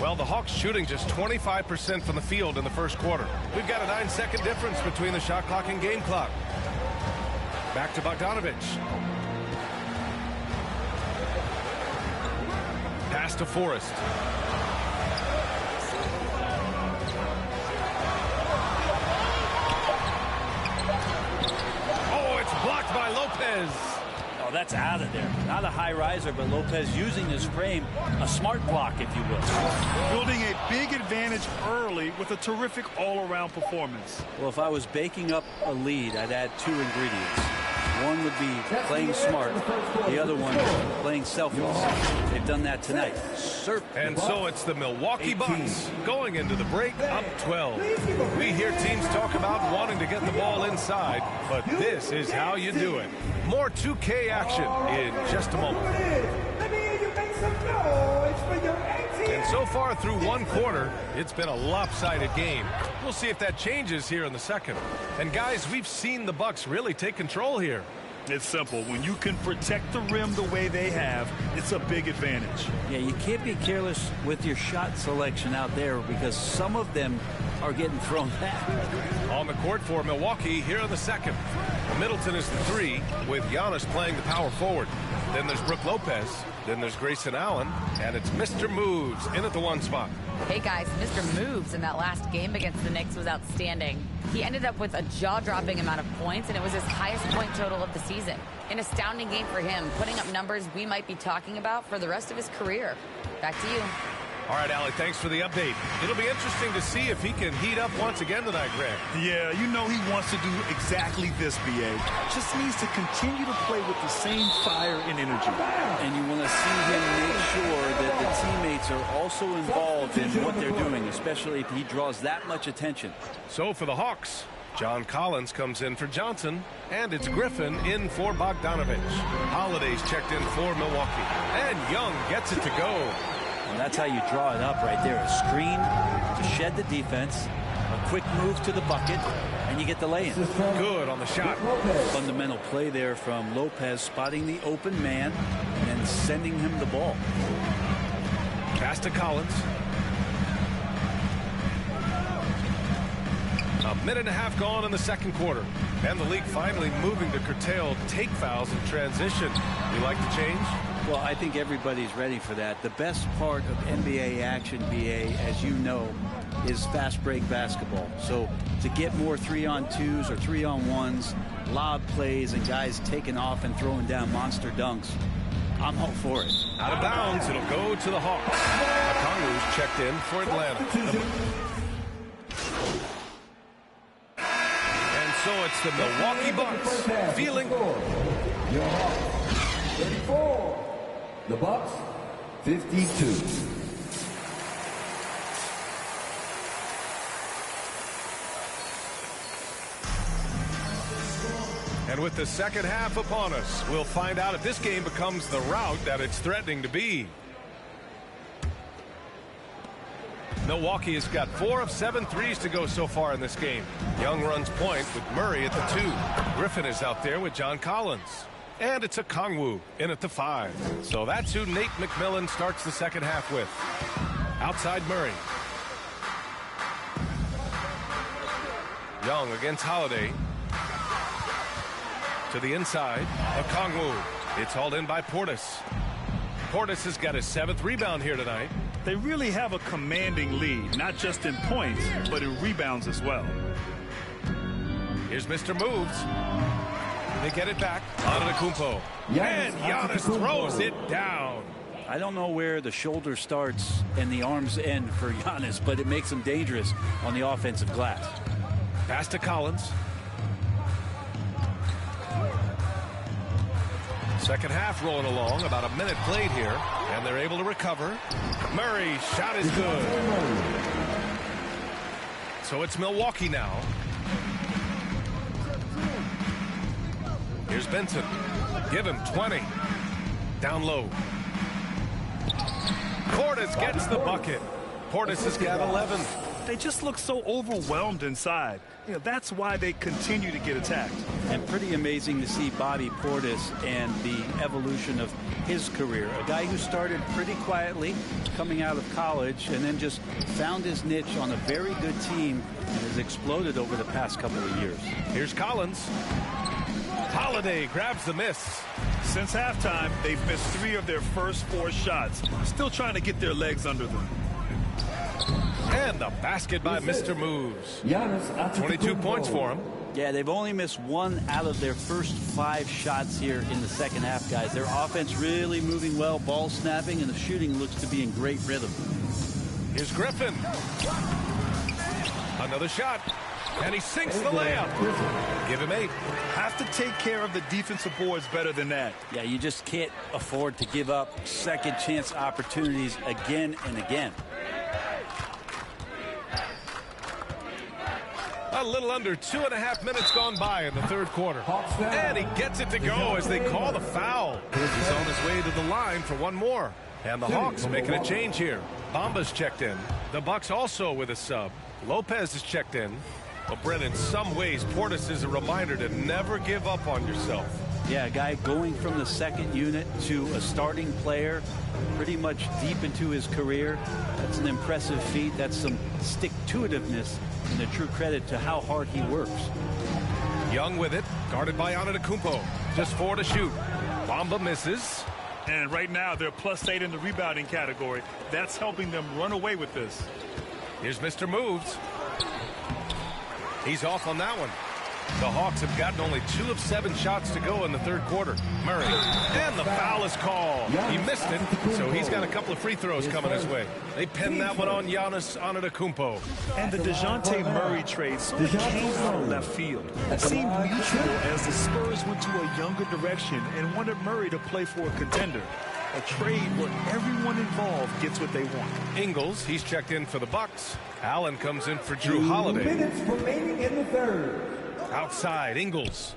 Well, the Hawks shooting just 25% from the field in the first quarter. We've got a 9-second difference between the shot clock and game clock. Back to Bogdanovic. Pass to Forrest. Oh, it's blocked by Lopez. Oh, that's out of there. Not a high riser, but Lopez using his frame, a smart block, if you will. Building a big advantage early with a terrific all-around performance. Well, if I was baking up a lead, I'd add 2 ingredients. One would be playing smart. The other one, playing selfless. They've done that tonight. And so it's the Milwaukee Bucks going into the break up 12. We hear teams talk about wanting to get the ball inside, but this is how you do it. More 2K action in just a moment. And so far through one quarter, it's been a lopsided game. We'll see if that changes here in the second. And guys, we've seen the Bucks really take control here. It's simple. When you can protect the rim the way they have, it's a big advantage. Yeah, you can't be careless with your shot selection out there because some of them are getting thrown back. On the court for Milwaukee here in the second. Middleton is the 3 with Giannis playing the power forward. Then there's Brook Lopez. Then there's Grayson Allen. And it's Mr. Moves in at the 1 spot. Hey guys, Mr. Moves in that last game against the Knicks was outstanding. He ended up with a jaw-dropping amount of points, and it was his highest point total of the season. An astounding game for him, putting up numbers we might be talking about for the rest of his career. Back to you. All right, Allie, thanks for the update. It'll be interesting to see if he can heat up once again tonight, Greg. Yeah, you know he wants to do exactly this, B.A. Just needs to continue to play with the same fire and energy. And you want to see him make sure that the teammates are also involved in what they're doing, especially if he draws that much attention. So for the Hawks, John Collins comes in for Johnson, and it's Griffin in for Bogdanovic. Holiday's checked in for Milwaukee, and Young gets it to go. And that's how you draw it up right there. A screen to shed the defense, a quick move to the bucket, and you get the lay-in. Good on the shot. Fundamental play there from Lopez, spotting the open man and then sending him the ball. Pass to Collins. A minute and a half gone in the second quarter. And the league finally moving to curtail take fouls in transition. You like the change? Well, I think everybody's ready for that. The best part of NBA action, BA, as you know, is fast break basketball. So to get more 3-on-2s or 3-on-1s, lob plays, and guys taking off and throwing down monster dunks, I'm all for it. Out of bounds, it'll go to the Hawks. Okongwu's checked in for Atlanta. And so it's the Milwaukee Bucks feeling your Hawks 34, the Bucks 52. And with the second half upon us, we'll find out if this game becomes the rout that it's threatening to be. Milwaukee has got 4 of 7 threes to go so far in this game. Young runs point with Murray at the 2. Griffin is out there with John Collins. And it's Okongwu in at the 5. So that's who Nate McMillan starts the second half with. Outside Murray. Young against Holiday. To the inside, Okongwu. It's hauled in by Portis. Portis has got his 7th rebound here tonight. They really have a commanding lead, not just in points, but in rebounds as well. Here's Mr. Moves. They get it back. Antetokounmpo. And Giannis throws it down. I don't know where the shoulder starts and the arms end for Giannis, but it makes him dangerous on the offensive glass. Pass to Collins. Second half rolling along, about a minute played here, and they're able to recover. Murray's shot is good. So it's Milwaukee now. Here's Benson. Give him 20. Down low. Portis gets the bucket. Portis has got 11. they just look so overwhelmed inside. You know, that's why they continue to get attacked. And pretty amazing to see Bobby Portis and the evolution of his career. A guy who started pretty quietly coming out of college and then just found his niche on a very good team and has exploded over the past couple of years. Here's Collins. Holiday grabs the miss. Since halftime, they've missed 3 of their first 4 shots. Still trying to get their legs under them. And the basket by Mr. Moves. 22 points for him. Yeah, they've only missed 1 out of their first 5 shots here in the second half, guys. Their offense really moving well, ball snapping, and the shooting looks to be in great rhythm. Here's Griffin. Another shot. And he sinks the layup. Give him 8. Have to take care of the defensive boards better than that. Yeah, you just can't afford to give up second chance opportunities again and again. A little under 2.5 minutes gone by in the third quarter. And he gets it to go as they call the foul. He's on his way to the line for one more. And the Hawks making a change here. Bamba's checked in. The Bucks also with a sub. Lopez is checked in. But Brett, in some ways, Portis is a reminder to never give up on yourself. Yeah, a guy going from the second unit to a starting player pretty much deep into his career. That's an impressive feat. That's some stick-to-itiveness and a true credit to how hard he works. Young with it, guarded by Antetokounmpo. Just 4 to shoot. Bamba misses. And right now, they're +8 in the rebounding category. That's helping them run away with this. Here's Mr. Moves. He's off on that one. The Hawks have gotten only 2 of 7 shots to go in the third quarter. Murray. And the foul is called. He missed it, so he's got a couple of free throws coming his way. They pinned that one on Giannis Antetokounmpo. And the DeJounte Murray trade sort of came out of left field. It seemed mutual as the Spurs went to a younger direction and wanted Murray to play for a contender. A trade where everyone involved gets what they want. Ingles, he's checked in for the Bucks. Allen comes in for Drew Holiday. 2 minutes remaining in the third. Outside, Ingles.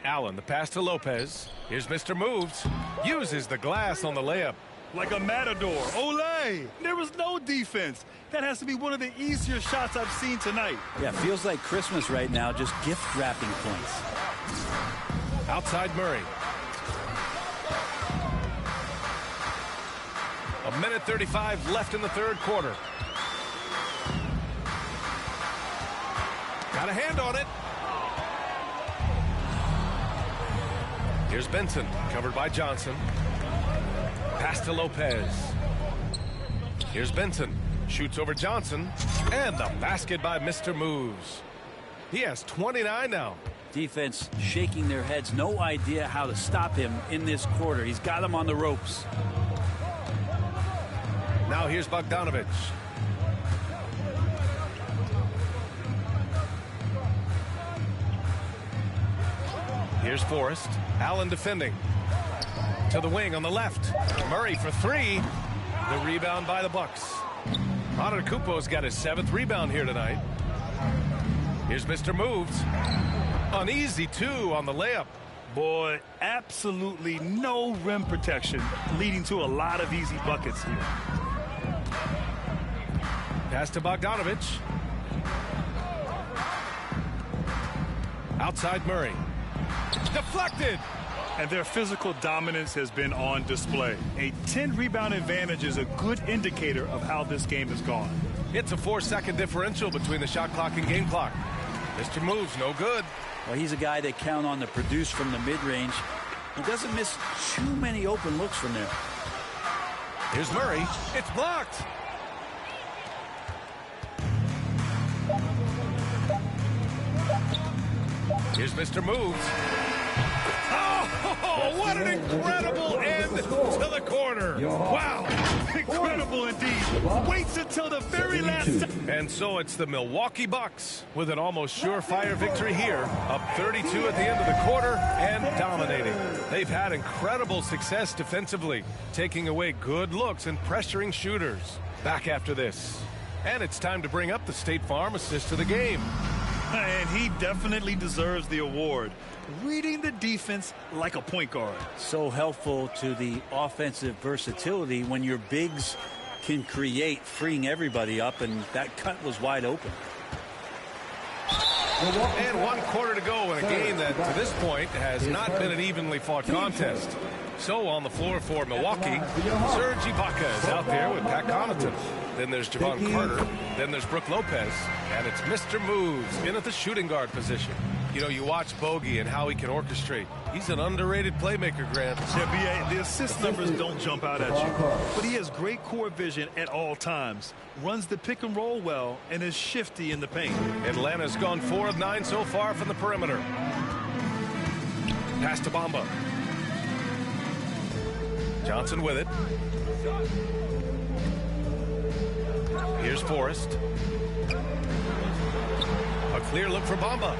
Allen, the pass to Lopez. Here's Mr. Moves. Uses the glass on the layup. Like a matador. Olay! There was no defense. That has to be one of the easier shots I've seen tonight. Yeah, feels like Christmas right now, just gift wrapping points. Outside Murray. 1:35 left in the third quarter. Got a hand on it. Here's Benson, covered by Johnson. Pass to Lopez. Here's Benson. Shoots over Johnson. And the basket by Mr. Moves. He has 29 now. Defense shaking their heads. No idea how to stop him in this quarter. He's got him on the ropes. Now here's Bogdanovich. Here's Forrest. Allen defending. To the wing on the left. Murray for 3. The rebound by the Bucks. Antetokounmpo's got his 7th rebound here tonight. Here's Mr. Moves. An easy 2 on the layup. Boy, absolutely no rim protection, leading to a lot of easy buckets here. Pass to Bogdanovich. Outside Murray. Deflected. And their physical dominance has been on display. A 10-rebound advantage is a good indicator of how this game has gone. It's a 4-second differential between the shot clock and game clock. Mr. Moves, no good. Well, he's a guy they count on to produce from the mid-range. He doesn't miss too many open looks from there. Here's Murray. It's blocked. Here's Mr. Moves. Oh, what an incredible end to the quarter. Wow. Incredible indeed. Waits until the very last. And so it's the Milwaukee Bucks with an almost surefire victory here. Up 32 at the end of the quarter and dominating. They've had incredible success defensively, taking away good looks and pressuring shooters. Back after this. And it's time to bring up the State Farm assist of the game. And he definitely deserves the award. Reading the defense like a point guard. So helpful to the offensive versatility when your bigs can create, freeing everybody up, and that cut was wide open. And 1 quarter to go in a game that to this point has not been an evenly fought contest. So on the floor for Milwaukee, Serge Ibaka is out there with Pat Connaughton. Then there's Javon Carter. Then there's Brook Lopez. And it's Mr. Moves in at the shooting guard position. You know, you watch Bogey and how he can orchestrate. He's an underrated playmaker, Grant. Yeah, BA, the assist numbers don't jump out at you, but he has great court vision at all times. Runs the pick and roll well and is shifty in the paint. Atlanta's gone 4 of 9 so far from the perimeter. Pass to Bamba. Johnson with it. Here's Forrest. A clear look for Bamba.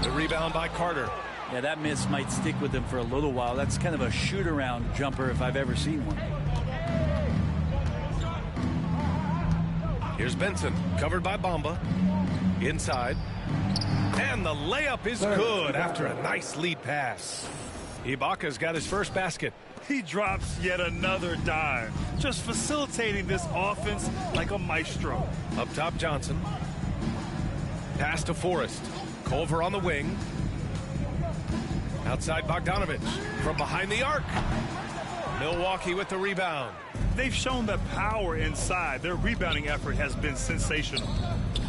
The rebound by Carter. Yeah, that miss might stick with him for a little while. That's kind of a shoot-around jumper if I've ever seen one. Here's Benson, covered by Bamba. Inside. And the layup is good after a nice lead pass. Ibaka's got his first basket. He drops yet another dime, just facilitating this offense like a maestro. Up top, Johnson. Pass to Forrest. Culver on the wing. Outside Bogdanovich from behind the arc. Milwaukee with the rebound. They've shown the power inside. Their rebounding effort has been sensational.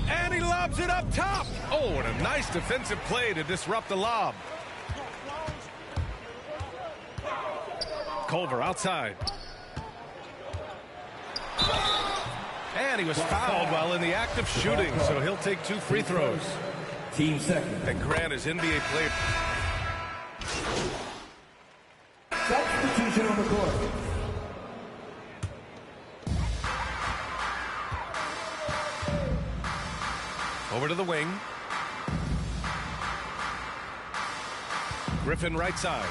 And he lobs it up top. Oh, and a nice defensive play to disrupt the lob. Culver outside. And he was fouled while in the act of shooting, so he'll take 2 free throws. Team second. And Grant is NBA player. Substitution on the court. Over to the wing. Griffin right side.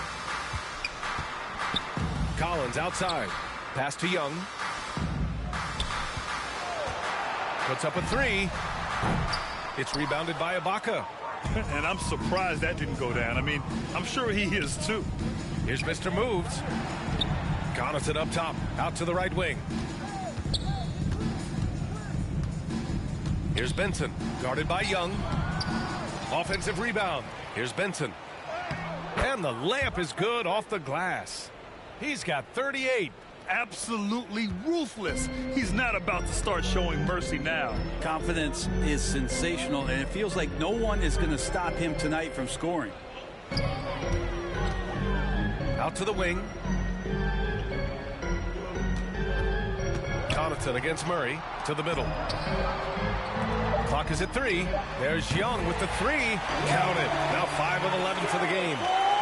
Collins outside. Pass to Young. Puts up a 3. It's rebounded by Ibaka. And I'm surprised that didn't go down. I mean, I'm sure he is too. Here's Mr. Moves. Connaughton up top. Out to the right wing. Here's Benson. Guarded by Young. Offensive rebound. Here's Benson. And the layup is good off the glass. He's got 38. Absolutely ruthless. He's not about to start showing mercy now. Confidence is sensational, and it feels like no one is going to stop him tonight from scoring. Out to the wing. Connaughton against Murray to the middle. Clock is at 3. There's Young with the 3. Counted. Now 5 of 11 for the game.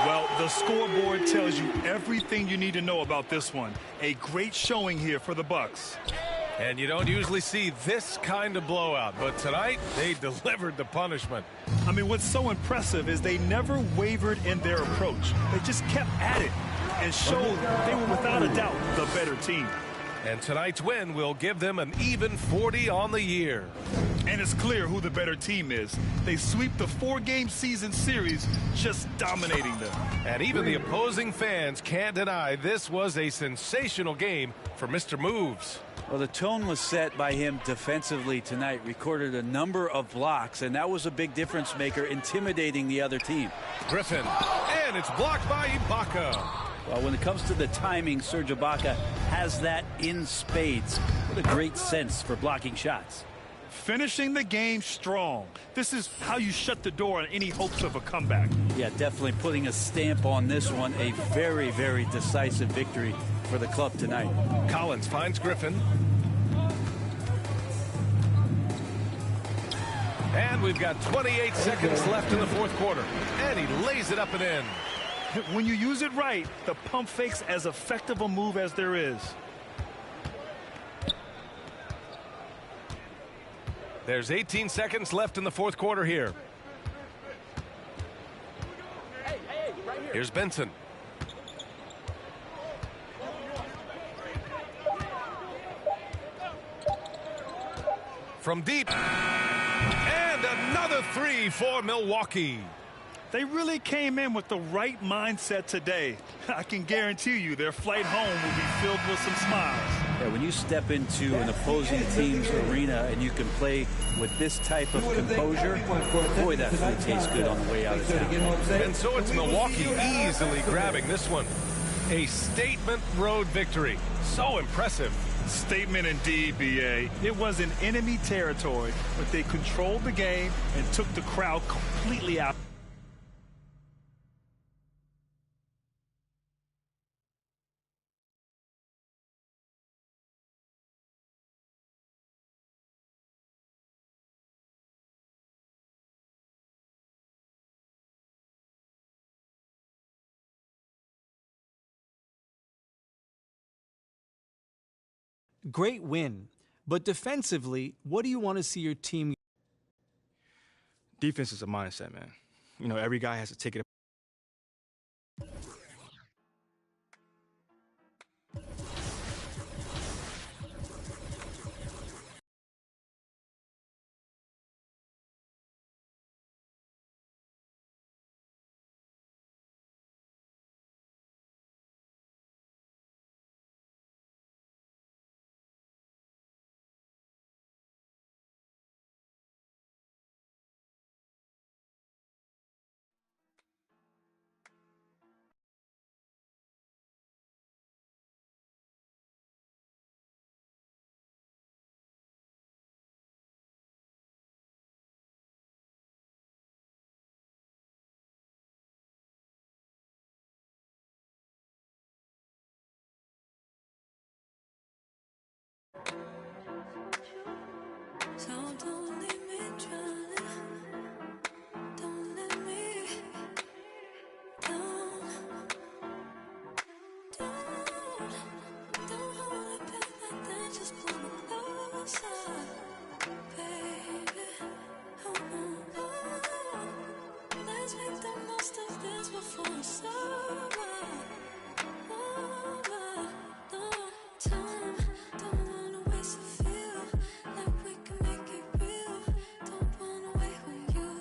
Well, the scoreboard tells you everything you need to know about this one. A great showing here for the Bucks. And you don't usually see this kind of blowout, but tonight they delivered the punishment. I mean, what's so impressive is they never wavered in their approach. They just kept at it and showed they were without a doubt the better team. And tonight's win will give them an even 40 on the year. And it's clear who the better team is. They sweep the 4-game season series, just dominating them. And even the opposing fans can't deny this was a sensational game for Mr. Moves. Well, the tone was set by him defensively tonight. Recorded a number of blocks, and that was a big difference maker, intimidating the other team. Griffin, and it's blocked by Ibaka. Well, when it comes to the timing, Serge Ibaka has that in spades. What a great sense for blocking shots. Finishing the game strong. This is how you shut the door on any hopes of a comeback. Yeah, definitely putting a stamp on this one. A very, very decisive victory for the club tonight. Collins finds Griffin. And we've got 28 seconds left in the fourth quarter. And he lays it up and in. When you use it right, the pump fake's as effective a move as there is. There's 18 seconds left in the fourth quarter here. Here's Benson. From deep. And another 3 for Milwaukee. They really came in with the right mindset today. I can guarantee you their flight home will be filled with some smiles. Yeah, when you step into an opposing team's arena and you can play with this type of composure, boy, that food tastes good on the way out of town. And so it's Milwaukee easily grabbing this one. A statement road victory. So impressive. Statement indeed, BA. It was in enemy territory, but they controlled the game and took the crowd completely out. Great win. But defensively, what do you want to see your team? Defense is a mindset, man. You know, every guy has to take it. So don't leave me drowning. Don't let me down. Don't hold it back like that. Just pull me closer, baby. Oh, let's make the most of this before it's over. No time. Don't wanna waste a feel like we can make it real. Don't wanna wait when you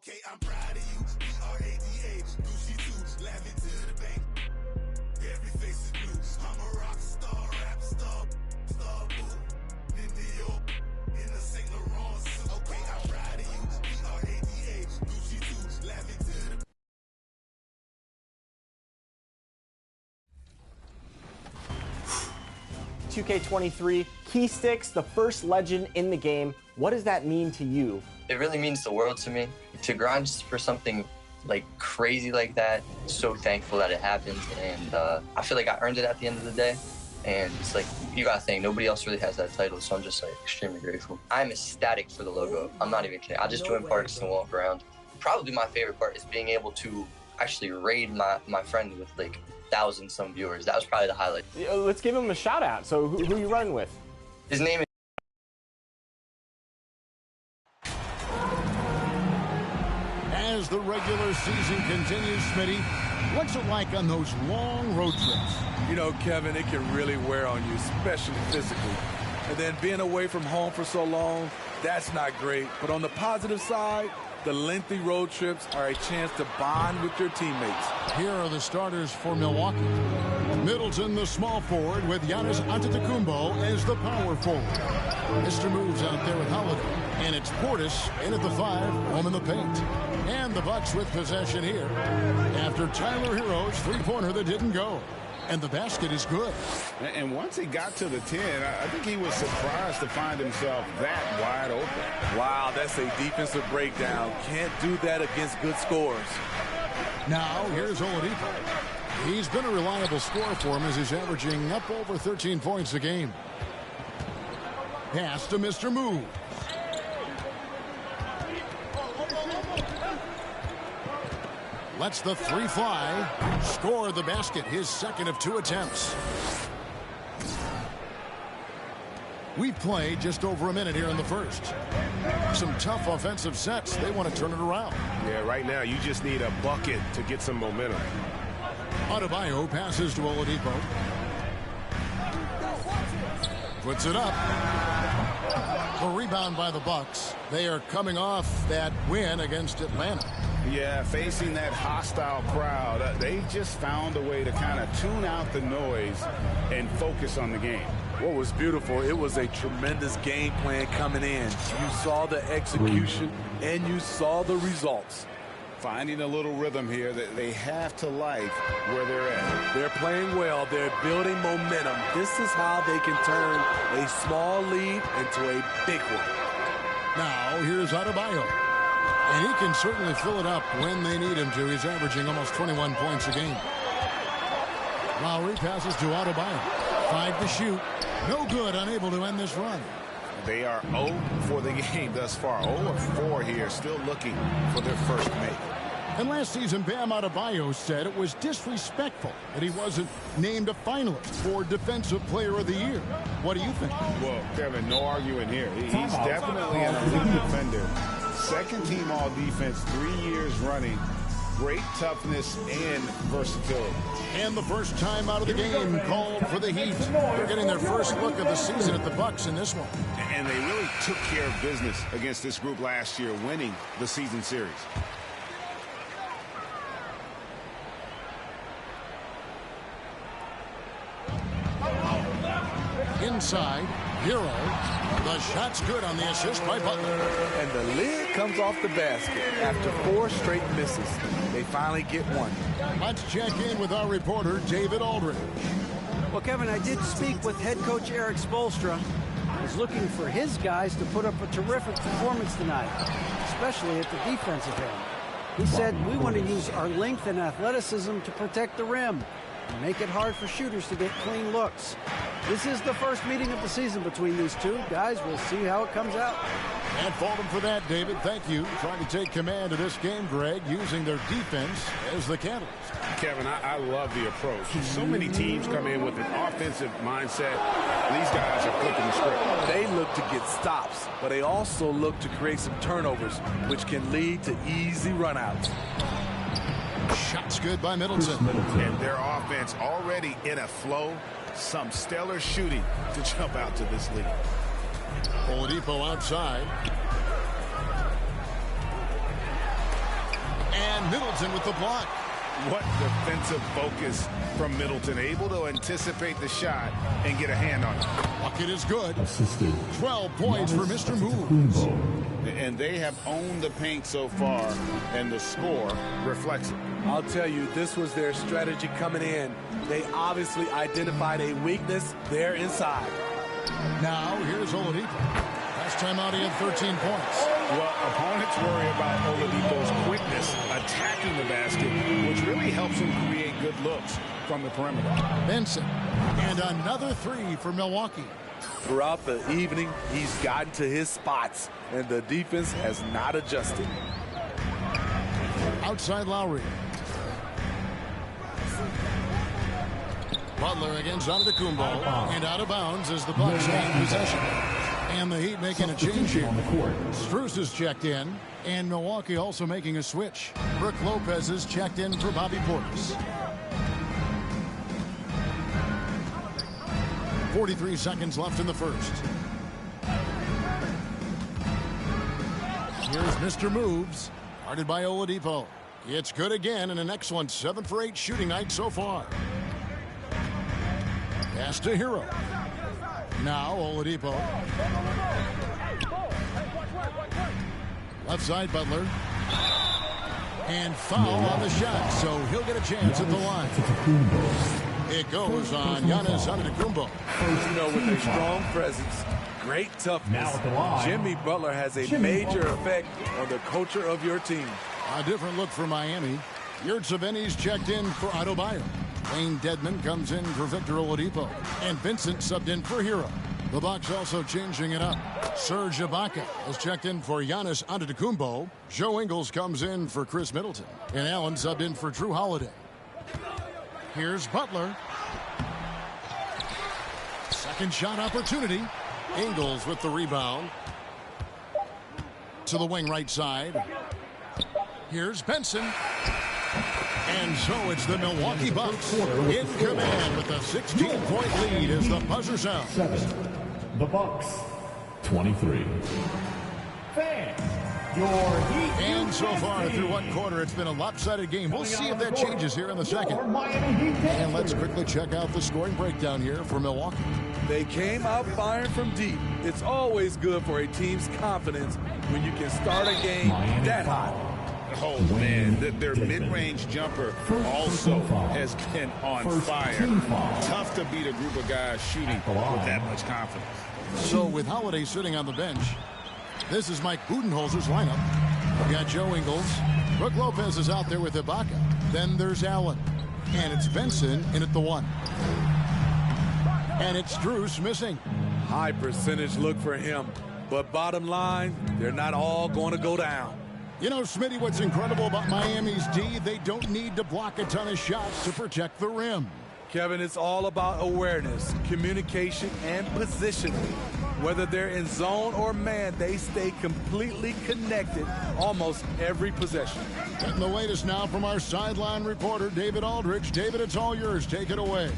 Okay, I'm proud of you. B-R-A-D-A, Gucci too, laughing to the bank. Every face is new. I'm a rock star, rap star, boo. In New York, in the St. Laurent suit. Okay, I'm proud of you. B-R-A-D-A, Gucci too, laughing to the 2K23, key sticks, the first legend in the game. What does that mean to you? It really means the world to me. To grind for something like crazy like that, so thankful that it happened, and I feel like I earned it at the end of the day. And it's like, you gotta think, nobody else really has that title, so I'm just like extremely grateful. I'm ecstatic for the logo. I'm not even kidding. I just join parks and walk around. Probably my favorite part is being able to actually raid my friend with like 1,000-some viewers. That was probably the highlight. Let's give him a shout out. So who are you running with? His name is As the regular season continues, Smitty, what's it like on those long road trips? You know, Kevin, it can really wear on you, especially physically. And then being away from home for so long, that's not great. But on the positive side, the lengthy road trips are a chance to bond with your teammates. Here are the starters for Milwaukee. Middleton, the small forward, with Giannis Antetokounmpo as the power forward. Mr. Moves out there with Holiday. And it's Portis in at the 5, home in the paint. And the Bucks with possession here after Tyler Hero's three-pointer that didn't go. And the basket is good. And once he got to the 10, I think he was surprised to find himself that wide open. Wow, that's a defensive breakdown. Can't do that against good scores. Now, here's Oladipo. He's been a reliable scorer for him as he's averaging up over 13 points a game. Pass to Mr. Move. Lets the three fly. Score the basket, his second of 2 attempts. We played just over a minute here in the first. Some tough offensive sets. They want to turn it around. Yeah, right now you just need a bucket to get some momentum. Adebayo passes to Oladipo. Puts it up. A rebound by the Bucks. They are coming off that win against Atlanta. Yeah, facing that hostile crowd, they just found a way to kind of tune out the noise and focus on the game. What was beautiful, it was a tremendous game plan coming in. You saw the execution and you saw the results. Finding a little rhythm here that they have to like where they're at. They're playing well. They're building momentum. This is how they can turn a small lead into a big one. Now, here's Adebayo. And he can certainly fill it up when they need him to. He's averaging almost 21 points a game. Lowry passes to Adebayo. 5 to shoot. No good, unable to end this run. They are 0 for the game thus far. 0-4 here, still looking for their first make. And last season, Bam Adebayo said it was disrespectful that he wasn't named a finalist for Defensive Player of the Year. What do you think? Well, Kevin, no arguing here. He's definitely an elite defender. Second team all defense, 3 years running. Great toughness and versatility. And the first time out of the game called for the Heat. They're getting their first look of the season at the Bucks in this one. And they really took care of business against this group last year, winning the season series. Inside, Hero. The shot's good on the assist by Butler. And the lid comes off the basket after 4 straight misses. They finally get one. Let's check in with our reporter, David Aldridge. Well, Kevin, I did speak with head coach Eric Spoelstra. He's looking for his guys to put up a terrific performance tonight, especially at the defensive end. He said, we want to use our length and athleticism to protect the rim and make it hard for shooters to get clean looks. This is the first meeting of the season between these two guys. We'll see how it comes out. And fault him for that, David. Thank you. Trying to take command of this game, Greg, using their defense as the catalyst. Kevin, I love the approach. So many teams come in with an offensive mindset. These guys are flipping the script. They look to get stops, but they also look to create some turnovers, which can lead to easy runouts. Shots good by Middleton. And their offense already in a flow. Some stellar shooting to jump out to this lead. Oladipo outside. Middleton with the block. What defensive focus from Middleton, able to anticipate the shot and get a hand on it. Bucket is good. 12 points for Mr. Moves. And they have owned the paint so far, and the score reflects it. I'll tell you, this was their strategy coming in. They obviously identified a weakness there inside. Now, here's Oladipo. Last time out, he had 13 points. Well, opponents worry about Oladipo's quickness attacking the basket, which really helps him create good looks from the perimeter. Benson, and another three for Milwaukee. Throughout the evening, he's gotten to his spots, and the defense has not adjusted. Outside Lowry. Butler against Antetokounmpo, and out of bounds as the Bucks gain possession. And the Heat making a change here. Strus is checked in, and Milwaukee also making a switch. Brook Lopez is checked in for Bobby Portis. 43 seconds left in the first. Here's Mr. Moves, guarded by Oladipo. It's good again, and an excellent 7 for 8 shooting night so far. Pass to Hero. Now Oladipo. Left side Butler. And foul on the shot, so he'll get a chance at the line. It goes on Giannis Antetokounmpo. You know, with a strong presence, great toughness, Jimmy Butler has a major effect on the culture of your team. A different look for Miami. Yurtseven's checked in for Adebayo. Wayne Dedman comes in for Victor Oladipo. And Vincent subbed in for Hero. The Bucks also changing it up. Serge Ibaka has checked in for Giannis Antetokounmpo. Joe Ingles comes in for Chris Middleton. And Allen subbed in for Drew Holiday. Here's Butler. Second shot opportunity. Ingles with the rebound. To the wing right side. Here's Benson. And so it's the Milwaukee Bucks in command with a 16-point lead as the buzzer sounds. The Bucks, 23. And so far through one quarter, it's been a lopsided game. We'll see if that changes here in the second. And let's quickly check out the scoring breakdown here for Milwaukee. They came out firing from deep. It's always good for a team's confidence when you can start a game that hot. Oh, man, their mid-range jumper also has been on fire. Tough to beat a group of guys shooting with that much confidence. So with Holiday sitting on the bench, this is Mike Budenholzer's lineup. We got Joe Ingles. Brook Lopez is out there with Ibaka. Then there's Allen. And it's Benson in at the 1. And it's Strus missing. High percentage look for him. But bottom line, they're not all going to go down. You know, Smitty, what's incredible about Miami's D, they don't need to block a ton of shots to protect the rim. Kevin, it's all about awareness, communication, and positioning. Whether they're in zone or man, they stay completely connected almost every possession. Getting the latest now from our sideline reporter, David Aldridge. David, it's all yours. Take it away.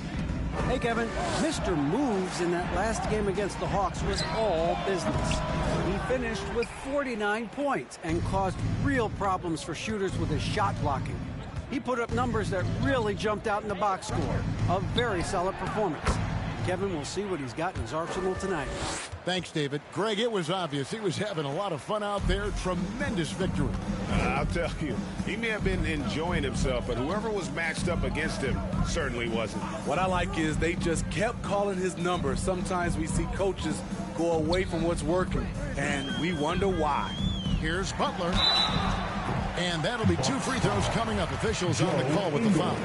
Hey, Kevin, Mr. Moves in that last game against the Hawks was all business. He finished with 49 points and caused real problems for shooters with his shot blocking. He put up numbers that really jumped out in the box score. A very solid performance. Kevin will see what he's got in his arsenal tonight. Thanks, David. Greg, it was obvious he was having a lot of fun out there. Tremendous victory. I'll tell you, he may have been enjoying himself, but whoever was matched up against him certainly wasn't. What I like is they just kept calling his number. Sometimes we see coaches go away from what's working, and we wonder why. Here's Butler. And that'll be 2 free throws coming up. Officials on the call with the foul.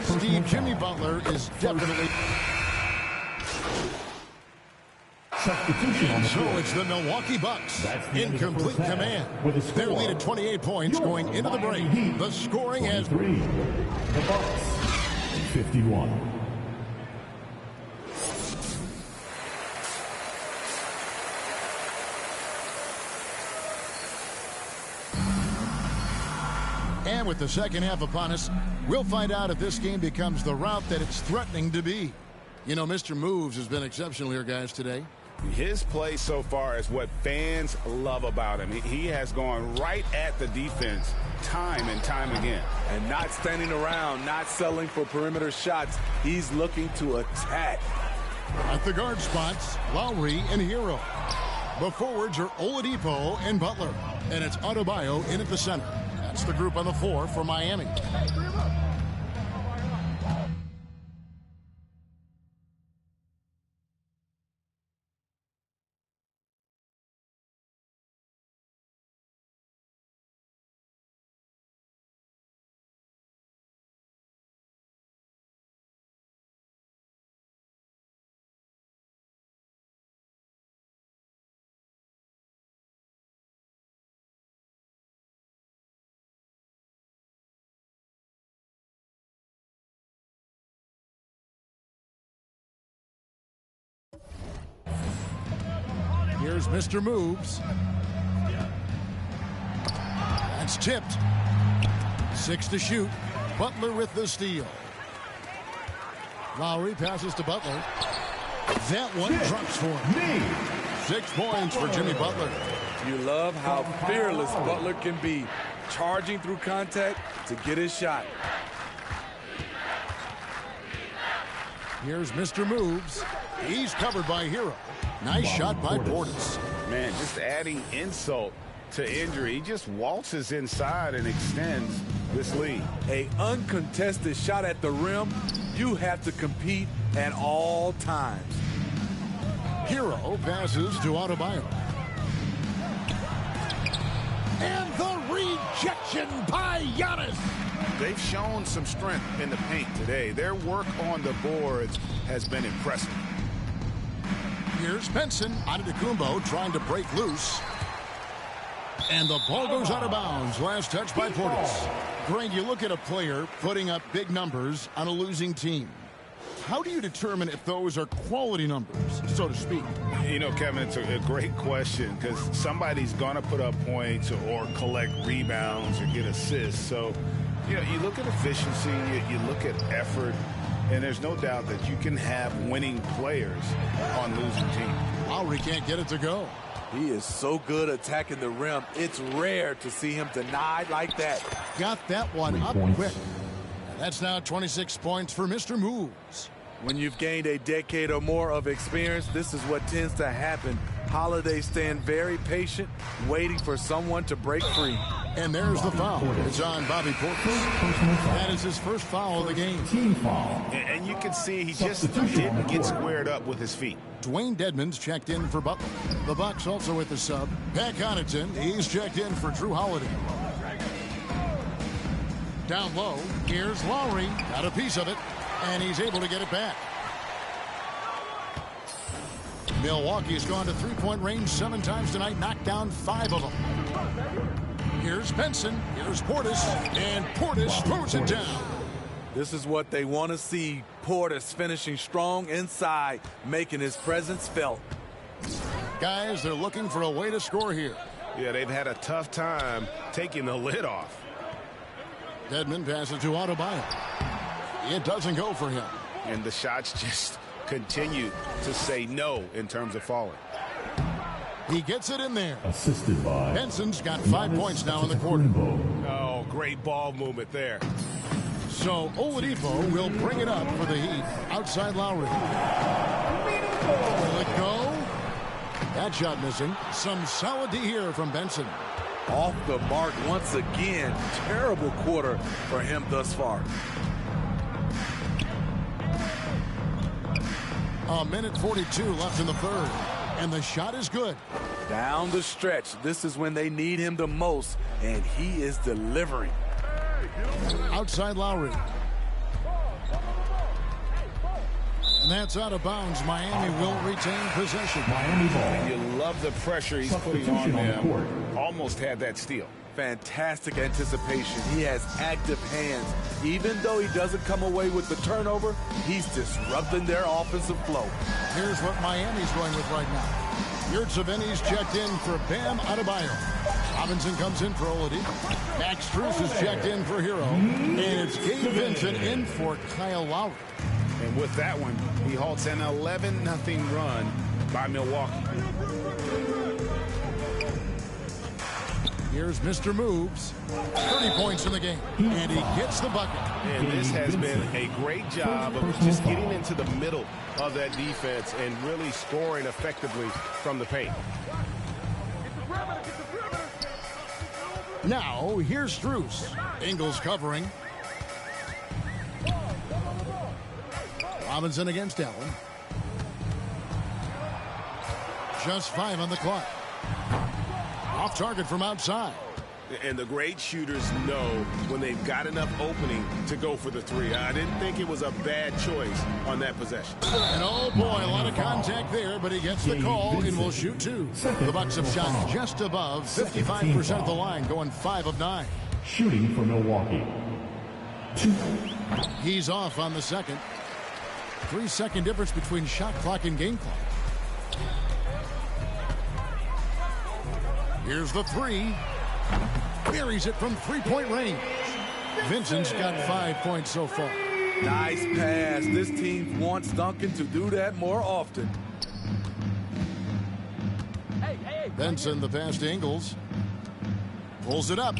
Steve, Jimmy Butler is definitely... So it's the Milwaukee Bucks in complete command. Their lead at 28 points going into the break. The scoring has... The Bucks, 51. And with the second half upon us, we'll find out if this game becomes the route that it's threatening to be. You know, Mr. Moves has been exceptional here, guys, today. His play so far is what fans love about him. He has gone right at the defense time and time again. And not standing around, not settling for perimeter shots. He's looking to attack. At the guard spots, Lowry and Hero. The forwards are Oladipo and Butler. And it's Adebayo in at the center. That's the group on the floor for Miami. Here's Mr. Moves. That's tipped. 6 to shoot. Butler with the steal. Lowry passes to Butler. That one drops for him. 6 points for Jimmy Butler. You love how fearless Butler can be, charging through contact to get his shot. Here's Mr. Moves. He's covered by Hero. Nice shot by Portis. Man, just adding insult to injury. He just waltzes inside and extends this lead. A uncontested shot at the rim, you have to compete at all times. Hero passes to Adebayo. And the rejection by Giannis. They've shown some strength in the paint today. Their work on the boards has been impressive. Here's Benson. Antetokounmpo trying to break loose. And the ball goes out of bounds. Last touch by Portis. Greg, you look at a player putting up big numbers on a losing team. How do you determine if those are quality numbers, so to speak? You know, Kevin, it's a great question because somebody's going to put up points or collect rebounds or get assists. So, you know, you look at efficiency, you look at effort, and there's no doubt that you can have winning players on losing teams. Lowry can't get it to go. He is so good attacking the rim. It's rare to see him denied like that. Got that one up quick. And that's now 26 points for Mr. Moves. When you've gained a decade or more of experience, this is what tends to happen. Holiday stand very patient, waiting for someone to break free. And there's the foul. It's on Bobby Portis. That is his first foul of the game. Team foul. And you can see he just didn't get squared up with his feet. Dwayne Dedmon's checked in for Butler. The Bucks also with the sub. Pat Connaughton, he's checked in for Drew Holiday. Down low, here's Lowry. Got a piece of it, and he's able to get it back. Milwaukee's gone to three-point range 7 times tonight, knocked down 5 of them. Here's Benson, here's Portis, and Portis throws it down. This is what they want to see. Portis finishing strong inside, making his presence felt. Guys, they're looking for a way to score here. Yeah, they've had a tough time taking the lid off. Dedmon passes to Adebayo. It doesn't go for him. And the shots just continue to say no in terms of falling. He gets it in there. Assisted by Benson's got 5 points now in the quarter. Oh, great ball movement there. So Oladipo will bring it up for the Heat. Outside Lowry. Will it go? That shot missing. Some solid D here from Benson. Off the mark once again. Terrible quarter for him thus far. A minute 42 left in the third. And the shot is good. Down the stretch. This is when they need him the most. And he is delivering. Outside Lowry. And that's out of bounds. Miami will retain possession. Miami ball. And you love the pressure he's putting on them. Almost had that steal. Fantastic anticipation. He has active hands. Even though he doesn't come away with the turnover, he's disrupting their offensive flow. Here's what Miami's going with right now. Yurtseven's checked in for Bam Adebayo. Robinson comes in for Oladipo. Max Strus is checked in for Hero. And it's Gabe Vincent in for Kyle Lowry. And with that one, he halts an 11-0 run by Milwaukee. Here's Mr. Moves. 30 points in the game. And he gets the bucket. And this has been a great job of just getting into the middle of that defense and really scoring effectively from the paint. Now, here's Strus. Ingles covering. Robinson against Allen. Just 5 on the clock. Off target from outside. And the great shooters know when they've got enough opening to go for the three. I didn't think it was a bad choice on that possession. And oh boy, a lot of contact there, but he gets the call and will shoot 2. The Bucks have shot just above 55% of the line, going 5 of 9. Shooting for Milwaukee. 2. He's off on the second. 3-second difference between shot clock and game clock. Here's the 3. Buries it from 3-point range. Vincent's got 5 points so far. Nice pass. This team wants Duncan to do that more often. Benson, the pass to Ingles. Pulls it up.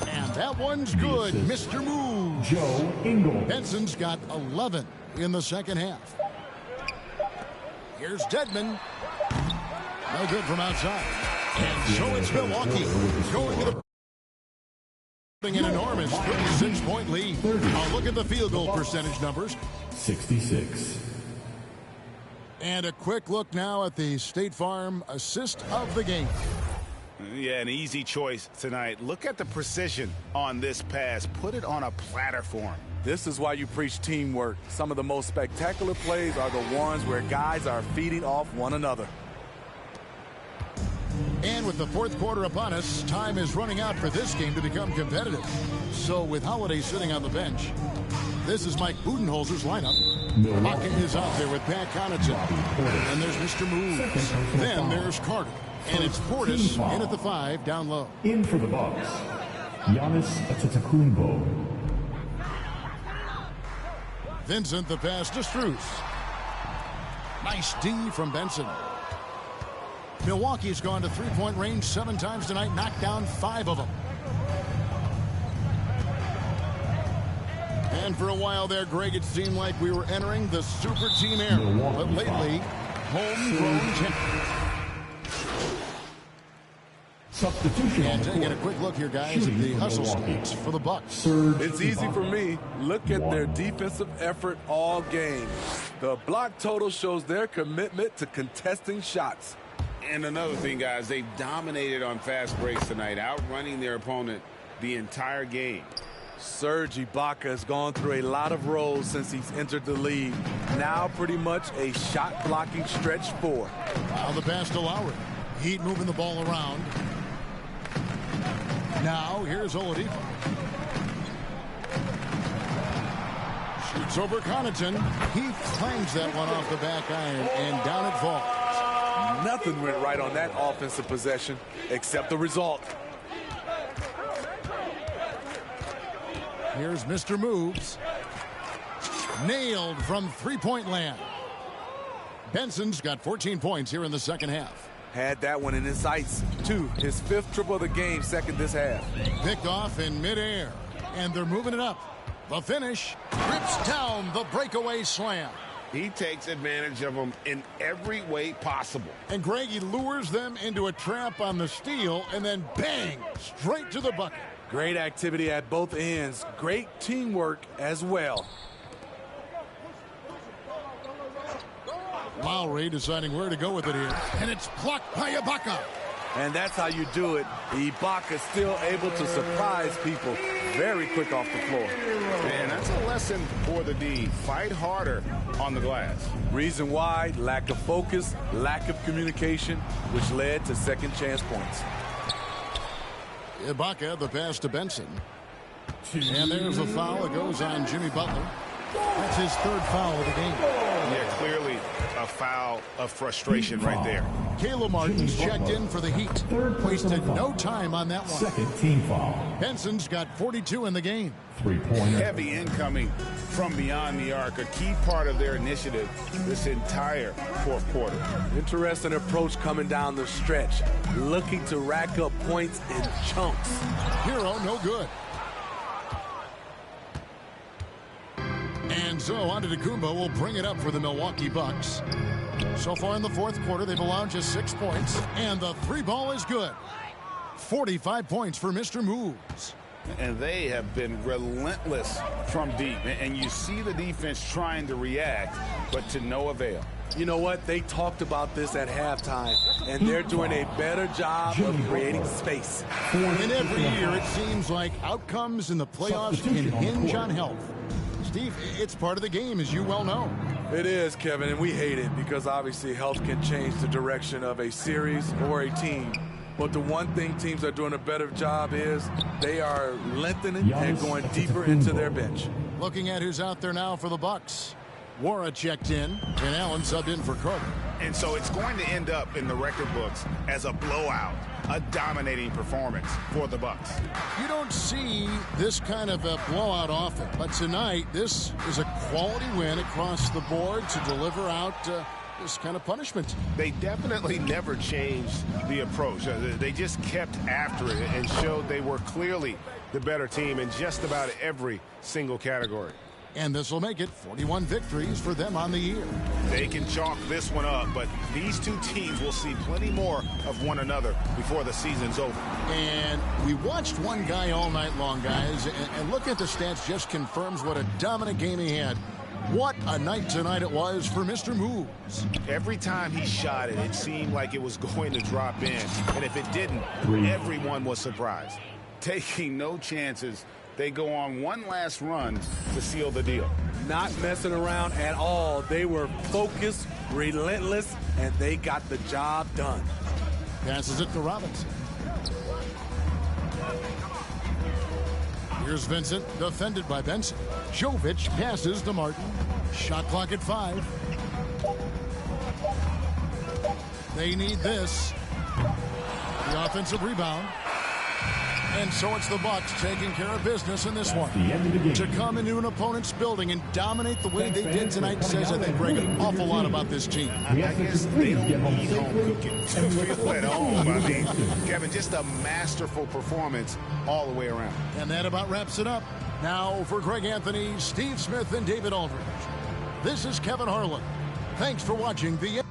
And that one's good. Mr. Moves. Joe Ingles. Benson's got 11 in the second half. Here's Dedmon. No good from outside. And so it's Milwaukee going to an enormous 36-point lead. I'll look at the field goal percentage numbers. 66. And a quick look now at the State Farm assist of the game. Yeah, an easy choice tonight. Look at the precision on this pass. Put it on a platter for him. This is why you preach teamwork. Some of the most spectacular plays are the ones where guys are feeding off one another. And with the fourth quarter upon us, time is running out for this game to become competitive. So with Holiday sitting on the bench, this is Mike Budenholzer's lineup. Bucket is out there with Pat Connaughton. And there's Mr. Moves. Then there's Carter. And it's Portis in at the 5 down low. In for the Bucks, Giannis Antetokounmpo. Vincent the pass to Strus. Nice D from Benson. Milwaukee's gone to 3-point range 7 times tonight, knocked down 5 of them. And for a while there, Greg, it seemed like we were entering the super team era. But lately, homegrown champions. Substitution. And taking a quick look here, guys, at the hustle stats for the Bucks. It's easy for me. Look at their defensive effort all game. The block total shows their commitment to contesting shots. And another thing, guys, they've dominated on fast breaks tonight, outrunning their opponent the entire game. Serge Ibaka has gone through a lot of roles since he's entered the league. Now pretty much a shot-blocking stretch 4. Now the pass to Lowry. Heat moving the ball around. Now here's Oladipo. Shoots over Connaughton. He clangs that one off the back iron, and down it falls. Nothing went right on that offensive possession except the result. Here's Mr. Moves. Nailed from 3-point land. Benson's got 14 points here in the second half. Had that one in his sights, too. His 5th triple of the game, second this half. Picked off in midair, and they're moving it up. The finish rips down the breakaway slam. He takes advantage of them in every way possible. And Greg, he lures them into a trap on the steal, and then bang, straight to the bucket. Great activity at both ends. Great teamwork as well. Lowry deciding where to go with it here. And it's blocked by Ibaka. And that's how you do it. Ibaka still able to surprise people very quick off the floor. And that's a lesson for the D. Fight harder on the glass. Reason why? Lack of focus, lack of communication, which led to second chance points. Ibaka, the pass to Benson. And there's a foul that goes on Jimmy Butler. That's his 3rd foul of the game. Yeah, clearly a foul of frustration right there. Kayla Martin's checked in for the Heat. Wasted no time on that one. Second team foul. Benson's got 42 in the game. 3-pointer. Heavy incoming from beyond the arc, a key part of their initiative this entire fourth quarter. Interesting approach coming down the stretch, looking to rack up points in chunks. Hero, no good. And so Antetokounmpo will bring it up for the Milwaukee Bucks. So far in the fourth quarter, they've allowed just 6 points, and the three ball is good. 45 points for Mr. Moves. And they have been relentless from deep. And you see the defense trying to react, but to no avail. You know what? They talked about this at halftime, and they're doing a better job of creating space. And every year it seems like outcomes in the playoffs can hinge on health. Steve, it's part of the game, as you well know. It is, Kevin, and we hate it because obviously health can change the direction of a series or a team. But the one thing teams are doing a better job is they are lengthening and going deeper into their bench. Looking at who's out there now for the Bucks. Wara checked in, and Allen subbed in for Carter. And so it's going to end up in the record books as a blowout, a dominating performance for the Bucks. You don't see this kind of a blowout often, but tonight this is a quality win across the board to deliver out this kind of punishment. They definitely never changed the approach. They just kept after it and showed they were clearly the better team in just about every single category. And this will make it 41 victories for them on the year. They can chalk this one up, but these two teams will see plenty more of one another before the season's over. And we watched one guy all night long, guys, and look at the stats just confirms what a dominant game he had. What a night tonight it was for Mr. Moves. Every time he shot it, it seemed like it was going to drop in. And if it didn't, everyone was surprised. Taking no chances, they go on one last run to seal the deal. Not messing around at all. They were focused, relentless, and they got the job done. Passes it to Robinson. Here's Vincent, defended by Benson. Jovic passes to Martin. Shot clock at 5. They need this. The offensive rebound. And so it's the Bucks taking care of business in this one. To come into an opponent's building and dominate the way they did tonight says, I think, Greg, an awful lot about this team. I guess they don't need home cooking to feel at home. I mean, Kevin, just a masterful performance all the way around. And that about wraps it up. Now for Greg Anthony, Steve Smith, and David Aldridge. This is Kevin Harlan. Thanks for watching the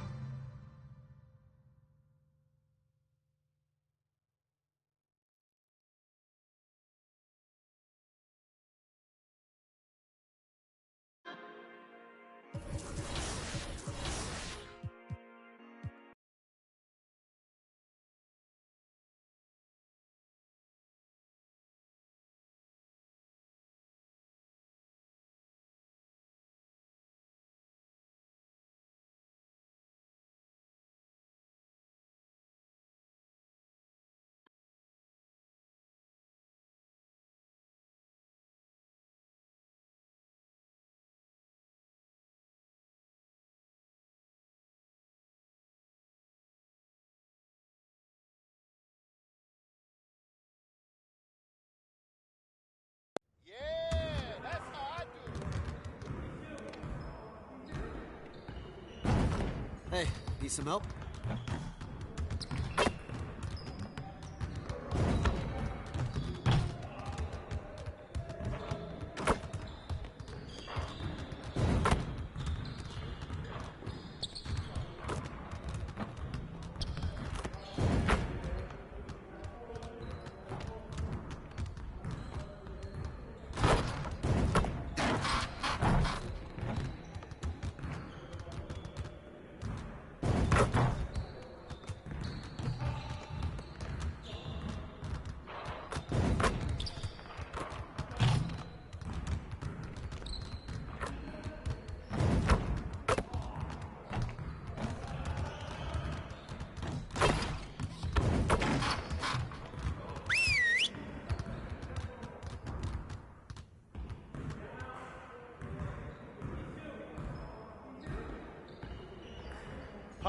Hey, need some help?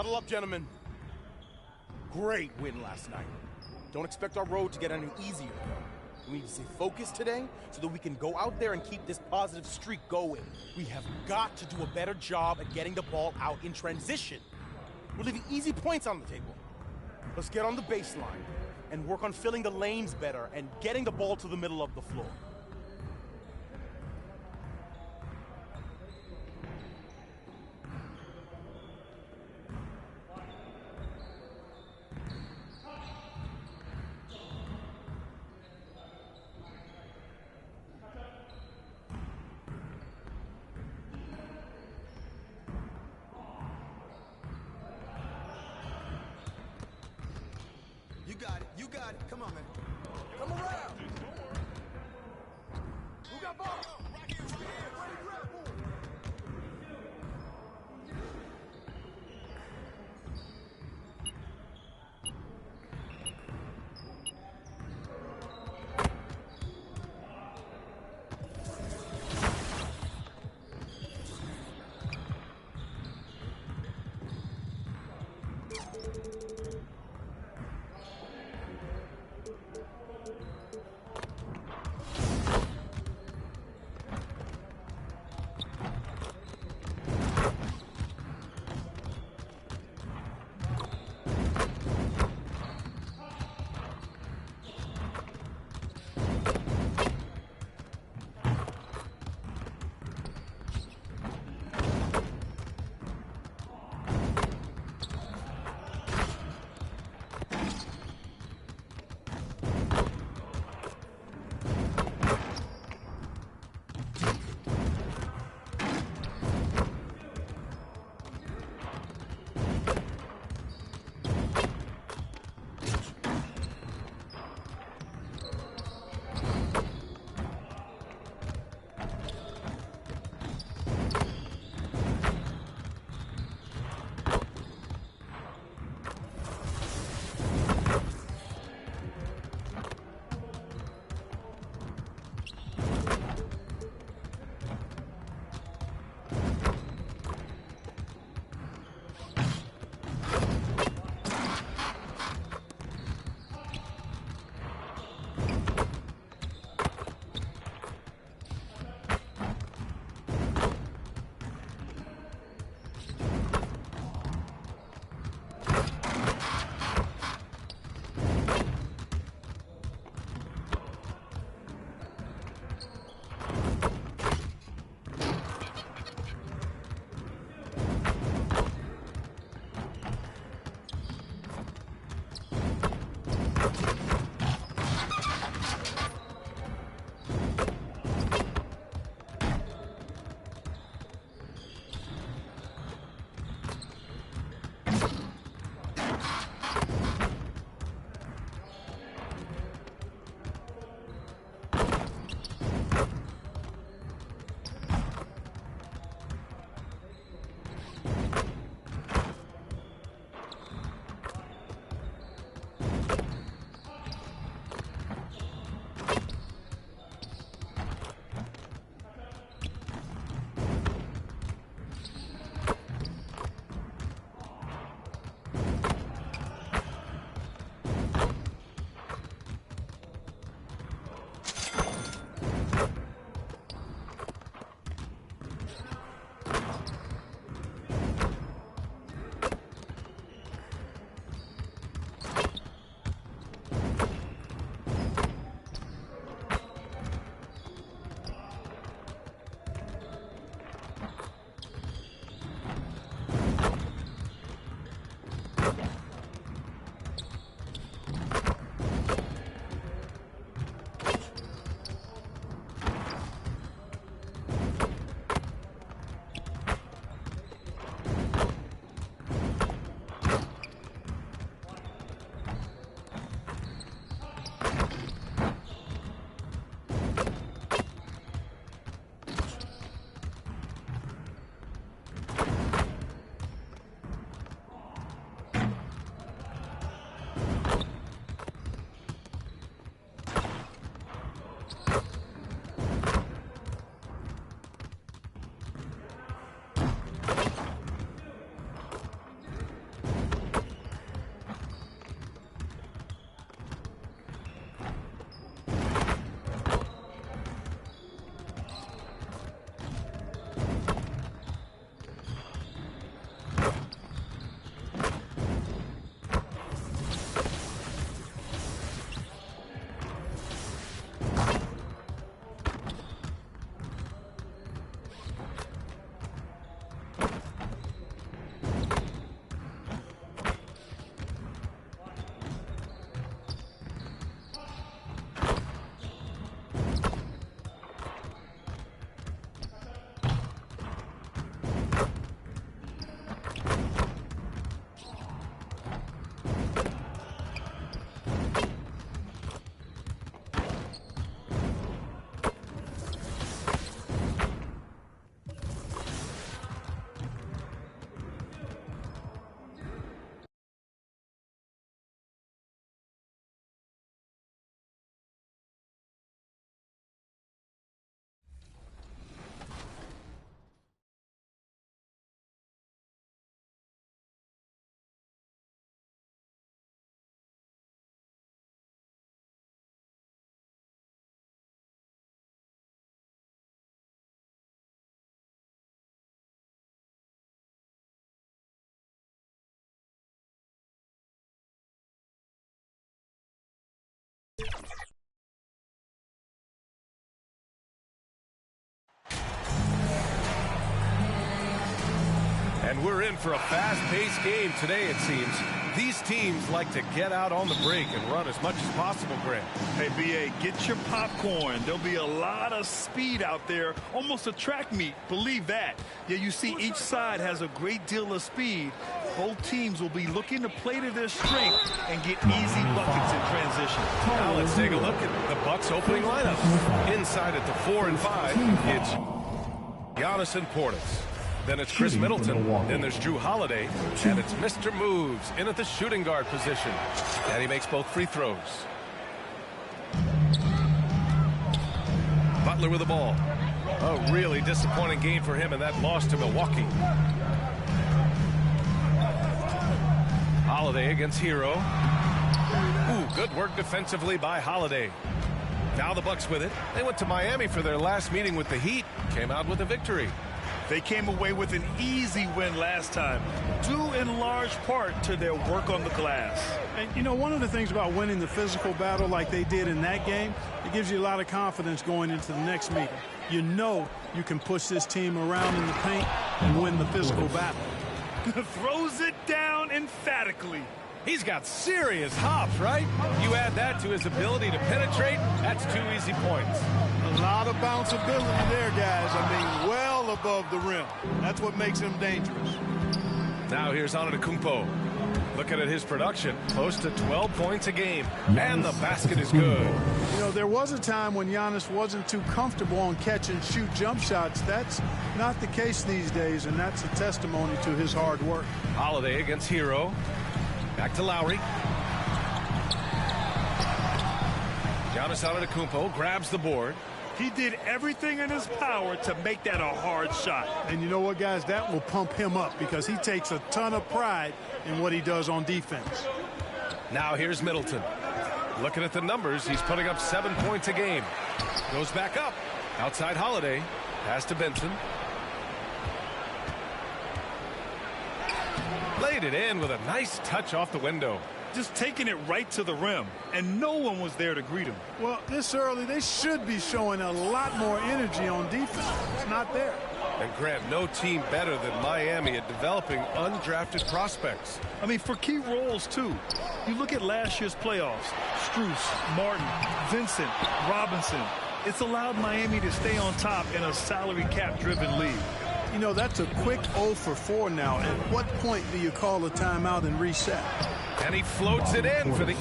Huddle up, gentlemen. Great win last night. Don't expect our road to get any easier. We need to stay focused today so that we can go out there and keep this positive streak going. We have got to do a better job at getting the ball out in transition. We're leaving easy points on the table. Let's get on the baseline and work on filling the lanes better and getting the ball to the middle of the floor. You got it. You got it. Come on, man. Come around. Who got ball? Right here, right here. we're in for a fast-paced game today, it seems. These teams like to get out on the break and run as much as possible, Grant. Hey, B.A., get your popcorn. There'll be a lot of speed out there, almost a track meet. Believe that. Yeah, you see each side has a great deal of speed. Both teams will be looking to play to their strength and get easy buckets in transition. Now let's take a look at the Bucks opening lineups. Inside at the 4 and 5, it's Giannis and Portis. Then it's Chris Middleton. Then there's Drew Holiday. And it's Mr. Moves in at the shooting guard position. And he makes both free throws. Butler with the ball. A really disappointing game for him in that loss to Milwaukee. Holiday against Hero. Ooh, good work defensively by Holiday. Now the Bucks with it. They went to Miami for their last meeting with the Heat. Came out with a victory. They came away with an easy win last time, due in large part to their work on the glass. And, you know, one of the things about winning the physical battle like they did in that game, it gives you a lot of confidence going into the next meeting. You know you can push this team around in the paint and win the physical battle. Throws it down emphatically. He's got serious hops, right? You add that to his ability to penetrate, that's 2 easy points. A lot of bounceability there, guys. I mean, well above the rim. That's what makes him dangerous. Now here's Antetokounmpo. Looking at his production, close to 12 points a game. And the basket is good. You know, there was a time when Giannis wasn't too comfortable on catch and shoot jump shots. That's not the case these days, and that's a testimony to his hard work. Holiday against Hero. Back to Lowry. Giannis Antetokounmpo grabs the board. He did everything in his power to make that a hard shot. And you know what, guys? That will pump him up because he takes a ton of pride in what he does on defense. Now here's Middleton. Looking at the numbers, he's putting up 7 points a game. Goes back up. Outside Holiday. Pass to Benson. Laid it in with a nice touch off the window. Just taking it right to the rim, and no one was there to greet him. Well, this early, they should be showing a lot more energy on defense. It's not there. And Grant, no team better than Miami at developing undrafted prospects. I mean, for key roles, too. You look at last year's playoffs. Strus, Martin, Vincent, Robinson. It's allowed Miami to stay on top in a salary cap-driven league. You know, that's a quick 0 for 4 now. At what point do you call a timeout and reset? And he floats it in for the...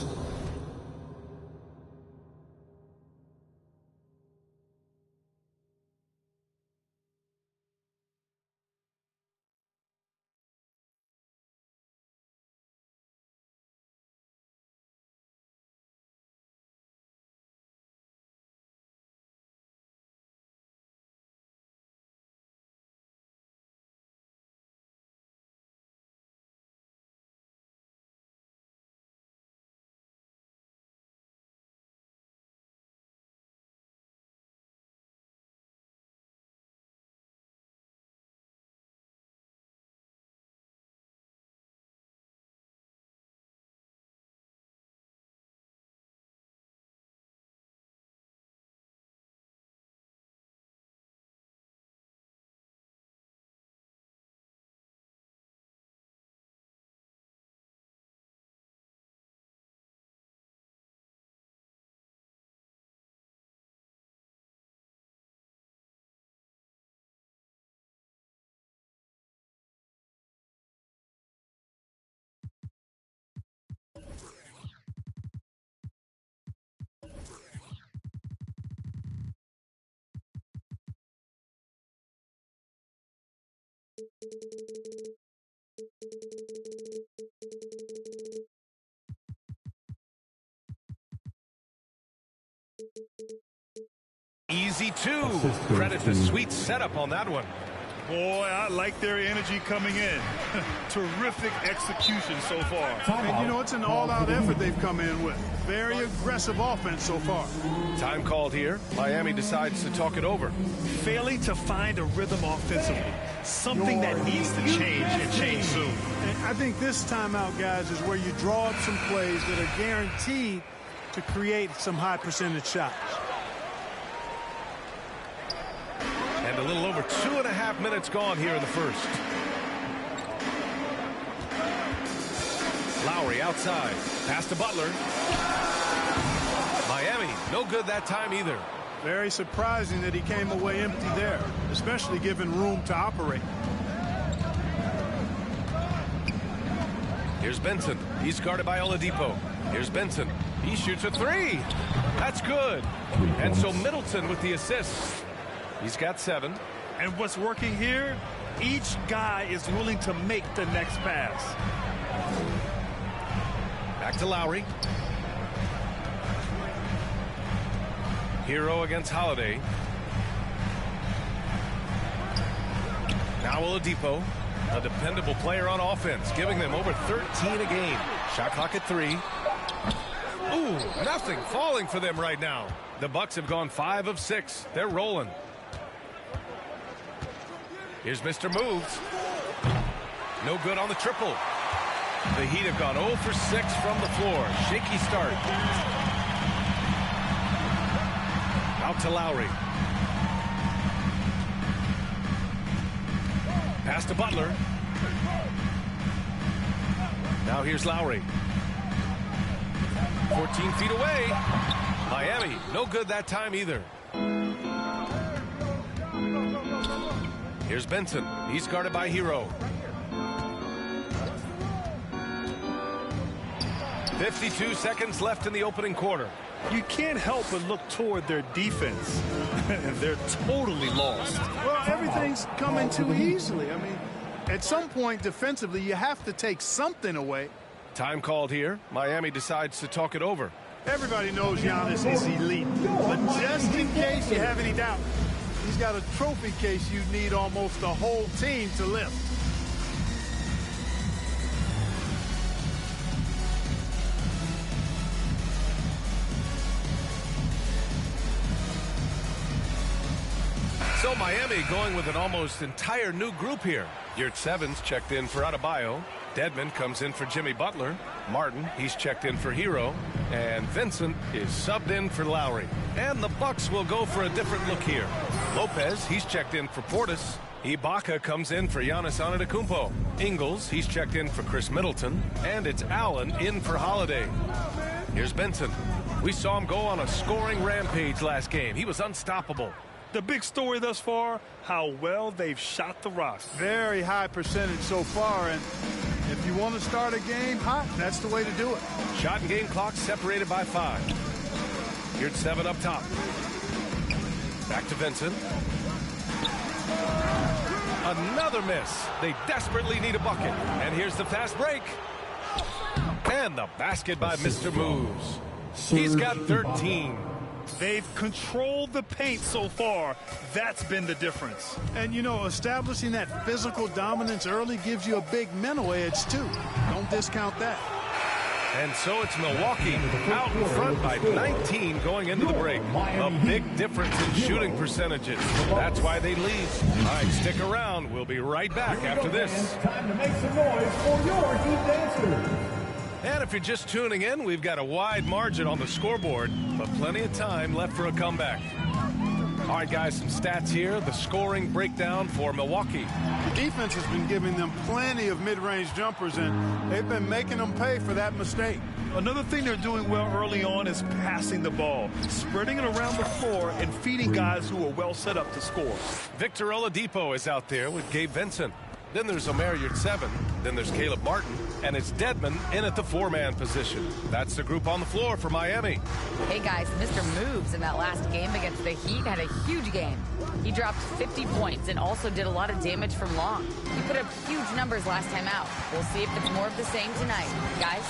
Easy 2. Credit the sweet setup on that one. Boy, I like their energy coming in. Terrific execution so far. And, you know, it's an all-out effort they've come in with. Very aggressive offense so far. Time called here. Miami decides to talk it over. Failing to find a rhythm offensively. Something that needs to change and change soon. And I think this timeout, guys, is where you draw up some plays that are guaranteed to create some high percentage shots. And a little over 2.5 minutes gone here in the first. Lowry outside. Pass to Butler. Miami, no good that time either. Very surprising that he came away empty there, especially given room to operate. Here's Benson. He's guarded by Oladipo. Here's Benson. He shoots a three. That's good. And so Middleton with the assist. He's got 7. And what's working here, each guy is willing to make the next pass. Back to Lowry. Hero against Holiday. Now Oladipo, a dependable player on offense, giving them over 13 a game. Shot clock at 3. Ooh, nothing falling for them right now. The Bucks have gone 5 of 6. They're rolling. Here's Mr. Moves. No good on the triple. The Heat have gone 0 for 6 from the floor. Shaky start. Out to Lowry. Pass to Butler. Now here's Lowry. 14 feet away. Miami, no good that time either. Here's Benson. He's guarded by Hero. 52 seconds left in the opening quarter. You can't help but look toward their defense. They're totally lost. Well, everything's coming too easily. I mean, at some point defensively, you have to take something away. Time called here. Miami decides to talk it over. Everybody knows Giannis is elite. But just in case you have any doubt, he's got a trophy case you need almost the whole team to lift. So Miami going with an almost entire new group here. Yurt 7's checked in for Adebayo. Dedmon comes in for Jimmy Butler. Martin, he's checked in for Hero. And Vincent is subbed in for Lowry. And the Bucks will go for a different look here. Lopez, he's checked in for Portis. Ibaka comes in for Giannis Antetokounmpo. Ingles, he's checked in for Chris Middleton. And it's Allen in for Holiday. Here's Benson. We saw him go on a scoring rampage last game. He was unstoppable. The big story thus far, how well they've shot the rock. Very high percentage so far, and if you want to start a game hot, that's the way to do it. Shot and game clock separated by 5. Here's 7 up top. Back to Vincent. Another miss. They desperately need a bucket. And here's the fast break. And the basket by Mr. Moves. He's got 13. They've controlled the paint so far. That's been the difference. And, you know, establishing that physical dominance early gives you a big mental edge, too. Don't discount that. And so it's Milwaukee out in front by 19 going into the break. A big difference in shooting percentages. That's why they lead. All right, stick around. We'll be right back after this. Time to make some noise for your Heat Dancers. And if you're just tuning in, we've got a wide margin on the scoreboard, but plenty of time left for a comeback. All right, guys, some stats here. The scoring breakdown for Milwaukee. The defense has been giving them plenty of mid-range jumpers, and they've been making them pay for that mistake. Another thing they're doing well early on is passing the ball, spreading it around the floor and feeding guys who are well set up to score. Victor Oladipo is out there with Gabe Vincent. Then there's Omer Yurt 7. Then there's Caleb Martin. And it's Dedmon in at the 4-man position. That's the group on the floor for Miami. Hey, guys, Mr. Moves in that last game against the Heat had a huge game. He dropped 50 points and also did a lot of damage from long. He put up huge numbers last time out. We'll see if it's more of the same tonight. Guys?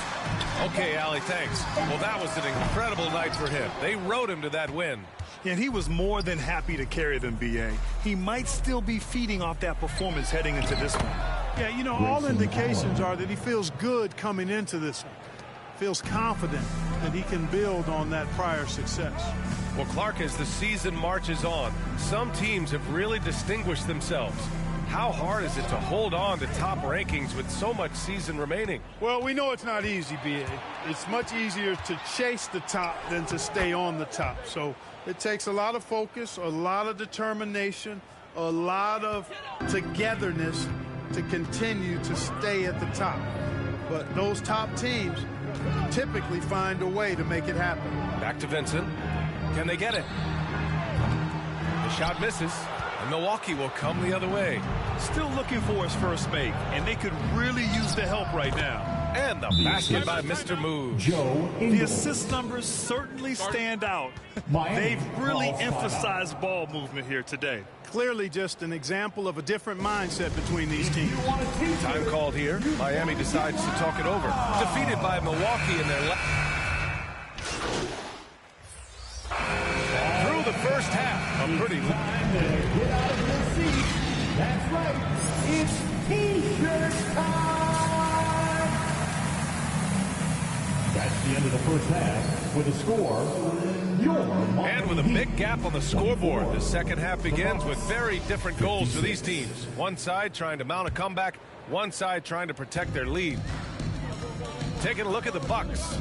Okay, Allie, thanks. Well, that was an incredible night for him. They rode him to that win. And he was more than happy to carry them, B.A. He might still be feeding off that performance heading into this one. Yeah, you know, all indications are that he feels good coming into this one. Feels confident that he can build on that prior success. Well, Clark, as the season marches on, some teams have really distinguished themselves. How hard is it to hold on to top rankings with so much season remaining? Well, we know it's not easy, B.A. It's much easier to chase the top than to stay on the top. So it takes a lot of focus, a lot of determination, a lot of togetherness to continue to stay at the top. but those top teams typically find a way to make it happen. Back to Vincent. Can they get it? The shot misses, and Milwaukee will come the other way. Still looking for his first make, and they could really use the help right now. And the basket by Mr. Moves. The assist numbers certainly stand out. They've really emphasized ball movement here today. Clearly just an example of a different mindset between these teams. Time called here. Miami decides to talk it over. Defeated by Milwaukee in their through the first half. A pretty Get out of your seat. That's right. It's T-shirt time. That's the end of the first half with a score. And with a big gap on the scoreboard, the second half begins with very different goals for these teams. One side trying to mount a comeback, one side trying to protect their lead. Taking a look at the Bucks.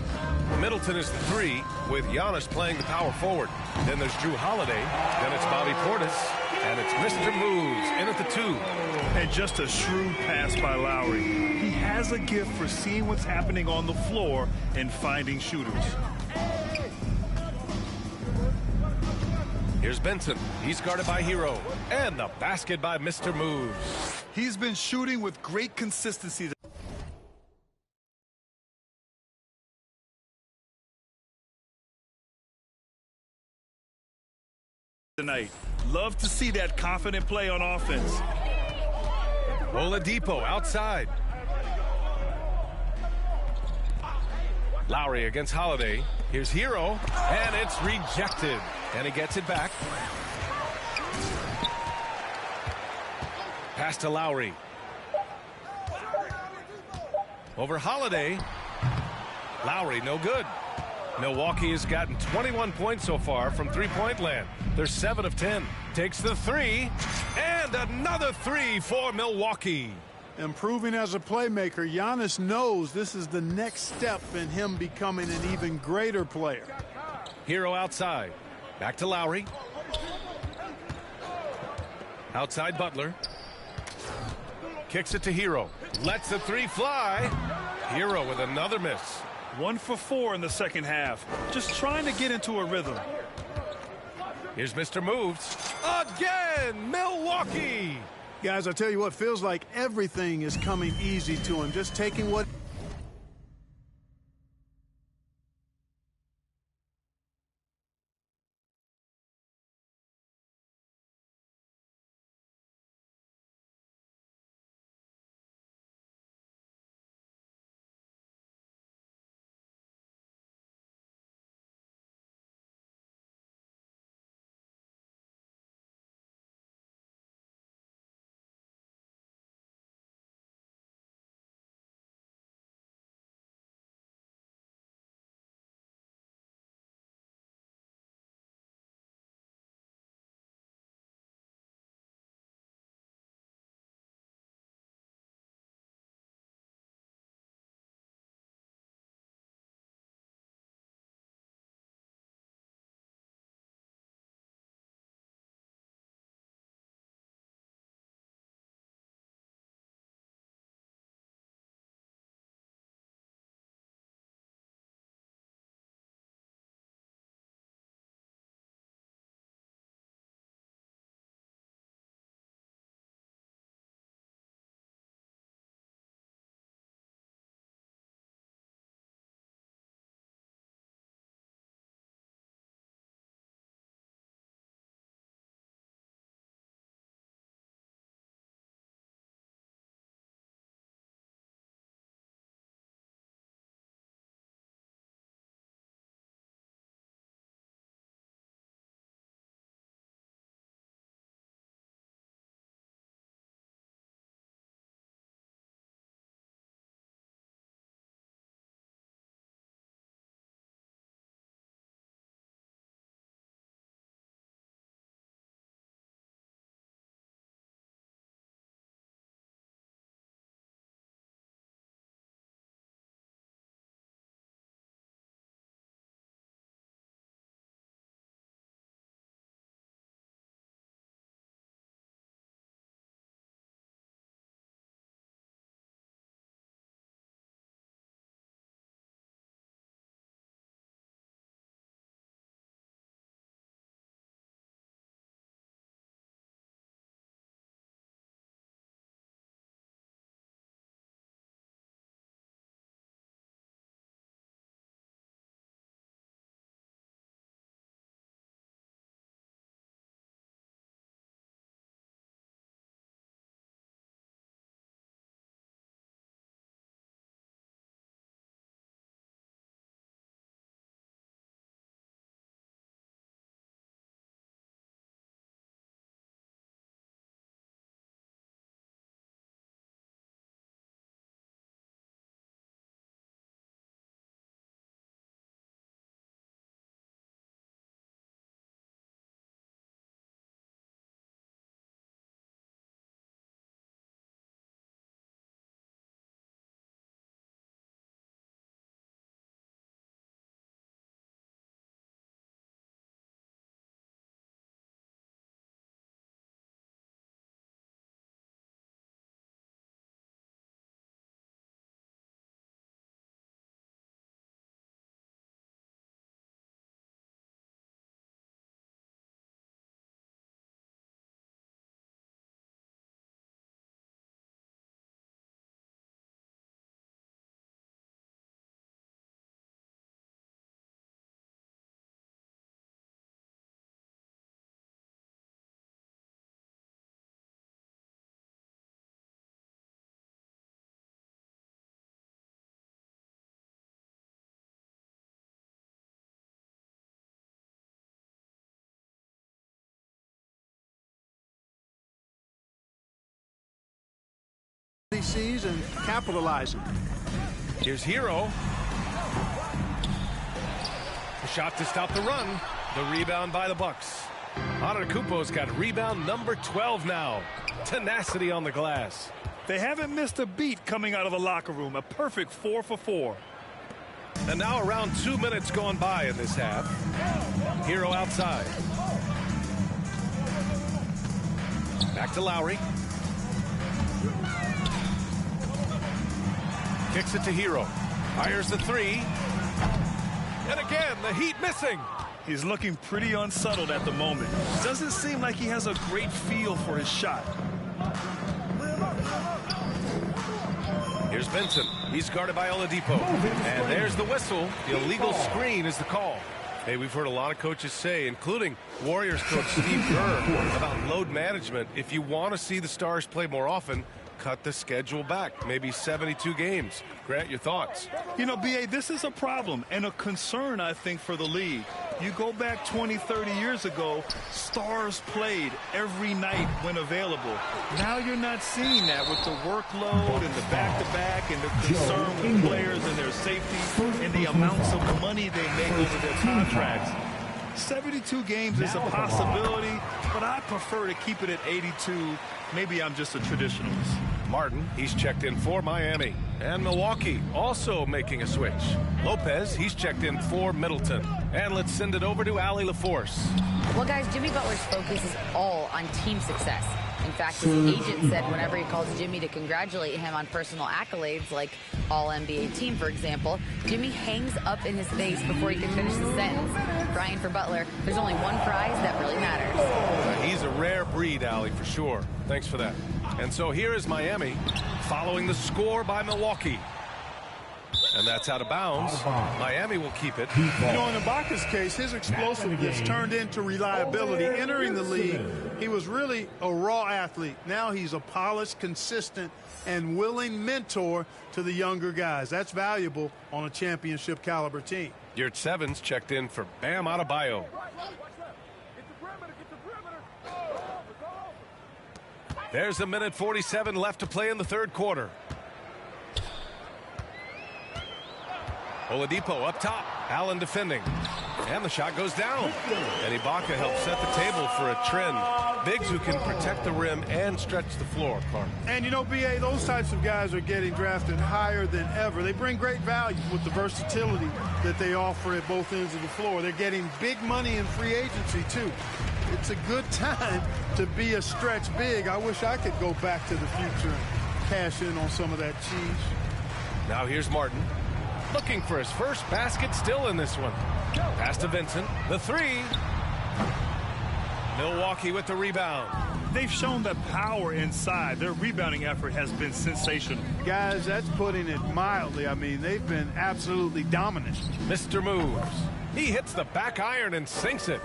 Middleton is the 3, with Giannis playing the power forward. Then there's Drew Holiday. Then it's Bobby Portis. And it's Mr. Moves in at the 2. And just a shrewd pass by Lowry. He has a gift for seeing what's happening on the floor and finding shooters. Here's Benson. He's guarded by Hero. And the basket by Mr. Moves. He's been shooting with great consistency tonight. Love to see that confident play on offense. Oladipo outside. Lowry against Holiday. Here's Hero, and it's rejected. And he gets it back. Pass to Lowry. Over Holiday. Lowry, no good. Milwaukee has gotten 21 points so far from three-point land. They're 7 of 10. Takes the 3, and another 3 for Milwaukee. Improving as a playmaker, Giannis knows this is the next step in him becoming an even greater player. Hero outside. Back to Lowry. Outside Butler. Kicks it to Hero. Lets the 3 fly. Hero with another miss. 1 for 4 in the second half. Just trying to get into a rhythm. Here's Mr. Moves. Again, Milwaukee. Guys, I tell you what, feels like everything is coming easy to him. Just taking what sees and capitalizing. Here's Hero. The shot to stop the run. The rebound by the Bucks. Antetokounmpo's got rebound number 12 now. Tenacity on the glass. They haven't missed a beat coming out of the locker room. A perfect 4 for 4. And now around 2 minutes gone by in this half. Hero outside. Back to Lowry. Kicks it to Hero. Fires the three. And again, the Heat missing. He's looking pretty unsettled at the moment. Doesn't seem like he has a great feel for his shot. Here's Benson. He's guarded by Oladipo. And there's the whistle. The illegal screen is the call. Hey, we've heard a lot of coaches say, including Warriors coach Steve Kerr, about load management. If you want to see the Stars play more often, cut the schedule back, maybe 72 games. Grant, your thoughts? You know, B.A., this is a problem and a concern, I think, for the league. You go back 20, 30 years ago, Stars played every night when available. Now you're not seeing that with the workload and the back-to-back and the concern with players and their safety and the amounts of money they make over their contracts. 72 games is a possibility, but I prefer to keep it at 82. Maybe I'm just a traditionalist. Martin, he's checked in for Miami. And Milwaukee also making a switch. Lopez, he's checked in for Middleton. And let's send it over to Allie LaForce. Well, guys, Jimmy Butler's focus is all on team success. In fact, his agent said whenever he calls Jimmy to congratulate him on personal accolades, like All-NBA team, for example, Jimmy hangs up in his face before he can finish the sentence. Brian, for Butler, there's only one prize that really matters. He's a rare breed, Allie, for sure. Thanks for that. And so here is Miami following the score by Milwaukee. And that's out of bounds. Miami will keep it. You know, in Ibaka's case, his explosiveness turned into reliability. Entering the league, he was really a raw athlete. Now he's a polished, consistent, and willing mentor to the younger guys. That's valuable on a championship caliber team. Yurt Sevens checked in for Bam Adebayo. There's a minute 47 left to play in the third quarter. Oladipo up top. Allen defending. And the shot goes down. And Ibaka helps set the table for a trend. Bigs who can protect the rim and stretch the floor, Clark. And, you know, B.A., those types of guys are getting drafted higher than ever. They bring great value with the versatility that they offer at both ends of the floor. They're getting big money in free agency, too. It's a good time to be a stretch big. I wish I could go back to the future and cash in on some of that cheese. Now here's Martin. Looking for his first basket, still in this one. Pass to Vincent. The three. Milwaukee with the rebound. They've shown that power inside. Their rebounding effort has been sensational. Guys, that's putting it mildly. I mean, they've been absolutely dominant. Mr. Moves. He hits the back iron and sinks it.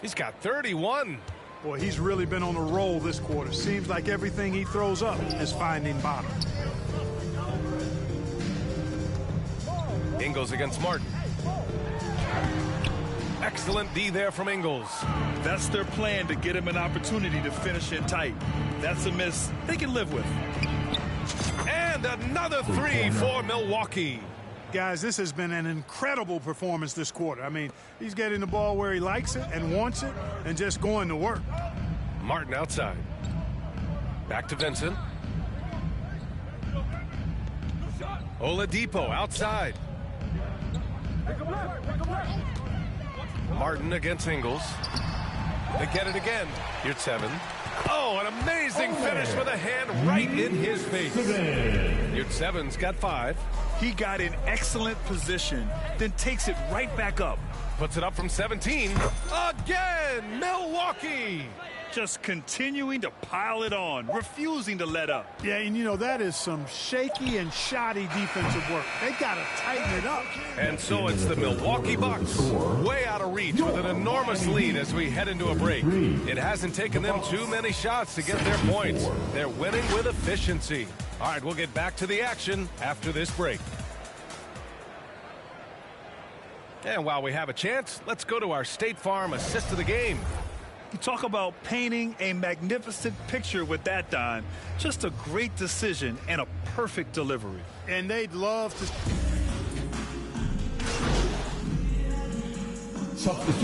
He's got 31. Boy, he's really been on a roll this quarter. Seems like everything he throws up is finding bottom. Ingles against Martin. Excellent D there from Ingles. That's their plan, to get him an opportunity to finish in tight. That's a miss they can live with. And another three for Milwaukee. Guys, this has been an incredible performance this quarter. I mean, he's getting the ball where he likes it and wants it and just going to work. Martin outside. Back to Vincent. Oladipo outside. Martin against Ingles. They get it again. Here's 7. Oh, an amazing finish with a hand right in his face. Yurt Sevens got 5. He got in excellent position, then takes it right back up. Puts it up from 17. Again, Milwaukee. Just continuing to pile it on, refusing to let up. Yeah, and you know, that is some shaky and shoddy defensive work. They got to tighten it up. And so it's the Milwaukee Bucks, way out of reach with an enormous lead as we head into a break. It hasn't taken them too many shots to get their points. They're winning with efficiency. All right, we'll get back to the action after this break. And while we have a chance, let's go to our State Farm assist of the game. You talk about painting a magnificent picture with that dime. Just a great decision and a perfect delivery. And they'd love to.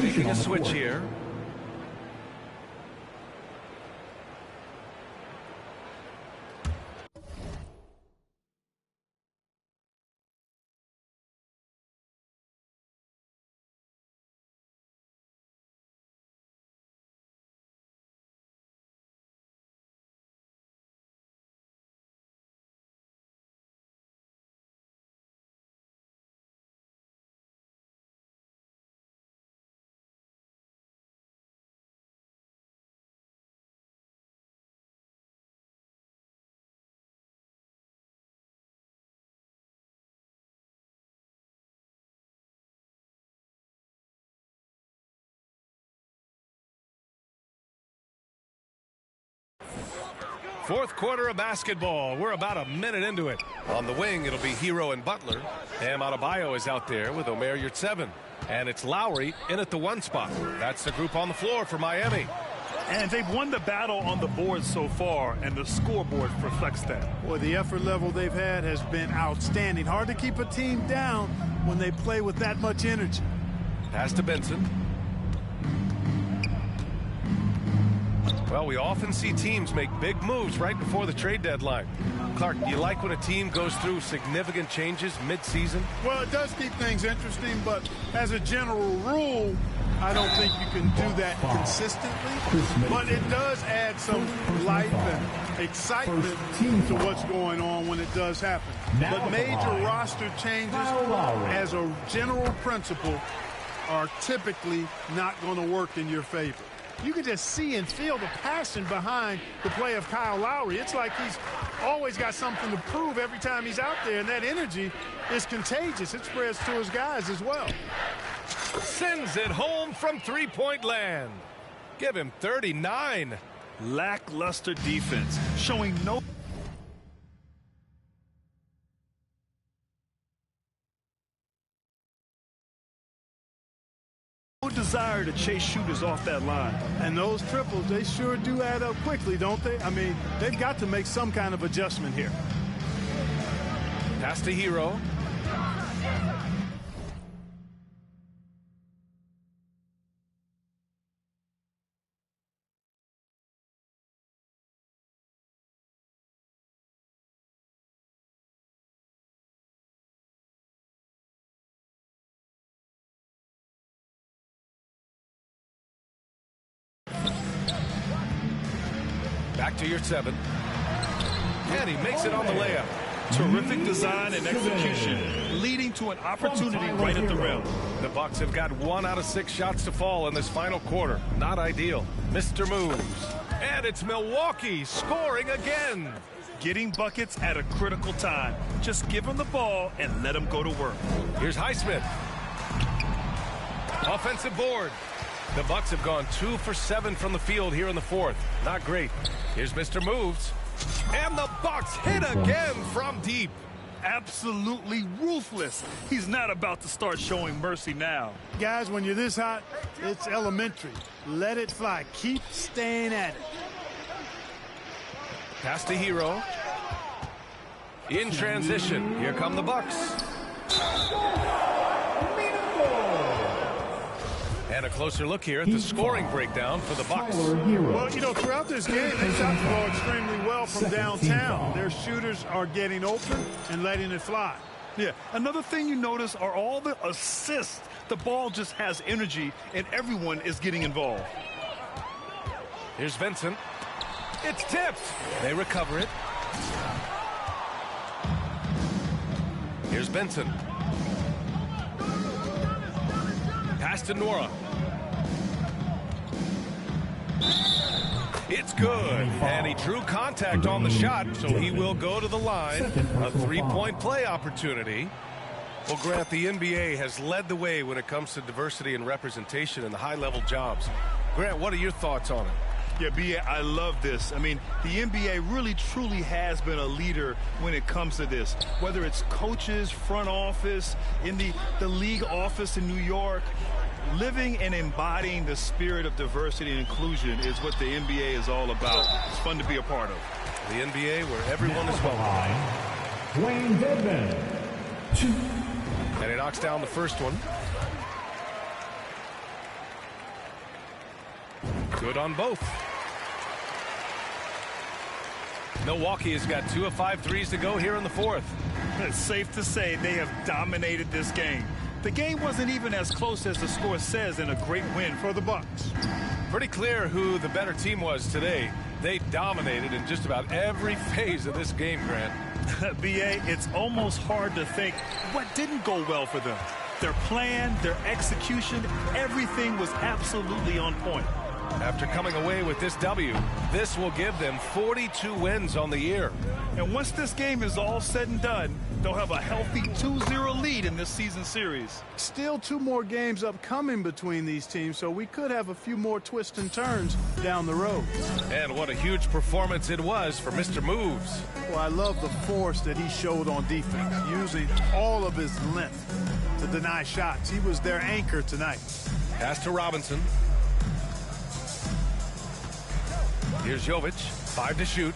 Making a switch here. Fourth quarter of basketball. We're about a minute into it. On the wing, it'll be Hero and Butler. Bam Adebayo is out there with Omer Yurtseven. And it's Lowry in at the 1 spot. That's the group on the floor for Miami. And they've won the battle on the board so far, and the scoreboard reflects that. Boy, the effort level they've had has been outstanding. Hard to keep a team down when they play with that much energy. Pass to Benson. Well, we often see teams make big moves right before the trade deadline. Clark, do you like when a team goes through significant changes mid-season? Well, it does keep things interesting, but as a general rule, I don't think you can do that consistently. But it does add some life and excitement to what's going on when it does happen. But major roster changes, as a general principle, are typically not going to work in your favor. You can just see and feel the passion behind the play of Kyle Lowry. It's like he's always got something to prove every time he's out there, and that energy is contagious. It spreads to his guys as well. Sends it home from three-point land. Give him 39. Lackluster defense, showing no desire to chase shooters off that line. And those triples, they sure do add up quickly, don't they? I mean, they've got to make some kind of adjustment here. Pass to Hero. Back to your 7. And he makes it on the layup. Terrific design and execution, leading to an opportunity right at the rim. The Bucks have got 1 out of 6 shots to fall in this final quarter. Not ideal. Mr. Moves. And it's Milwaukee scoring again. Getting buckets at a critical time. Just give them the ball and let them go to work. Here's Highsmith. Offensive board. The Bucks have gone 2 for 7 from the field here in the 4th. Not great. Here's Mr. Moves. And the Bucks hit again from deep. Absolutely ruthless. He's not about to start showing mercy now. Guys, when you're this hot, it's elementary. Let it fly. Keep staying at it. Pass to Hero. In transition. Here come the Bucks. And a closer look here at the scoring breakdown for the Bucks. Well, you know, throughout this game, they shot the ball extremely well from downtown. Their shooters are getting open and letting it fly. Yeah, another thing you notice are all the assists. The ball just has energy, and everyone is getting involved. Here's Vincent. It's tipped. They recover it. Here's Benson. Pass to Nora. It's good. And he drew contact on the shot, so he will go to the line. A 3-point play opportunity. Well, Grant, the NBA has led the way when it comes to diversity and representation in the high-level jobs. Grant, what are your thoughts on it? Yeah, B.A., I love this. I mean, the NBA really, truly has been a leader when it comes to this. Whether it's coaches, front office, in the league office in New York, Living and embodying the spirit of diversity and inclusion is what the NBA is all about. It's fun to be a part of. The NBA where everyone is welcome. Wayne Dedman. And he knocks down the first one. Good on both. Milwaukee has got 2 of 5 threes to go here in the fourth. It's safe to say they have dominated this game. The game wasn't even as close as the score says in a great win for the Bucks. Pretty clear who the better team was today. They dominated in just about every phase of this game, Grant. B.A., it's almost hard to think what didn't go well for them. Their plan, their execution, everything was absolutely on point. After coming away with this W, this will give them 42 wins on the year. And once this game is all said and done, they'll have a healthy 2-0 lead in this season series. Still 2 more games upcoming between these teams, so we could have a few more twists and turns down the road. And what a huge performance it was for Mr. Moves. Well, I love the force that he showed on defense, using all of his length to deny shots. He was their anchor tonight. Pass to Robinson. Here's Jovic, 5 to shoot.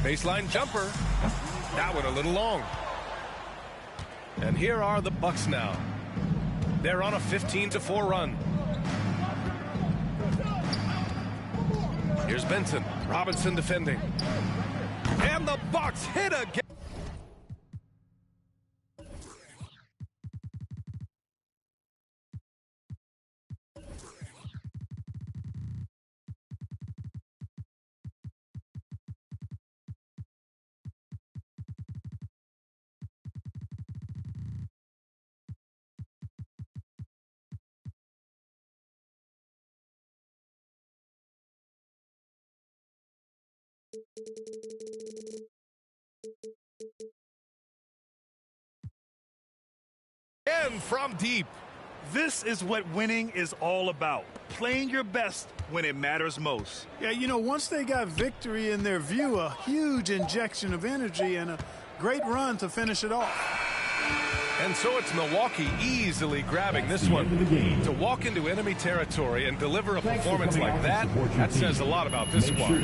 Baseline jumper. That one a little long. And here are the Bucks now. They're on a 15-4 run. Here's Benson. Robinson defending. And the Bucks hit again. And from deep. This is what winning is all about. Playing your best when it matters most. Yeah, you know, once they got victory in their view, a huge injection of energy and a great run to finish it off. And so it's Milwaukee easily grabbing this one. To walk into enemy territory and deliver a performance like that, that says a lot about this squad.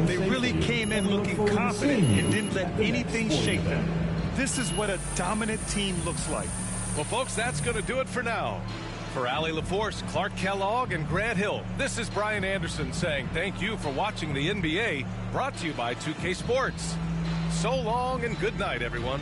They really came in looking confident and didn't let anything shake them. This is what a dominant team looks like. Well, folks, that's going to do it for now. For Allie LaForce, Clark Kellogg, and Grant Hill, this is Brian Anderson saying thank you for watching the NBA, brought to you by 2K Sports. So long and good night, everyone.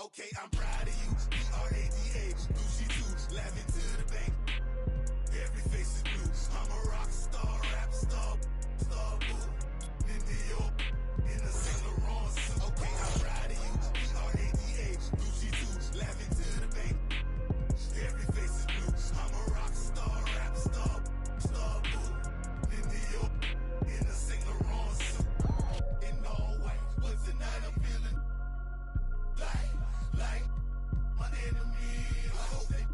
Okay, I'm proud of you. mycarrer, Gucci too, laughing to the bank. Every face is new. I'm a rock star, rap star, star boo. In New York, in a Saint Laurent suit. Okay, I'm proud of you. mycarrer, Gucci too, laughing to the bank. Every face is new. I'm a rock star, rap star, star boo. In New York, in a Saint Laurent suit. In all white, but tonight I'm feeling like my enemy. I hope they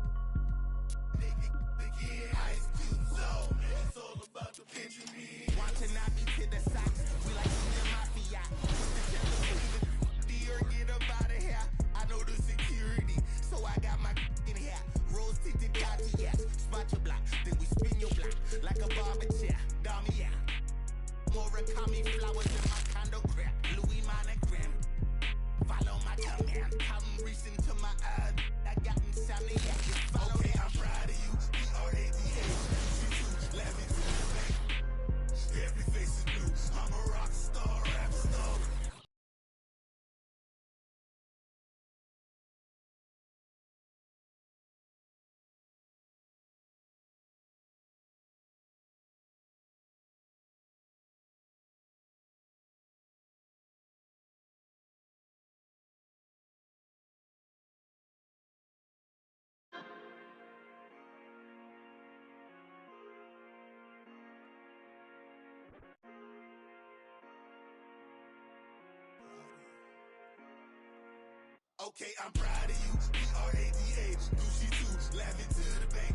Okay, I'm proud of you. B-R-A-D-A, Gucci too, laughing to the bank.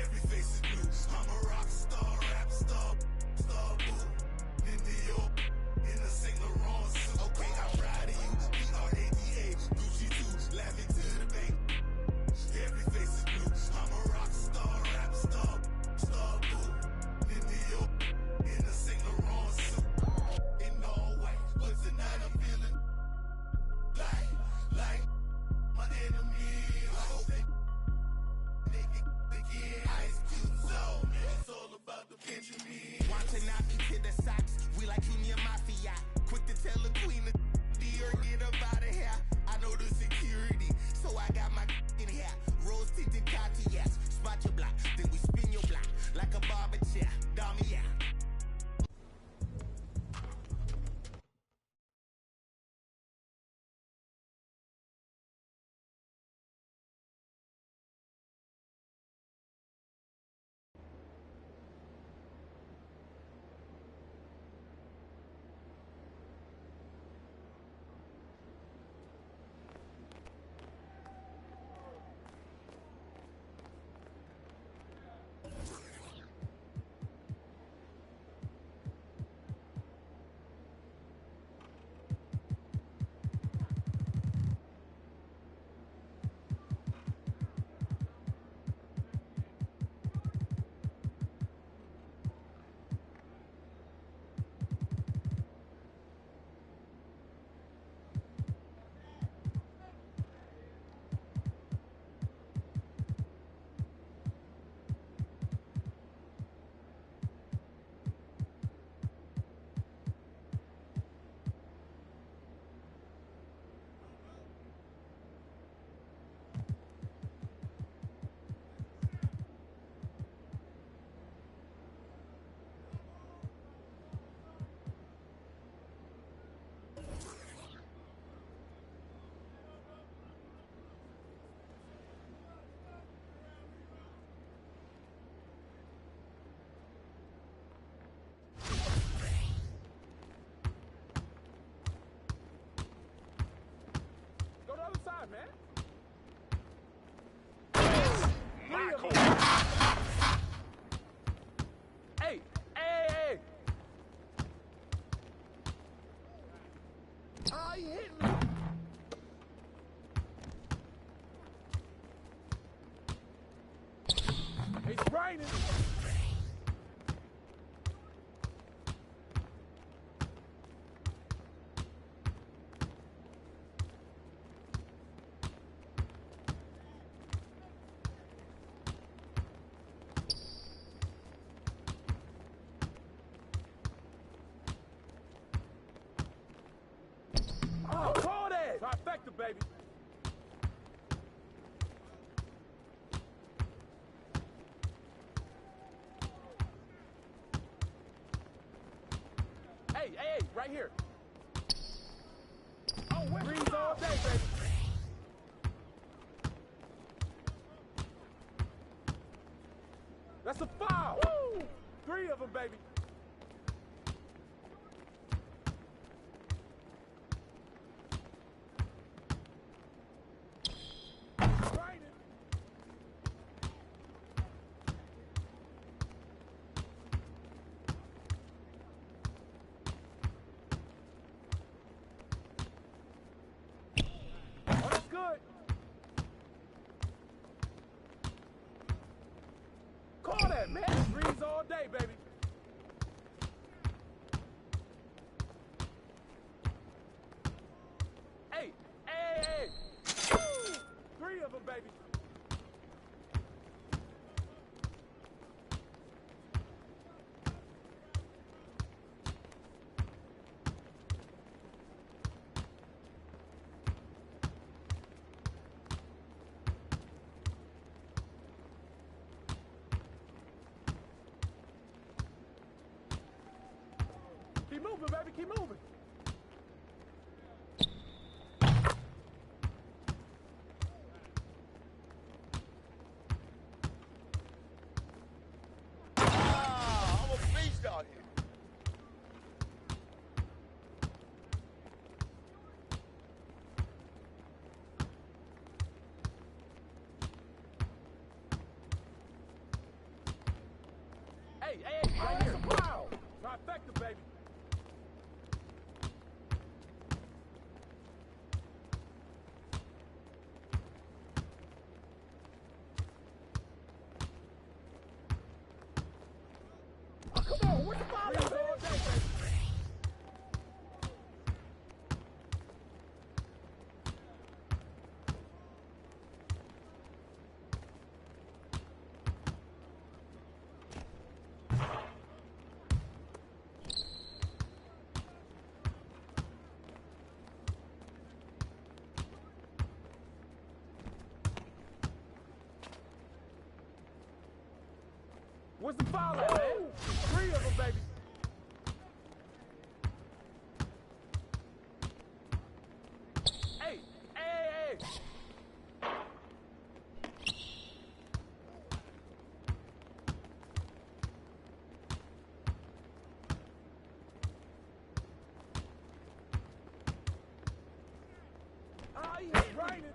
Every face is new. I'm a rock star, rap star, boo. In New York, in a Saint Laurent suit. Okay, I'm proud of you. B-R-A-D-A, Gucci too, laughing to the bank. Every face is new. I'm a rock star, rap star, boo. In New York, in a Saint Laurent suit. In Norway, but tonight I'm feeling like my enemy. I hope they get Ice Cube zone. It's all about the Benjamin. Watching out to the socks. We like Junior Mafia. Quick to tell the queen of or get up out of here. I know the security, so I got my in here. Rose tinted Cartiers. Spot your block, then we spin your block like a barber chair. Dummy, yeah. Man. Hey, hey, hey! Oh, he hit me! It's raining! Trifecta, baby. Hey, hey, hey, right here. Oh, Greens all day, baby. That's a foul. Woo! 3 of them, baby. Call that, man. Greens all day, baby. Hey, hey, hey. Woo! 3 of them, baby. Keep moving, baby. Keep moving. I'm a beast out here. Where's the foul at, man? 3 of them, baby. Hey, hey, hey. Oh, he's raining.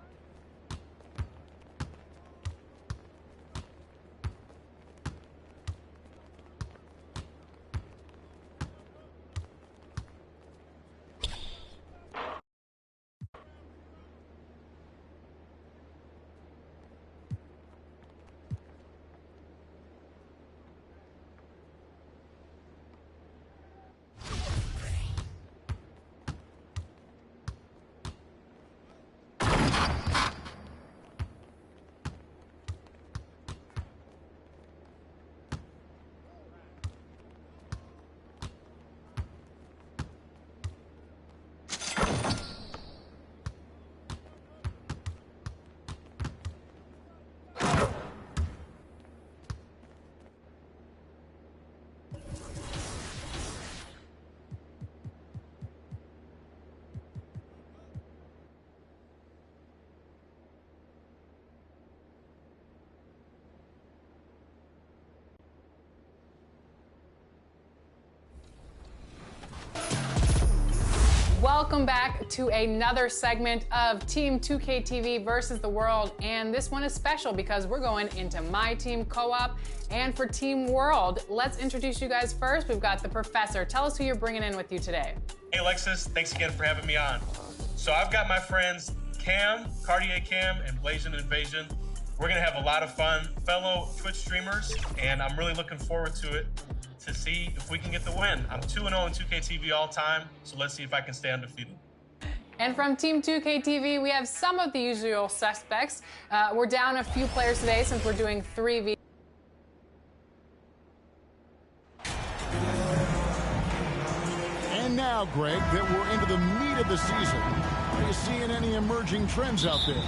Welcome back to another segment of Team 2K TV versus the world. And this one is special because we're going into My Team Co-op. And for Team World, let's introduce you guys first. We've got the professor. Tell us who you're bringing in with you today. Hey, Alexis. Thanks again for having me on. So I've got my friends Cam, Cartier Cam, and Blazing Invasion. We're going to have a lot of fun, fellow Twitch streamers, and I'm really looking forward to it to see if we can get the win. I'm 2-0 in 2K TV all time, so let's see if I can stay undefeated. And from Team 2K TV, we have some of the usual suspects. We're down a few players today since we're doing 3v. And now, Greg, that we're into the meat of the season, are you seeing any emerging trends out there?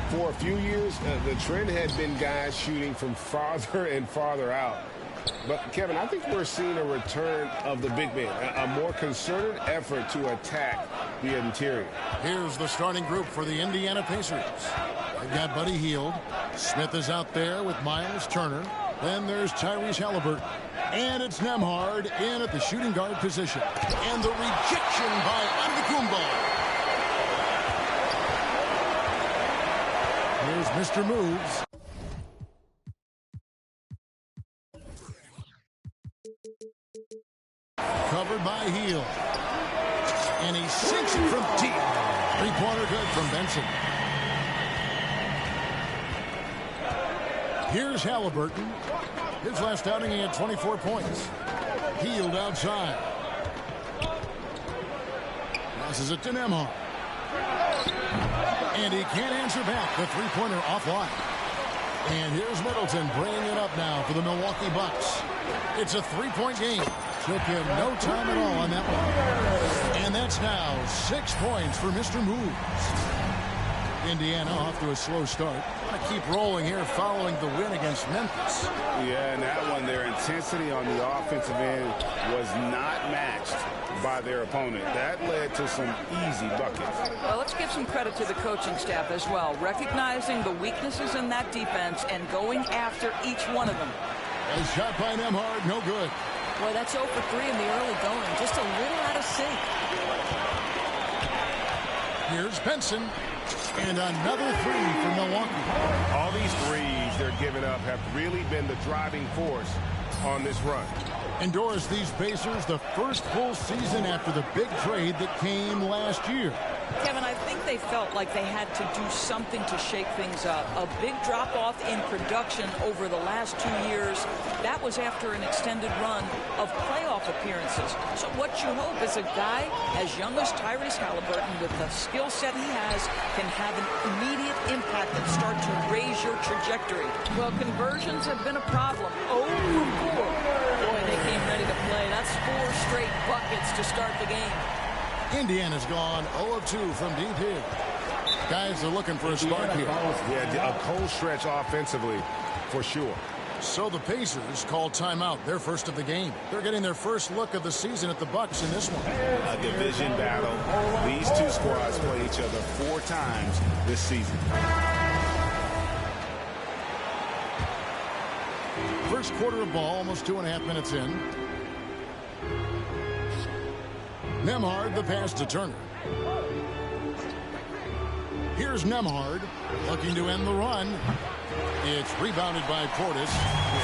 For a few years, the trend had been guys shooting from farther and farther out. But, Kevin, I think we're seeing a return of the big man, a more concerted effort to attack the interior. Here's the starting group for the Indiana Pacers. They've got Buddy Hield. Smith is out there with Miles Turner. Then there's Tyrese Halliburton. And it's Nembhard in at the shooting guard position. And the rejection by Antetokounmpo. Here's Mr. Moves. Covered by Hield. And he sinks it from deep. Three-pointer good from Benson. Here's Halliburton. His last outing, he had 24 points. Hield outside. Passes it to Nembhard. And he can't answer back. The three-pointer offline. And here's Middleton bringing it up now for the Milwaukee Bucks. It's a three-point game. Took him no time at all on that one. And that's now 6 points for Mr. Moves. Indiana off to a slow start. Want to keep rolling here following the win against Memphis. Yeah, and that one, their intensity on the offensive end was not matched by their opponent. That led to some easy buckets. Well, let's give some credit to the coaching staff as well, recognizing the weaknesses in that defense and going after each one of them. A shot by Nembhard, no good. Boy, that's 0 for 3 in the early going, just a little out of sync. Here's Benson. And another three for Milwaukee. All these threes they're giving up have really been the driving force on this run. And Doris, these Pacers, the first full season after the big trade that came last year. Kevin, I think they felt like they had to do something to shake things up. A big drop-off in production over the last 2 years. That was after an extended run of playoff appearances. So what you hope is a guy as young as Tyrese Halliburton, with the skill set he has, can have an immediate impact and start to raise your trajectory. Well, conversions have been a problem. 0 for 4. Boy, they came ready to play. That's 4 straight buckets to start the game. Indiana's gone 0 of 2 from deep here. Guys are looking for a spark here. Yeah, a cold stretch offensively, for sure. So the Pacers call timeout, their first of the game. They're getting their first look of the season at the Bucks in this one. A division battle. These two squads play each other 4 times this season. First quarter of ball, almost 2.5 minutes in. Nembhard, the pass to Turner. Here's Nembhard looking to end the run. It's rebounded by Portis.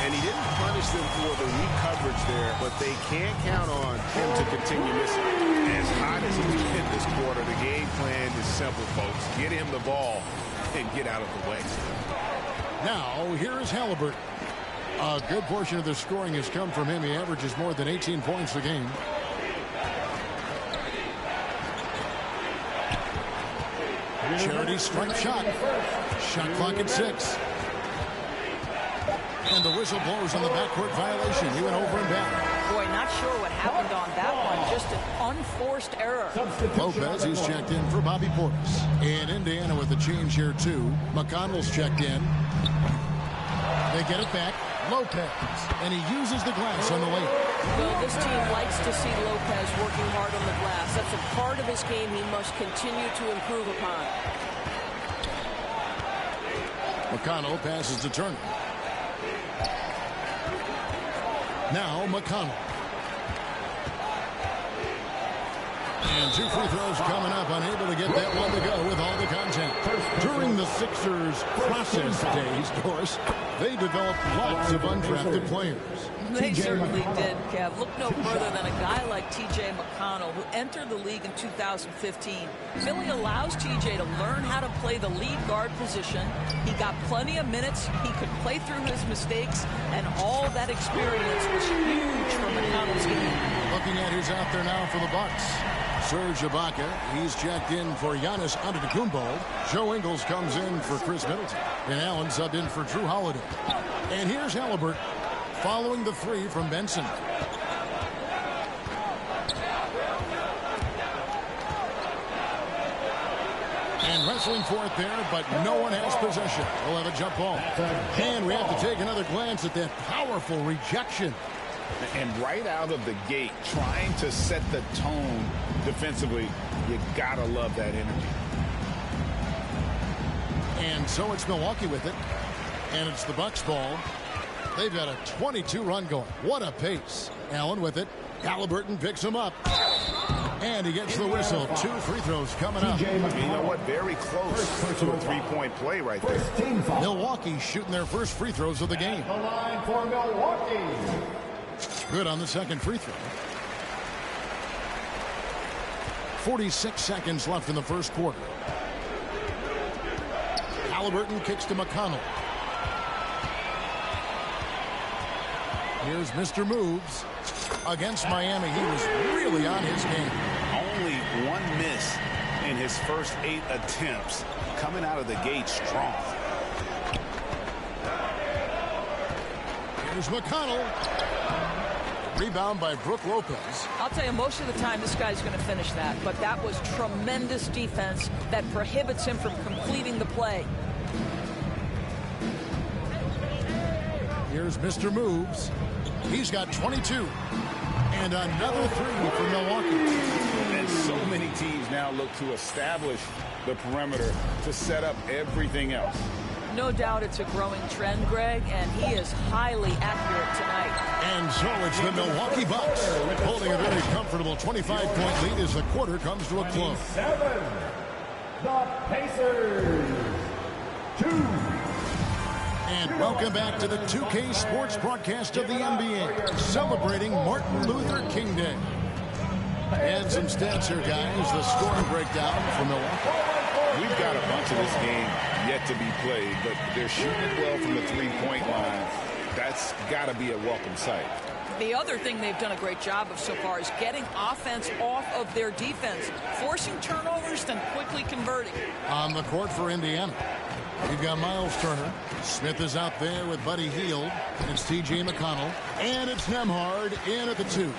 And he didn't punish them for the weak coverage there, but they can't count on him to continue missing. As hot as he's been this quarter, the game plan is simple, folks. Get him the ball and get out of the way. Now, here is Halliburton. A good portion of the scoring has come from him. He averages more than 18 points a game. Charity stripe shot. Shot clock at 6. And the whistle blows on the backcourt violation. He went over and back. Boy, not sure what happened on that one. Just an unforced error. Lopez, he's checked in for Bobby Portis. And Indiana with a change here, too. McConnell's checked in. They get it back. Lopez. And he uses the glass on the lane. Well, this team likes to see Lopez working hard on the glass. That's a part of his game he must continue to improve upon. McConnell passes to Turner. Now McConnell. And 2 free throws coming up, unable to get that one to go with all the contact. During the Sixers' process days, Doris, they developed lots of undrafted players. They certainly did, Kev. Look no further than a guy like T.J. McConnell, who entered the league in 2015. Philly allows T.J. to learn how to play the lead guard position. He got plenty of minutes. He could play through his mistakes, and all that experience was huge for McConnell's game. Looking at who's out there now for the Bucks. Serge Ibaka, he's checked in for Giannis Antetokounmpo. Joe Ingles comes in for Chris Middleton. And Allen subbed in for Drew Holiday. And here's Halliburton following the 3 from Benson. And wrestling for it there, but no one has possession. We'll have a jump ball. And we have to take another glance at that powerful rejection. And right out of the gate, trying to set the tone defensively, you gotta love that energy. And so it's Milwaukee with it. And it's the Bucks ball. They've got a 22-run going. What a pace. Allen with it. Halliburton picks him up. And he gets the whistle. 2 free throws coming up. You know what? Very close to a 3-point play right there. Milwaukee shooting their first free throws of the game. The line for Milwaukee. Good on the second free throw. 46 seconds left in the first quarter. Halliburton kicks to McConnell. Here's Mr. Moves. Against Miami, he was really on his game. Only 1 miss in his first 8 attempts. Coming out of the gate strong. Here's McConnell. Rebound by Brook Lopez. I'll tell you, most of the time this guy's going to finish that, but that was tremendous defense that prohibits him from completing the play. Here's Mr. Moves. He's got 22. And another 3 for Milwaukee. And so many teams now look to establish the perimeter to set up everything else. No doubt it's a growing trend, Greg, and he is highly accurate tonight. And so it's the Milwaukee Bucks holding a very comfortable 25-point lead as the quarter comes to a close. 7. The Pacers. 2. And welcome back to the 2K Sports broadcast of the NBA, celebrating Martin Luther King Day. And some stats here, guys. The scoring breakdown from Milwaukee. We've got a bunch of this game yet to be played, but they're shooting well from the 3-point line. That's got to be a welcome sight. The other thing they've done a great job of so far is getting offense off of their defense, forcing turnovers, then quickly converting. On the court for Indiana, we've got Miles Turner. Smith is out there with Buddy Hield. It's T.J. McConnell. And it's Nembhard in at the 2.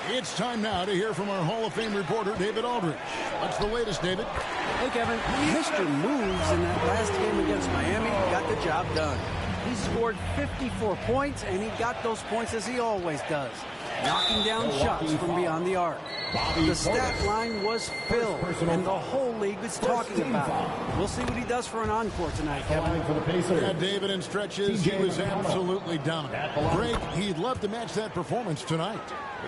It's time now to hear from our Hall of Fame reporter, David Aldridge. What's the latest, David? Hey, Kevin. Mr. Moves in that last game against Miami got the job done. He scored 54 points, and he got those points as he always does, knocking down shots from beyond the arc. The stat line was filled, and the whole league was talking about it. We'll see what he does for an encore tonight, Kevin. Yeah, David, in stretches, he was absolutely dominant. Greg, he'd love to match that performance tonight.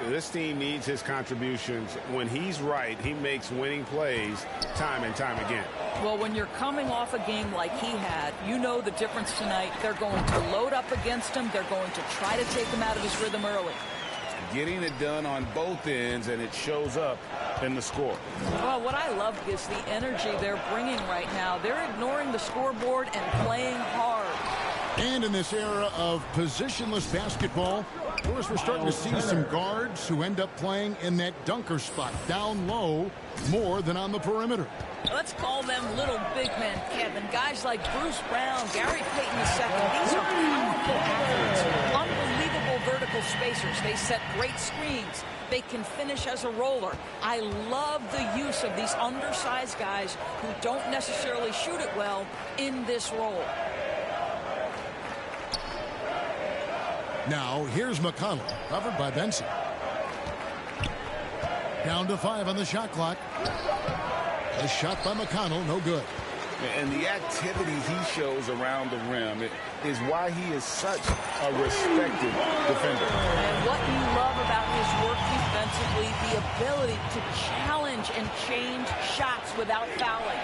This team needs his contributions. When he's right, he makes winning plays time and time again. Well, when you're coming off a game like he had, you know the difference tonight. They're going to load up against him. They're going to try to take him out of his rhythm early. Getting it done on both ends, and it shows up in the score. Well, what I love is the energy they're bringing right now. They're ignoring the scoreboard and playing hard. And in this era of positionless basketball, of course, we're starting to see some guards who end up playing in that dunker spot, down low, more than on the perimeter. Let's call them little big men, Kevin. Guys like Bruce Brown, Gary Payton II. These are powerful athletes, unbelievable vertical spacers. They set great screens. They can finish as a roller. I love the use of these undersized guys who don't necessarily shoot it well in this role. Now, here's McConnell, covered by Benson. Down to 5 on the shot clock. A shot by McConnell, no good. And the activity he shows around the rim is why he is such a respected defender. And what you love about his work defensively, the ability to challenge and change shots without fouling.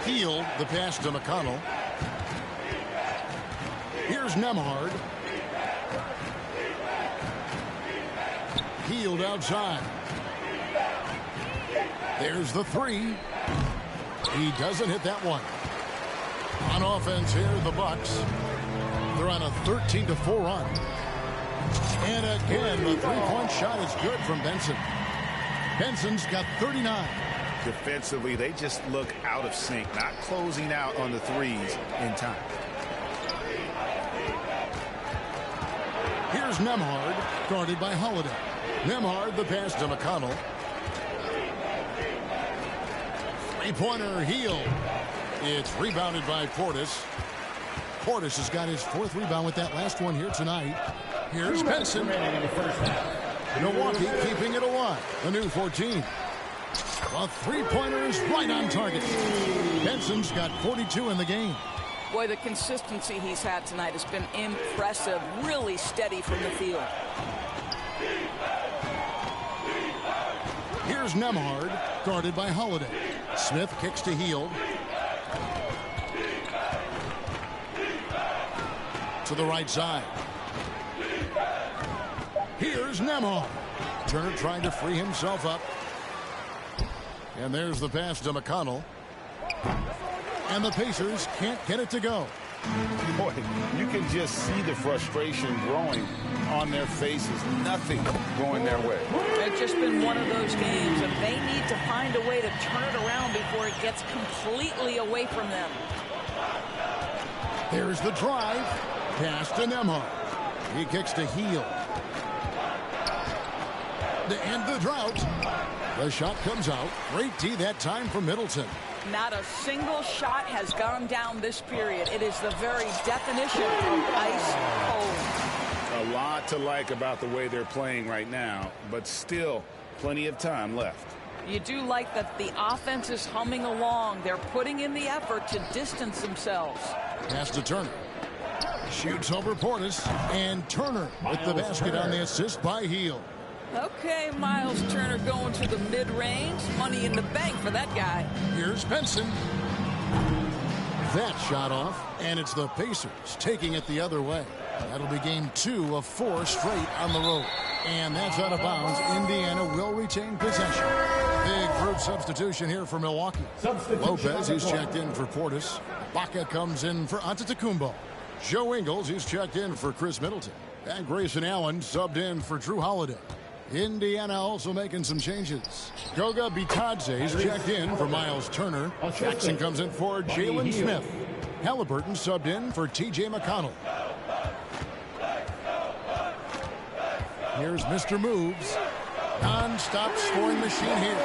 Healed the pass to McConnell. Here's Nembhard. Healed outside. There's the three. He doesn't hit that one. On offense here, the Bucks. They're on a 13-4 run. And again, the three-point shot is good from Benson. Benson's got 39. Defensively, they just look out of sync, not closing out on the threes in time. Here's Nembhard, guarded by Holiday. Nembhard, the pass to McConnell. Three-pointer Healed. It's rebounded by Portis. Portis has got his 4th rebound with that last one here tonight. Here's Benson. Milwaukee keeping it alive. A new 14. The three-pointer is right on target. Benson's got 42 in the game. Boy, the consistency he's had tonight has been impressive. Really steady from the field. Here's Nembhard, guarded by Holiday. Smith kicks to Healed. To the right side. Here's Nembhard. Turner trying to free himself up. And there's the pass to McConnell. And the Pacers can't get it to go. Boy, you can just see the frustration growing on their faces. Nothing going their way. It's just been one of those games, and they need to find a way to turn it around before it gets completely away from them. There's the drive. Pass to Nembhard. He kicks to Healed. To end the drought. The shot comes out. Great D that time from Middleton. Not a single shot has gone down this period. It is the very definition of ice cold. A lot to like about the way they're playing right now, but still plenty of time left. You do like that the offense is humming along. They're putting in the effort to distance themselves. Pass to Turner. Shoots over Portis, and Turner with the basket on the assist by Healed. Okay, Miles Turner going to the mid-range. Money in the bank for that guy. Here's Benson. That shot off, and it's the Pacers taking it the other way. That'll be game 2 of 4 straight on the road. And that's out of bounds. Indiana will retain possession. Big group substitution here for Milwaukee. Lopez, who's checked in for Portis. Baca comes in for Antetokounmpo. Joe Ingles, who's checked in for Chris Middleton. And Grayson Allen subbed in for Drew Holiday. Indiana also making some changes. Goga Bitadze is checked in for Miles Turner. Jackson comes in for Jalen Smith. Halliburton subbed in for T.J. McConnell. Here's Mr. Moves. Non-stop scoring machine here.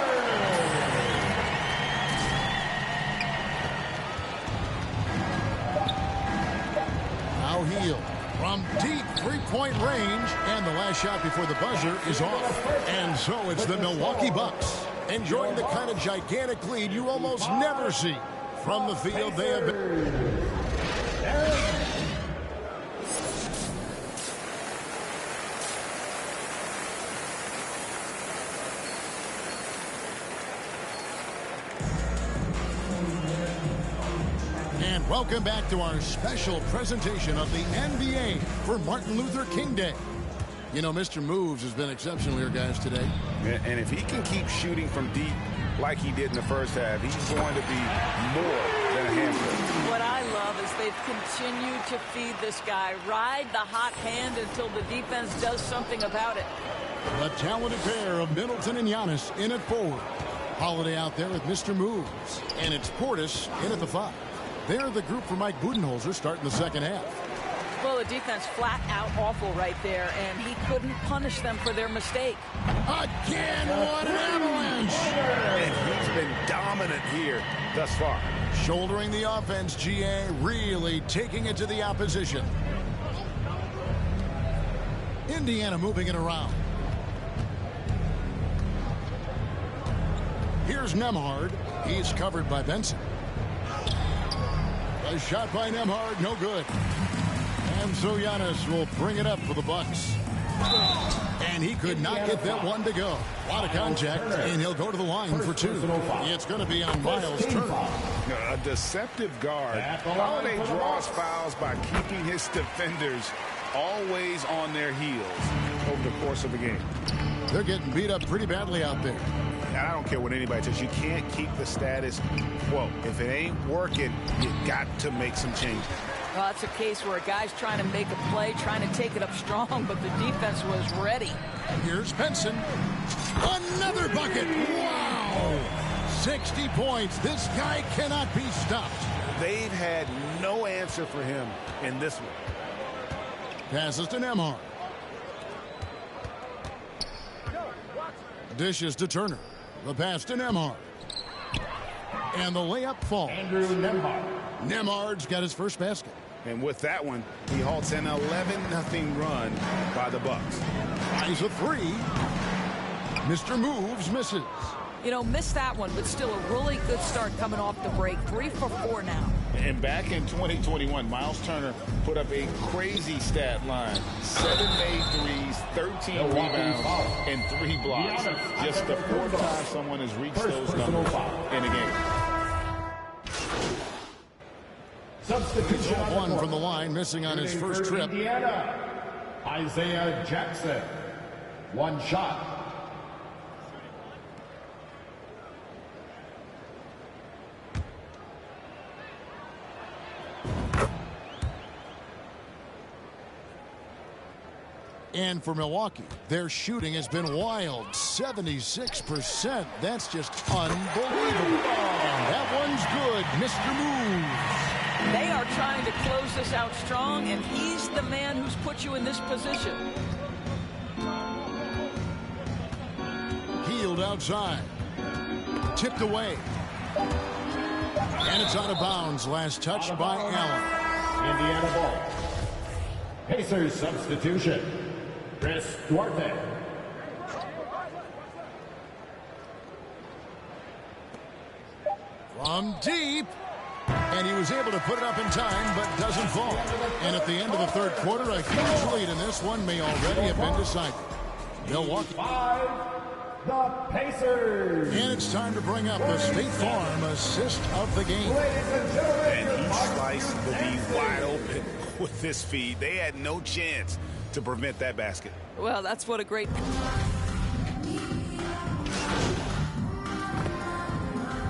Now Hield from deep three-point range, and the last shot before the buzzer is off. And so it's the Milwaukee Bucks enjoying the kind of gigantic lead you almost never see. From the field, they have been... And welcome back to our special presentation of the NBA for Martin Luther King Day. You know, Mr. Moves has been exceptional here, guys, today. And if he can keep shooting from deep like he did in the first half, he's going to be more than a handful. What I love is they've continued to feed this guy, ride the hot hand until the defense does something about it. The talented pair of Middleton and Giannis in at forward. Holiday out there with Mr. Moves. And it's Portis in at the 5. They're the group for Mike Budenholzer starting the second half. Well, the defense flat out awful right there, and he couldn't punish them for their mistake. Again, what an avalanche! And he's been dominant here thus far. Shouldering the offense, GA, really taking it to the opposition. Indiana moving it around. Here's Nembhard. He's covered by Benson. A shot by Nembhard, no good. And so Giannis will bring it up for the Bucks. And he could not get that one to go. A lot of contact, and he'll go to the line for 2. It's going to be on Miles Turner. A deceptive guard. Holiday draws fouls by keeping his defenders always on their heels over the course of the game. They're getting beat up pretty badly out there. And I don't care what anybody says. You can't keep the status quo. If it ain't working, you got to make some changes. Well, that's a case where a guy's trying to make a play, trying to take it up strong, but the defense was ready. Here's Benson. Another bucket. Wow. 60 points. This guy cannot be stopped. They've had no answer for him in this one. Passes to Nembhard. Dishes to Turner. The pass to Nembhard. And the layup falls. Andrew Nembhard. Nembhard's got his first basket. And with that one, he halts an 11-0 run by the Bucks. Eyes a 3. Mr. Moves misses. You know, missed that one, but still a really good start coming off the break. 3 for 4 now. And back in 2021, Miles Turner put up a crazy stat line. 7 made threes, 13 rebounds, and 3 blocks. Just the 4th time someone has reached those numbers in a game. Substitution one from the line, missing on his first trip. Indiana, Isaiah Jackson. 1 shot. And for Milwaukee, their shooting has been wild. 76%. That's just unbelievable. And that one's good. Mr. Moves. They are trying to close this out strong, and he's the man who's put you in this position. Hield outside. Tipped away. And it's out of bounds. Last touch by Allen. Indiana ball. Pacers substitution. Chris Duarte. From deep. And he was able to put it up in time, but doesn't fall. And at the end of the third quarter, a huge lead in this one may already have been decided. Milwaukee. 5, the Pacers. And it's time to bring up the State Farm assist of the game. And he sliced the D wide open with this feed. They had no chance to prevent that basket. Well, that's what a great...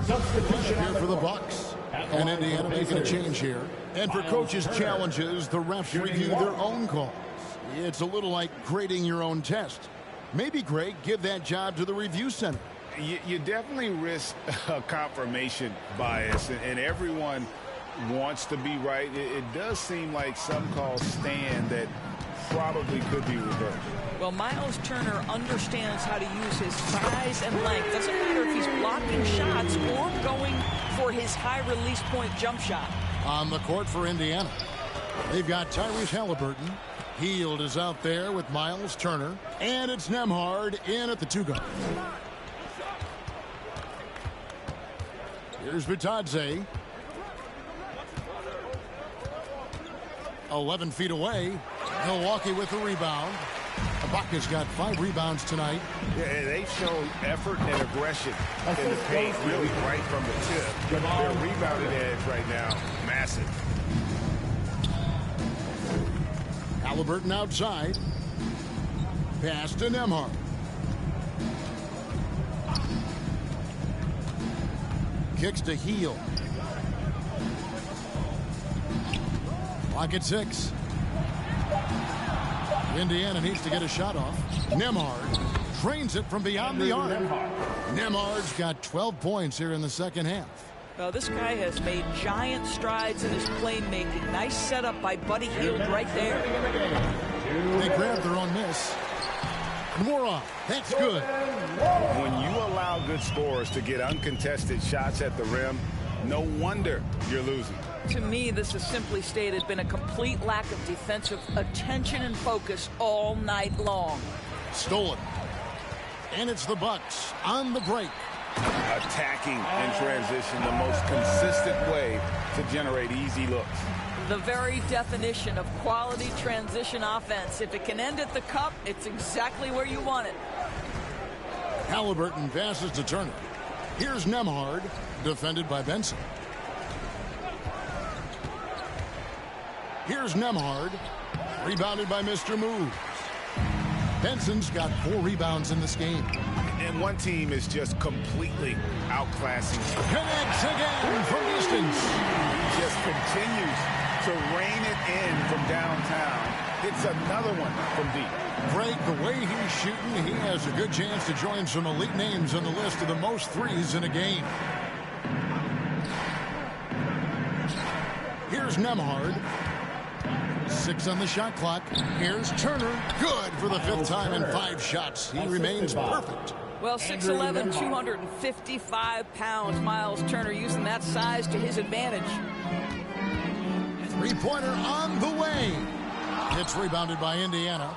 Substitution here for the Bucks. And Indiana making a change here. And for coaches' challenges, the refs review their own calls. It's a little like grading your own test. Maybe, Greg, give that job to the review center. You definitely risk a confirmation bias, and everyone wants to be right. It does seem like some calls stand that probably could be reversed. Well, Miles Turner understands how to use his size and length. Doesn't matter if he's blocking shots or going for his high release point jump shot. On the court for Indiana. They've got Tyrese Halliburton. Hield is out there with Miles Turner. And it's Nembhard in at the 2 guard. Here's Vitadze. 11 feet away. Milwaukee with the rebound. Ibaka's got 5 rebounds tonight. Yeah, they've shown effort and aggression in the paint, really right from the tip. Their rebounding edge right now, massive. Halliburton outside. Pass to Nembhard. Kicks to Hield. Clock at 6. Indiana needs to get a shot off. Nembhard trains it from beyond the arc. Nembhard's got 12 points here in the second half. Now, this guy has made giant strides in his playmaking. Nice setup by Buddy Hield right there. They grabbed their own miss. Mora, that's good. When you allow good scorers to get uncontested shots at the rim, no wonder you're losing. To me, this has simply stated been a complete lack of defensive attention and focus all night long. Stolen. And it's the Bucks on the break. Attacking in transition, the most consistent way to generate easy looks. The very definition of quality transition offense. If it can end at the cup, it's exactly where you want it. Halliburton passes to Turner. Here's Nembhard, defended by Benson. Here's Nembhard, rebounded by Mr. Moves. Benson's got 4 rebounds in this game. And one team is just completely outclassing. Connects again from distance. He just continues to rein it in from downtown. Hits another one from deep. Greg, the way he's shooting, he has a good chance to join some elite names on the list of the most threes in a game. Here's Nembhard. 6 on the shot clock. Here's Turner. Good for the 5th time in 5 shots. He remains perfect. Well, 6'11", 255 pounds. Miles Turner using that size to his advantage. 3-pointer on the way. It's rebounded by Indiana.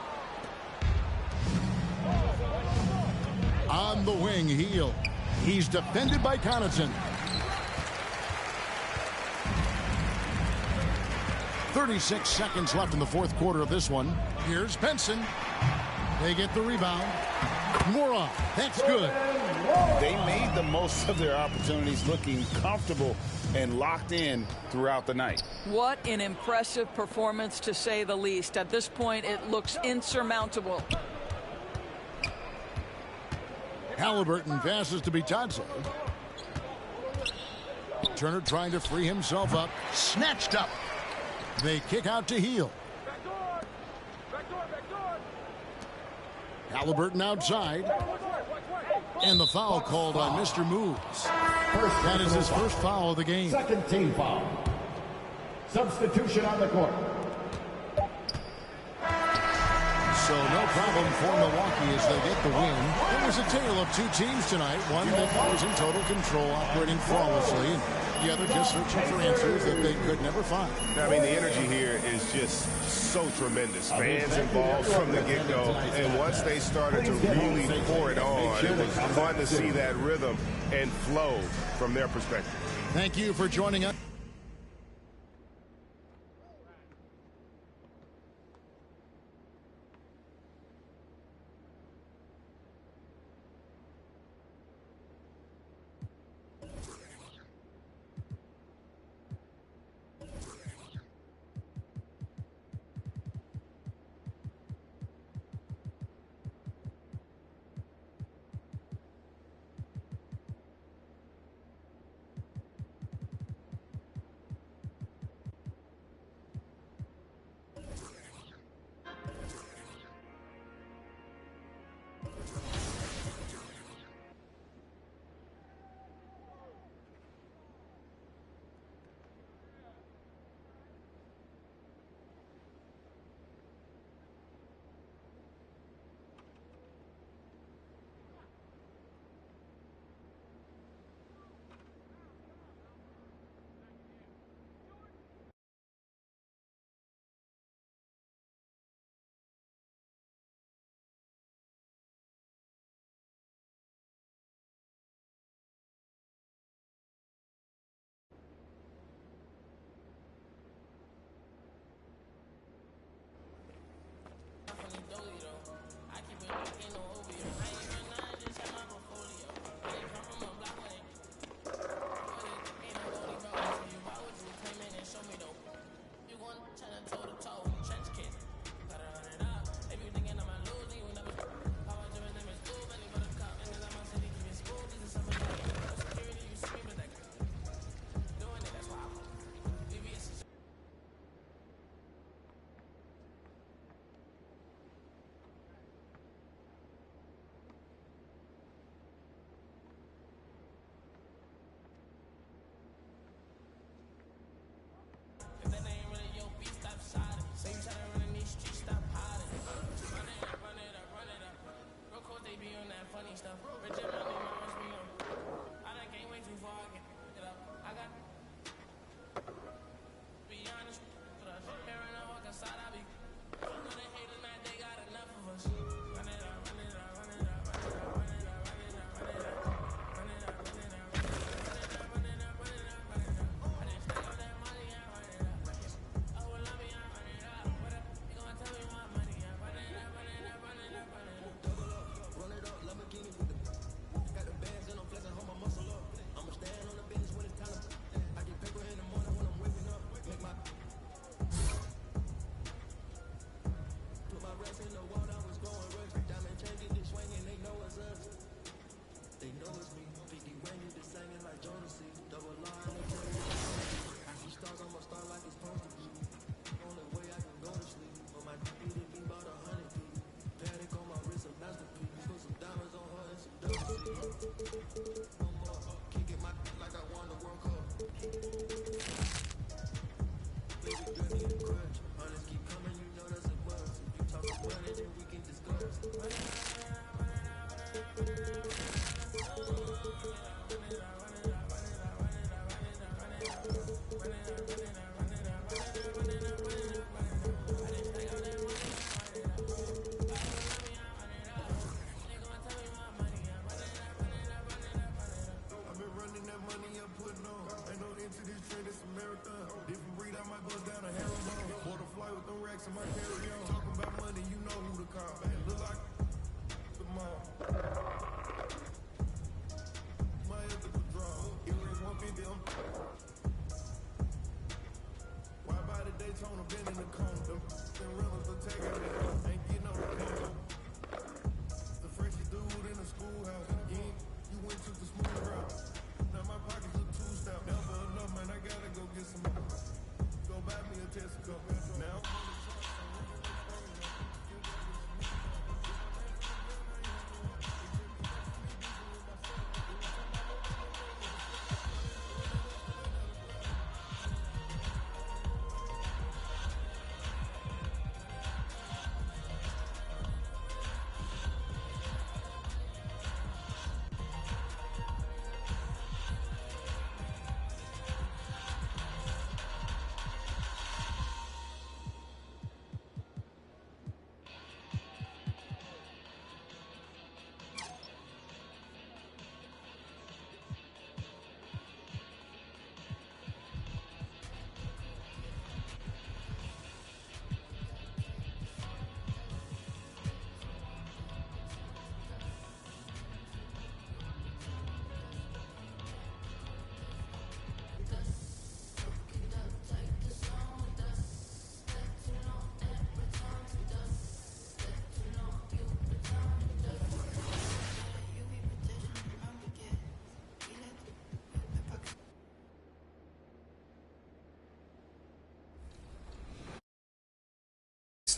On the wing, Hield. He's defended by Connaughton. 36 seconds left in the 4th quarter of this one. Here's Benson. They get the rebound. Mora, that's good. They made the most of their opportunities, looking comfortable and locked in throughout the night. What an impressive performance, to say the least. At this point, it looks insurmountable. Halliburton passes to Bitadze. Turner trying to free himself up. Snatched up. They kick out to Hield. Halliburton outside. And the foul called on Mr. Moves. That is his first foul of the game. Second team foul. Substitution on the court. So no problem for Milwaukee as they get the win. It was a tale of 2 teams tonight. One that was in total control, operating flawlessly, and the other just searching for answers that they could never find. I mean, the energy here is just so tremendous. Fans involved from the get-go, and once they started to really pour it on, it was fun to see that rhythm and flow from their perspective. Thank you for joining us.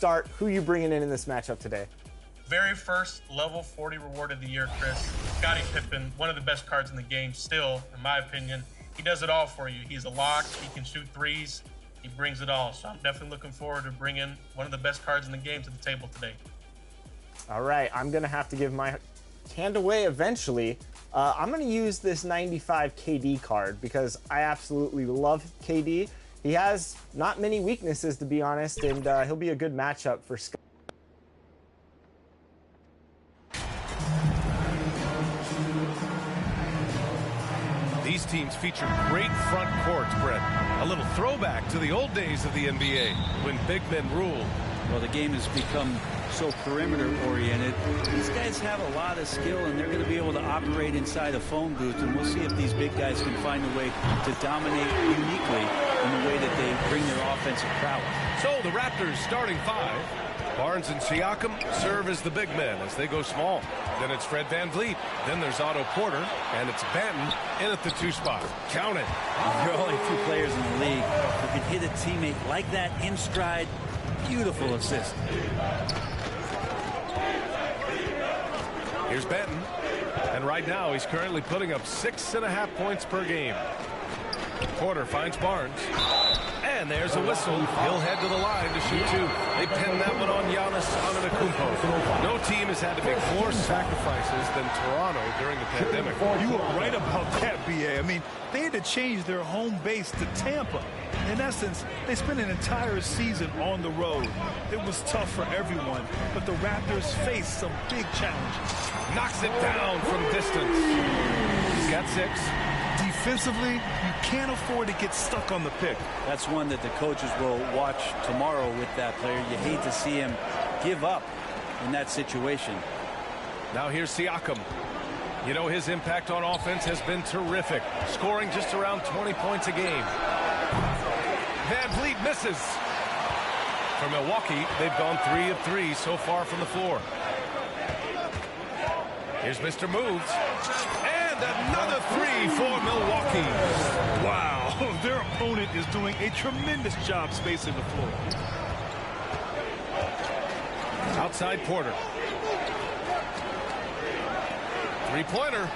Start, who you bringing in this matchup today? Very first level 40 reward of the year, Chris. Scottie Pippen, one of the best cards in the game still, in my opinion. He does it all for you. He's a lock. He can shoot threes. He brings it all. So I'm definitely looking forward to bringing one of the best cards in the game to the table today. All right, I'm going to have to give my hand away eventually. I'm going to use this 95 KD card because I absolutely love KD. He has not many weaknesses, to be honest, and he'll be a good matchup for Scott. These teams feature great front courts, Brett. A little throwback to the old days of the NBA when big men ruled. Well, the game has become so perimeter-oriented. These guys have a lot of skill, and they're going to be able to operate inside a phone booth, and we'll see if these big guys can find a way to dominate uniquely in the way that they bring their offensive prowess. So the Raptors starting five. Barnes and Siakam serve as the big men as they go small. Then it's Fred VanVleet. Then there's Otto Porter. And it's Banton in at the 2 spot. Count it. There are only 2 players in the league who can hit a teammate like that in stride. Beautiful assist. Here's Banton. And right now he's currently putting up 6.5 points per game. Porter finds Barnes. And there's a whistle. He'll head to the line to shoot 2. They pinned that one on Giannis Antetokounmpo. No team has had to make more sacrifices than Toronto during the pandemic. You were right about that, B.A. I mean, they had to change their home base to Tampa. In essence, they spent an entire season on the road. It was tough for everyone, but the Raptors faced some big challenges. Knocks it down from distance. He's got 6. Defensively, you can't afford to get stuck on the pick. That's one that the coaches will watch tomorrow with that player. You hate to see him give up in that situation. Now here's Siakam. You know, his impact on offense has been terrific, scoring just around 20 points a game. VanVleet misses. For Milwaukee, they've gone 3 of 3 so far from the floor. Here's Mr. Moves. And another 3 for Milwaukee. Wow, their opponent is doing a tremendous job spacing the floor. Outside Porter. 3-pointer.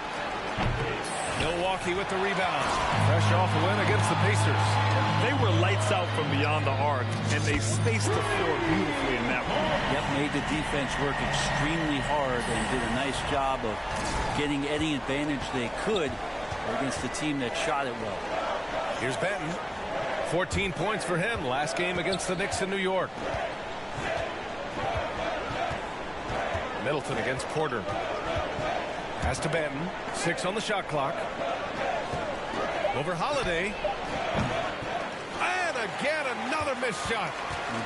Milwaukee with the rebound. Fresh off a win against the Pacers. They were lights out from beyond the arc, and they spaced the floor beautifully in that one. Yep, made the defense work extremely hard and did a nice job of getting any advantage they could against a team that shot it well. Here's Banton. 14 points for him last game against the Knicks in New York. Middleton against Porter. Pass to Banton. 6 on the shot clock. Over Holiday. And again, another missed shot.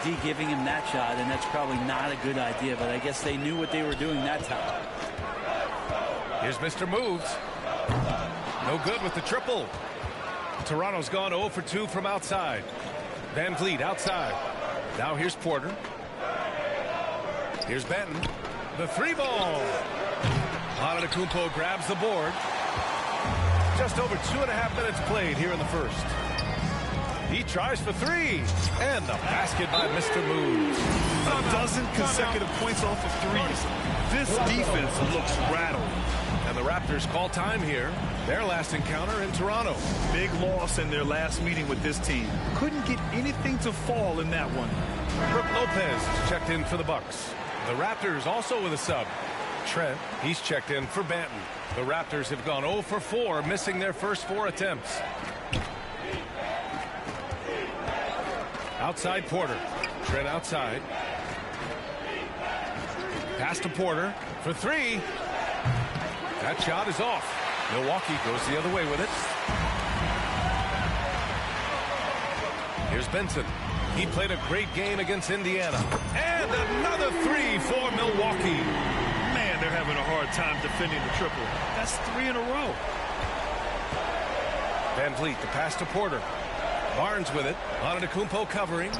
D giving him that shot, and that's probably not a good idea, but I guess they knew what they were doing that time. Here's Mr. Moves. No good with the triple. Toronto's gone 0 for 2 from outside. VanVleet outside. Now here's Porter. Here's Banton. The 3-ball. Antetokounmpo grabs the board. Just over 2.5 minutes played here in the first. He tries for 3. And the basket by Mr. Moves. A dozen consecutive points off of threes. This defense looks rattled. And the Raptors call time here. Their last encounter in Toronto. Big loss in their last meeting with this team. Couldn't get anything to fall in that one. Brook Lopez checked in for the Bucks. The Raptors also with a sub. Trent, he's checked in for Banton. The Raptors have gone 0 for 4, missing their first 4 attempts. Outside Porter. Trent outside. Pass to Porter for 3. That shot is off. Milwaukee goes the other way with it. Here's Benson. He played a great game against Indiana. And another 3 for Milwaukee. Man, they're having a hard time defending the triple. That's 3 in a row. VanVleet, the pass to Porter. Barnes with it. Antetokounmpo covering.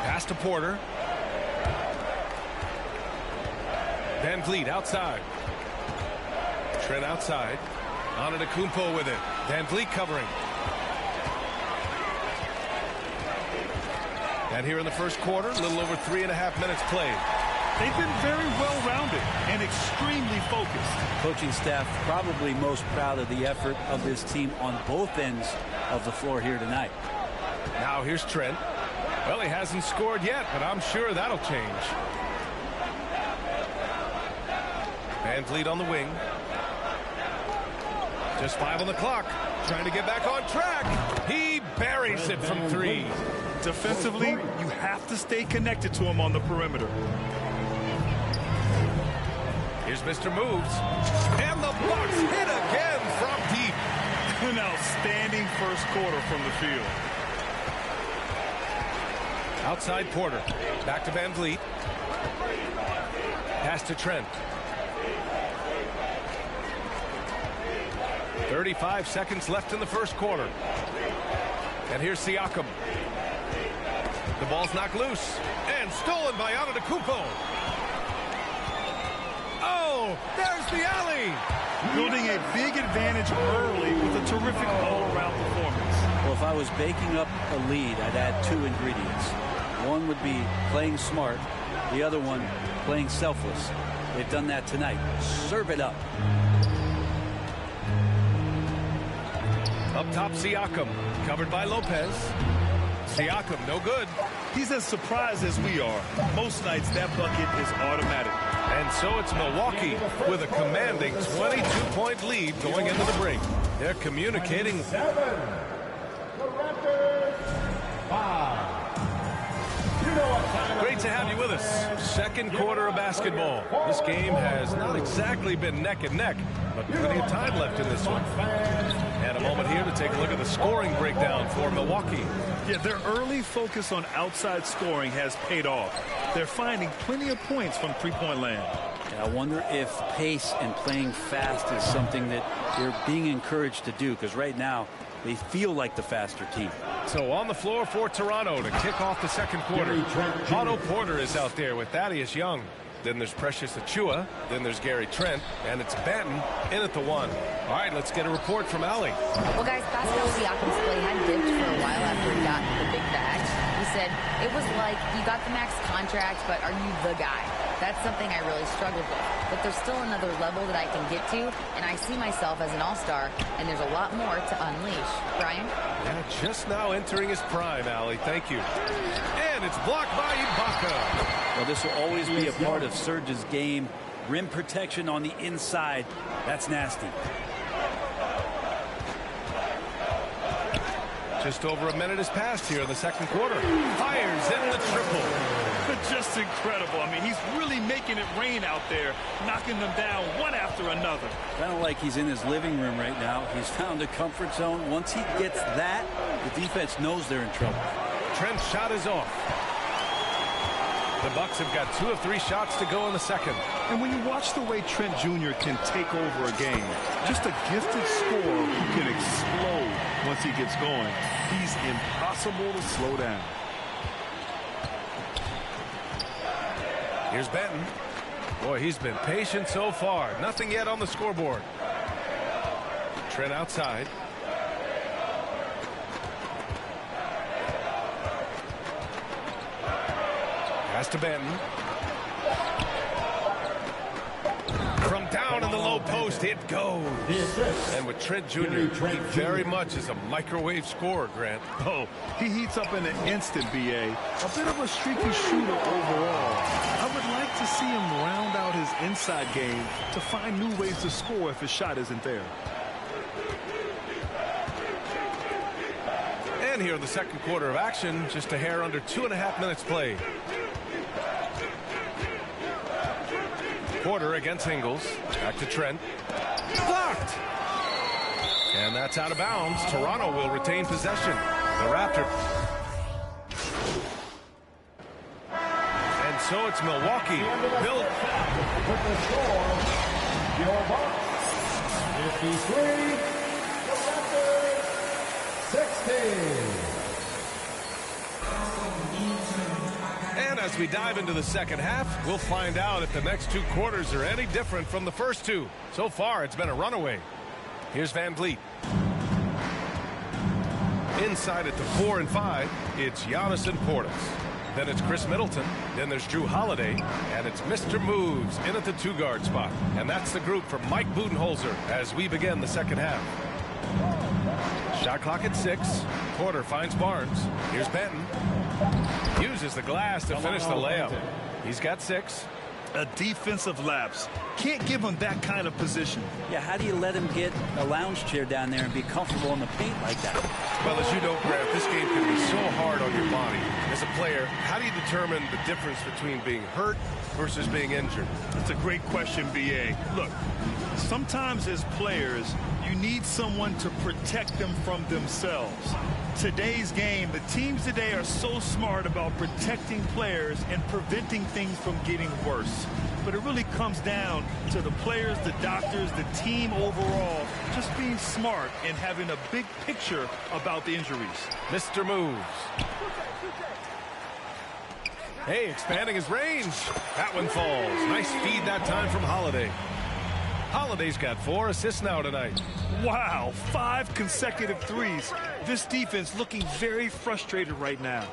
Pass to Porter. VanVleet outside. Trent outside. Antetokounmpo with it. VanVleet covering. And here in the first quarter, a little over 3.5 minutes played. They've been very well-rounded and extremely focused. Coaching staff probably most proud of the effort of this team on both ends of the floor here tonight. Now here's Trent. Well, he hasn't scored yet, but I'm sure that'll change. VanVleet on the wing. Just 5 on the clock. Trying to get back on track. He buries it from 3. Defensively, you have to stay connected to him on the perimeter. Here's Mr. Moves. And the Bucks hit again from deep. An outstanding first quarter from the field. Outside Porter. Back to Van Vliet. Pass to Trent. 35 seconds left in the first quarter. And here's Siakam. The ball's knocked loose and stolen by Antetokounmpo. Oh, there's the alley. Building a big advantage early with a terrific all-around performance. Well, if I was baking up a lead, I'd add 2 ingredients. One would be playing smart. The other one, playing selfless. They've done that tonight. Serve it up. Up top, Siakam. Covered by Lopez. Siakam, no good. He's as surprised as we are. Most nights, that bucket is automatic. And so it's Milwaukee with a commanding 22-point lead going into the break. They're communicating. 7. The Raptors. 5. Great to have you with us. Second quarter of basketball. This game has not exactly been neck and neck, but plenty of time left in this one. And a moment here to take a look at the scoring breakdown for Milwaukee. Yeah, their early focus on outside scoring has paid off. They're finding plenty of points from three-point land. I wonder if pace and playing fast is something that they're being encouraged to do, because right now they feel like the faster team. So on the floor for Toronto to kick off the second quarter. Otto Porter is out there with Thaddeus Young. Then there's Precious Achiuwa. Then there's Gary Trent. And it's Banton in at the 1. All right, let's get a report from Allie. Well, guys, Pascal Siakam's play had dipped for a while after he got the big bag. He said, it was like, you got the max contract, but are you the guy? That's something I really struggled with. But there's still another level that I can get to, and I see myself as an all-star, and there's a lot more to unleash. Brian? Yeah, just now entering his prime, Allie. Thank you. And it's blocked by Ibaka. Well, this will always be a part of Serge's game. Rim protection on the inside. That's nasty. Just over a minute has passed here in the second quarter. Fires in the triple. Just incredible. I mean, he's really making it rain out there, knocking them down one after another. Kind of like he's in his living room right now. He's found a comfort zone. Once he gets that, the defense knows they're in trouble. Trent's shot is off. The Bucks have got 2 of 3 shots to go in the second. And when you watch the way Trent Jr. can take over a game, just a gifted scorer who can explode once he gets going. He's impossible to slow down. Here's Benton. Boy, he's been patient so far. Nothing yet on the scoreboard. Trent outside. Pass to Benton. From down in the low post, it goes. And with Trent Jr., he very much is a microwave scorer, Grant. Oh, he heats up in an instant, B.A. A bit of a streaky shooter overall. I would like to see him round out his inside game to find new ways to score if his shot isn't there. And here in the second quarter of action, just a hair under 2.5 minutes played. Porter against Ingles. Back to Trent. Blocked! And that's out of bounds. Toronto will retain possession. The Raptors. And so it's Milwaukee. Built. With the score, your Bucks 53, the Raptors 16. And as we dive into the second half, we'll find out if the next 2 quarters are any different from the first 2. So far, it's been a runaway. Here's Van Vliet. Inside at the 4 and 5, it's Giannis and Portis. Then it's Chris Middleton. Then there's Drew Holiday. And it's Mr. Moves in at the 2-guard spot. And that's the group for Mike Budenholzer as we begin the second half. Shot clock at 6. Porter finds Barnes. Here's Benton. Uses the glass to finish the layup. He's got 6. A defensive lapse. Can't give him that kind of position. Yeah, how do you let him get a lounge chair down there and be comfortable in the paint like that? Well, as you know, Grant, this game can be so hard on your body. As a player, how do you determine the difference between being hurt versus being injured? That's a great question, B.A. Look, sometimes as players, you need someone to protect them from themselves. Today's game, the teams today are so smart about protecting players and preventing things from getting worse. But it really comes down to the players, the doctors, the team overall, just being smart and having a big picture about the injuries. Mr. Moves. Hey, expanding his range. That one falls. Nice feed that time from Holiday. Holiday's got 4 assists now tonight. Wow, 5 consecutive threes. This defense looking very frustrated right now.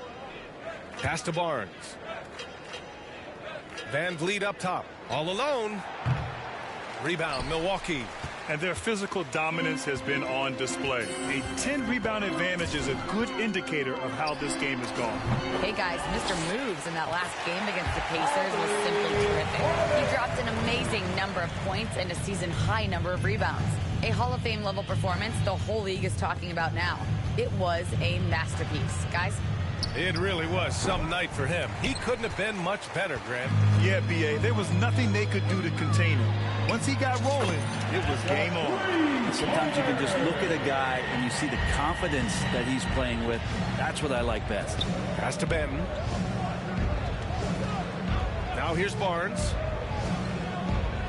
Pass to Barnes. Van Vliet up top. All alone. Rebound, Milwaukee. And their physical dominance has been on display. A 10-rebound advantage is a good indicator of how this game has gone. Hey, guys, Mr. Moves in that last game against the Pacers was simply terrific. He dropped an amazing number of points and a season-high number of rebounds. A Hall of Fame-level performance the whole league is talking about now. It was a masterpiece. Guys? It really was some night for him. He couldn't have been much better, Grant. Yeah, B.A., there was nothing they could do to contain him. Once he got rolling, it was game on. Sometimes you can just look at a guy and you see the confidence that he's playing with. That's what I like best. Pass to Benton. Now here's Barnes.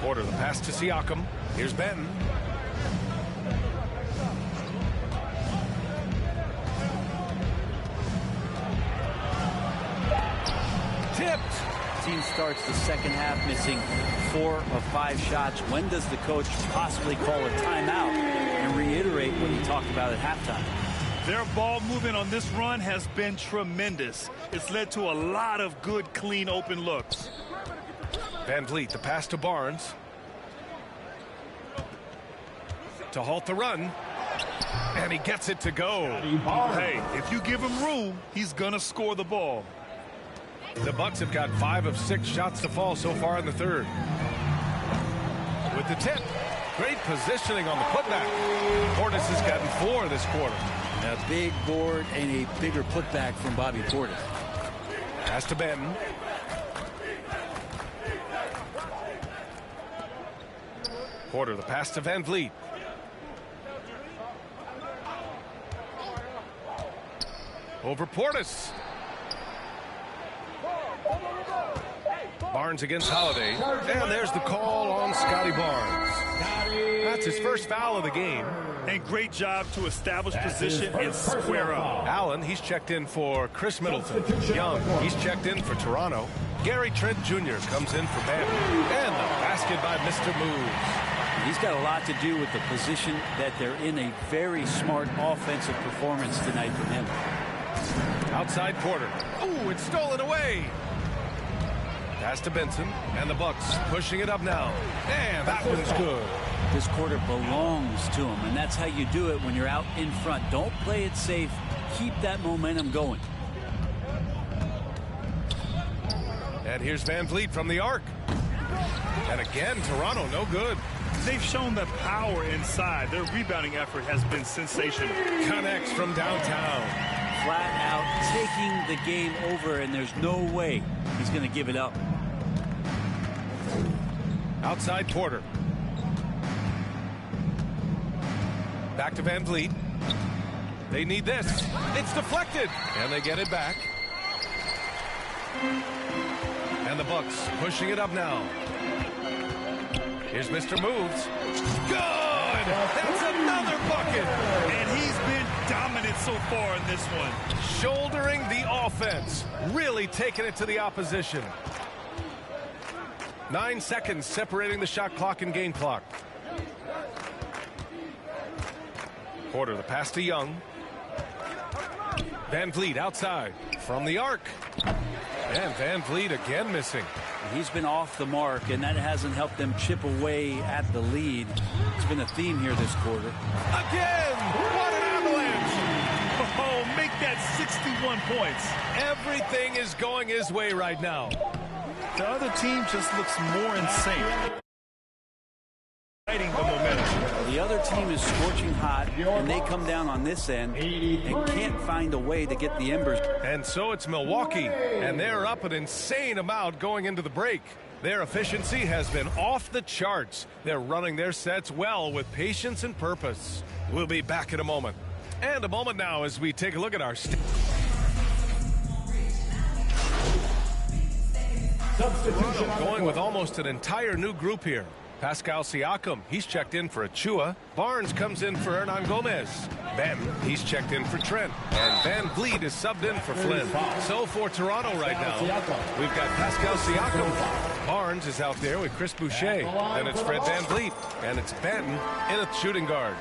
Porter the pass to Siakam. Here's Benton. Tipped. Team starts the second half missing 4 of 5 shots. When does the coach possibly call a timeout and reiterate what he talked about at halftime? Their ball movement on this run has been tremendous. It's led to a lot of good, clean, open looks. Van Vliet, the pass to Barnes. To halt the run. And he gets it to go. Hey, if you give him room, he's going to score the ball. The Bucks have got 5 of 6 shots to fall so far in the third. With the tip. Great positioning on the putback. Portis has gotten 4 this quarter. A big board and a bigger putback from Bobby Portis. Pass to Benton. Porter the pass to Van Vliet. Over Portis. Barnes against Holiday. And there's the call on Scotty Barnes. That's his first foul of the game. And great job to establish position and square up. Allen, he's checked in for Chris Middleton. Young, he's checked in for Toronto. Gary Trent Jr. comes in for Banton. And the basket by Mr. Moves. He's got a lot to do with the position that they're in. A very smart offensive performance tonight from him. Outside Porter. Ooh, it's stolen away. Pass to Benson, and the Bucks pushing it up now. And that one's good. This quarter belongs to him, and that's how you do it when you're out in front. Don't play it safe. Keep that momentum going. And here's Van Vliet from the arc. And again, Toronto no good. They've shown the power inside. Their rebounding effort has been sensational. Connects from downtown. Flat out taking the game over, and there's no way he's going to give it up. Outside Porter. Back to Van Vliet. They need this. It's deflected. And they get it back. And the Bucks pushing it up now. Here's Mr. Moves. Good! That's another bucket! And he's been dominant so far in this one. Shouldering the offense. Really taking it to the opposition. 9 seconds separating the shot clock and game clock. Porter the pass to Young. Van Vliet outside from the arc. And Van Vliet again missing. He's been off the mark, and that hasn't helped them chip away at the lead. It's been a theme here this quarter. Again! What an avalanche! Oh, make that 61 points. Everything is going his way right now. The other team just looks more insane. Fighting the momentum. The other team is scorching hot, and they come down on this end and can't find a way to get the embers. And so it's Milwaukee, and they're up an insane amount going into the break. Their efficiency has been off the charts. They're running their sets well with patience and purpose. We'll be back in a moment. And a moment now as we take a look at our Toronto going with almost an entire new group here. Pascal Siakam, he's checked in for Achua. Barnes comes in for Hernan Gomez. Ben, he's checked in for Trent. And Van Vliet is subbed in for Flynn. So for Toronto right now, we've got Pascal Siakam. Barnes is out there with Chris Boucher. Then it's Fred Van Vliet. And it's Benton in at shooting guard.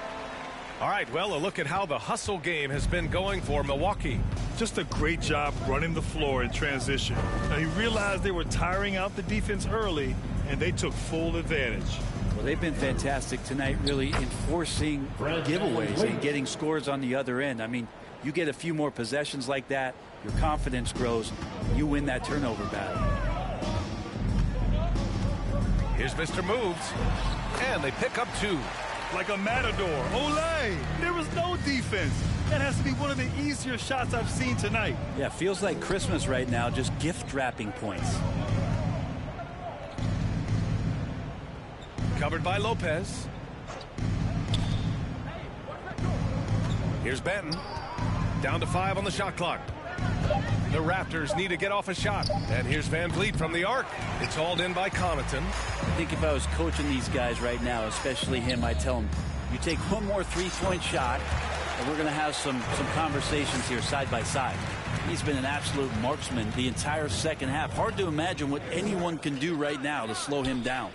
All right, well, a look at how the hustle game has been going for Milwaukee. Just a great job running the floor in transition. Now, he realized they were tiring out the defense early, and they took full advantage. Well, they've been fantastic tonight, really enforcing giveaways and getting scores on the other end. I mean, you get a few more possessions like that, your confidence grows, you win that turnover battle. Here's Mr. Moves, and they pick up 2. Like a matador. Olay! There was no defense. That has to be one of the easier shots I've seen tonight. Yeah, feels like Christmas right now, just gift wrapping points. Covered by Lopez. Here's Benton. Down to 5 on the shot clock. The Raptors need to get off a shot. And here's Van Vliet from the arc. It's hauled in by Connaughton. I think if I was coaching these guys right now, especially him, I'd tell him, you take one more three-point shot, and we're going to have some conversations here side by side. He's been an absolute marksman the entire second half. Hard to imagine what anyone can do right now to slow him down.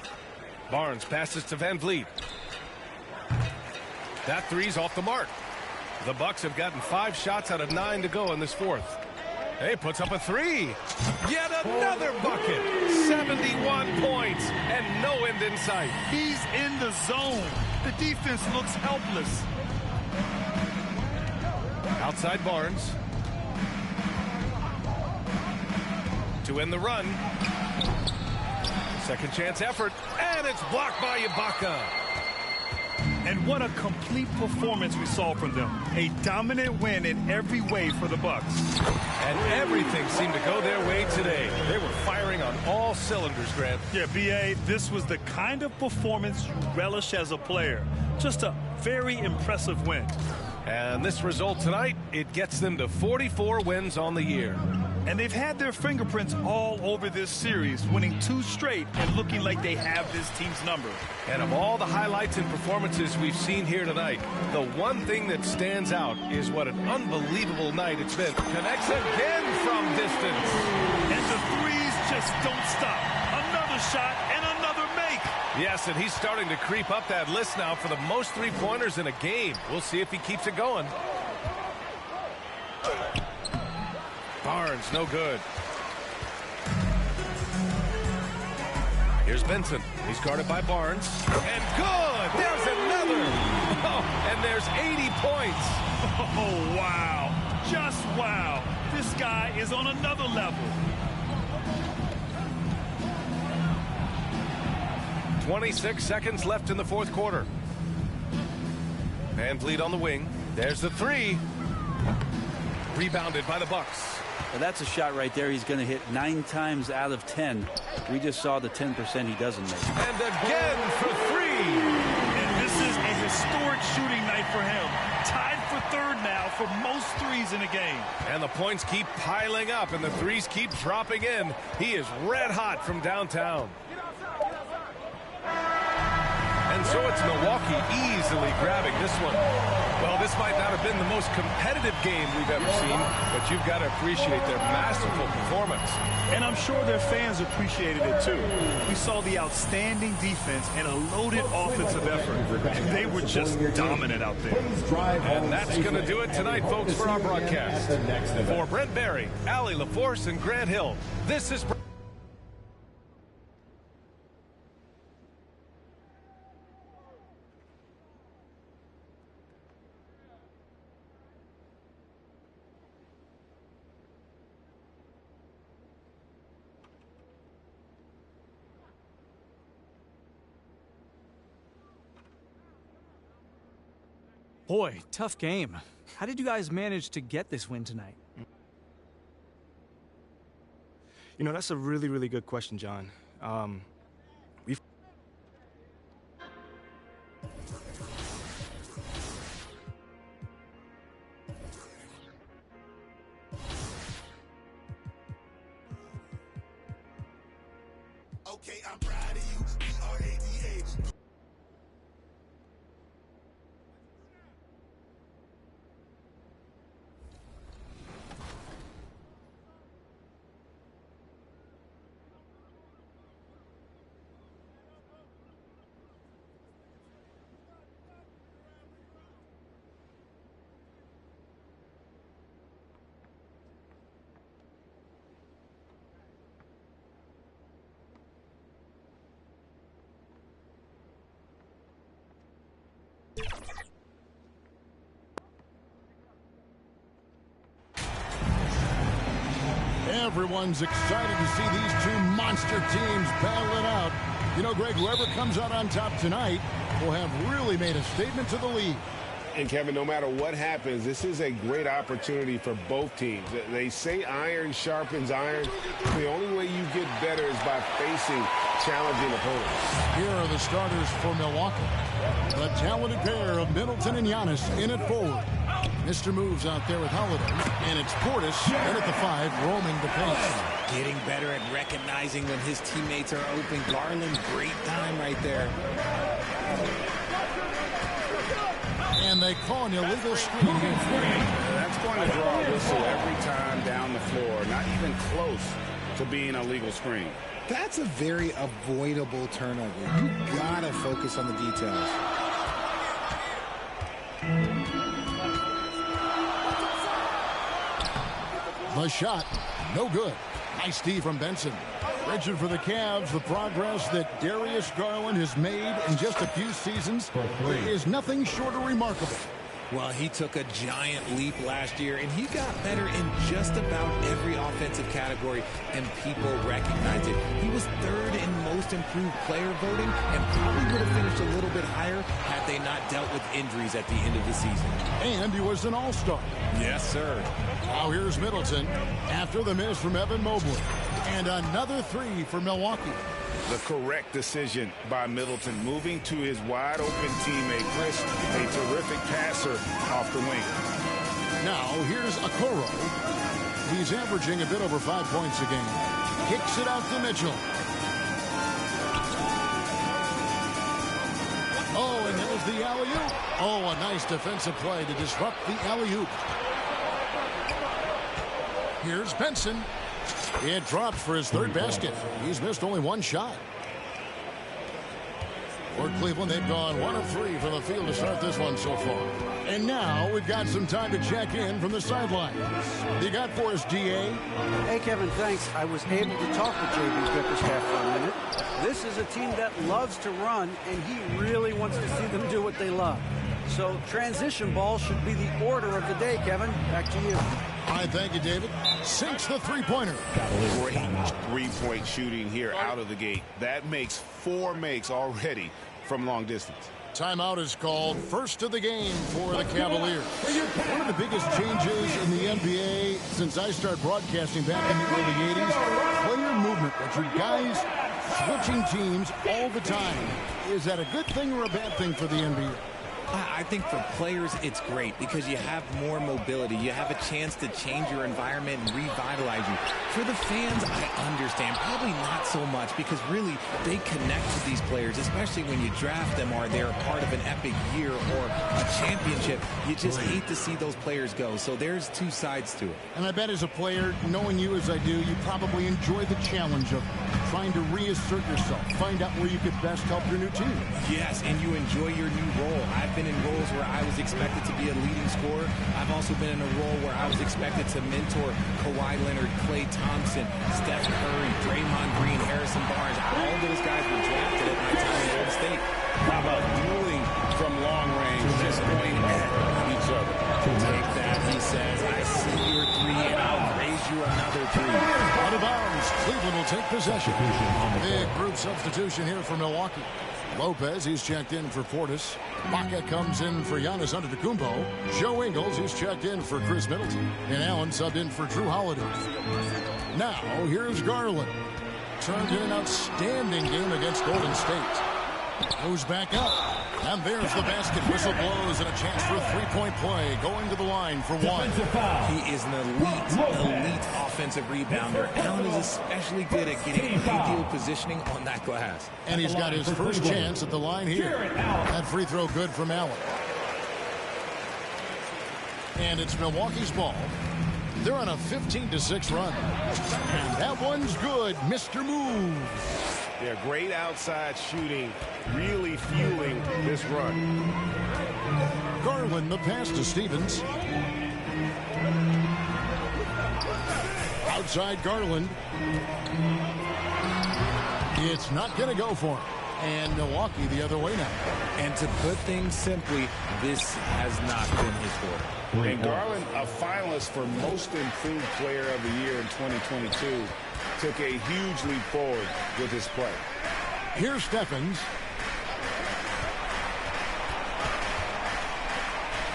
Barnes passes to Van Vliet. That three's off the mark. The Bucks have gotten 5 shots out of 9 to go in this fourth. He puts up a 3. Yet another bucket. 71 points and no end in sight. He's in the zone. The defense looks helpless. Outside Barnes. To end the run. Second chance effort. And it's blocked by Ibaka. And what a complete performance we saw from them. A dominant win in every way for the Bucks. And everything seemed to go their way today. They were firing on all cylinders, Grant. Yeah, B.A., this was the kind of performance you relish as a player. Just a very impressive win. And this result tonight, it gets them to 44 wins on the year. And they've had their fingerprints all over this series, winning 2 straight and looking like they have this team's number. And of all the highlights and performances we've seen here tonight, the one thing that stands out is what an unbelievable night it's been. Connects again from distance. And the threes just don't stop. Another shot and another make. Yes, and he's starting to creep up that list now for the most three-pointers in a game. We'll see if he keeps it going. Barnes, no good. Here's Benson. He's guarded by Barnes. And good! There's another! Oh, and there's 80 points. Oh, wow. Just wow. This guy is on another level. 26 seconds left in the fourth quarter. Van Vliet on the wing. There's the 3. Rebounded by the Bucks. Well, that's a shot right there. He's going to hit 9 times out of 10. We just saw the 10% he doesn't make. And again for 3. And this is a historic shooting night for him. Tied for 3rd now for most threes in a game. And the points keep piling up and the threes keep dropping in. He is red hot from downtown. And so it's Milwaukee easily grabbing this one. Well, this might not have been the most competitive game we've ever seen, but you've got to appreciate their masterful performance. And I'm sure their fans appreciated it too. We saw the outstanding defense and a loaded offensive effort. They were just dominant out there. And that's going to do it tonight, folks, for our broadcast. For Brent Barry, Allie LaForce, and Grant Hill, this is... Boy, tough game. How did you guys manage to get this win tonight? You know, that's a really, really good question, John. Okay, I'm proud of you. mycarrer. Everyone's excited to see these two monster teams battle it out. You know, Greg, whoever comes out on top tonight will have really made a statement to the league. And, Kevin, no matter what happens, this is a great opportunity for both teams. They say iron sharpens iron. The only way you get better is by facing challenging opponents. Here are the starters for Milwaukee. The talented pair of Middleton and Giannis in at forward. Mr. Moves out there with Holiday, and it's Portis in at the 5, roaming the pace. Getting better at recognizing when his teammates are open. Garland, great time right there. And they call an illegal screen. That's going to draw a whistle every time down the floor. Not even close to being a legal screen. That's a very avoidable turnover. You gotta focus on the details. The shot, no good. Nice D from Benson. Richard, for the Cavs, the progress that Darius Garland has made in just a few seasons is nothing short of remarkable. Well, he took a giant leap last year, and he got better in just about every offensive category, and people recognized it. He was 3rd in most improved player voting, and probably would have finished a little bit higher had they not dealt with injuries at the end of the season. And he was an all-star. Yes, sir. Now here's Middleton after the miss from Evan Mobley. And another 3 for Milwaukee. The correct decision by Middleton, moving to his wide-open teammate, Chris, a terrific passer off the wing. Now, here's Okoro. He's averaging a bit over 5 points a game. Kicks it out to Mitchell. Oh, and there's the alley-oop. Oh, a nice defensive play to disrupt the alley-oop. Here's Benson. It drops for his 3rd basket. He's missed only 1 shot. For Cleveland, they've gone 1 of 3 from the field to start this one so far. And now we've got some time to check in from the sidelines. You got for us, DA? Hey, Kevin, thanks. I was able to talk to J.B. Bickerstaff for a minute. This is a team that loves to run, and he really wants to see them do what they love. So transition ball should be the order of the day, Kevin. Back to you. All right, thank you, David. Sinks the three-pointer. Great three-point shooting here out of the gate. That makes 4 makes already from long distance. Timeout is called. First of the game for the Cavaliers. One of the biggest changes in the NBA since I started broadcasting back in the early 80s, player movement. Richard, guys switching teams all the time. Is that a good thing or a bad thing for the NBA? I think for players, it's great because you have more mobility. You have a chance to change your environment and revitalize you. For the fans, I understand. Probably not so much because really they connect to these players, especially when you draft them or they're part of an epic year or a championship. You just hate to see those players go. So there's 2 sides to it. And I bet as a player, knowing you as I do, you probably enjoy the challenge of trying to reassert yourself, find out where you could best help your new team. Yes, and you enjoy your new role. I've been in roles where I was expected to be a leading scorer. I've also been in a role where I was expected to mentor Kawhi Leonard, Klay Thompson, Steph Curry, Draymond Green, Harrison Barnes. All those guys were drafted at my time in Golden State. How about dueling from long range, just going at each other? Take that, he says. I see your 3, and I'll raise you another 3. Out of bounds. Cleveland will take possession. Big group substitution here for Milwaukee. Lopez, he's checked in for Portis. Baca comes in for Giannis Antetokounmpo. Joe Ingles, he's checked in for Chris Middleton. And Allen subbed in for Drew Holiday. Now, here's Garland. Turned in an outstanding game against Golden State. Goes back up. And there's the basket. Whistle blows and a chance for a three-point play. Going to the line for one. He is an elite offensive rebounder. Allen is especially good at getting ideal positioning on that glass. And he's got his first chance at the line here. That free throw good from Allen. And it's Milwaukee's ball. They're on a 15-6 run. And that one's good. Mr. Moves. Yeah, great outside shooting, really fueling this run. Garland, the pass to Stevens. Outside Garland. It's not going to go for him. And Milwaukee the other way now. And to put things simply, this has not been his quarter. And Garland, a finalist for Most Improved Player of the Year in 2022, took a huge leap forward with his play. Here's Stephens.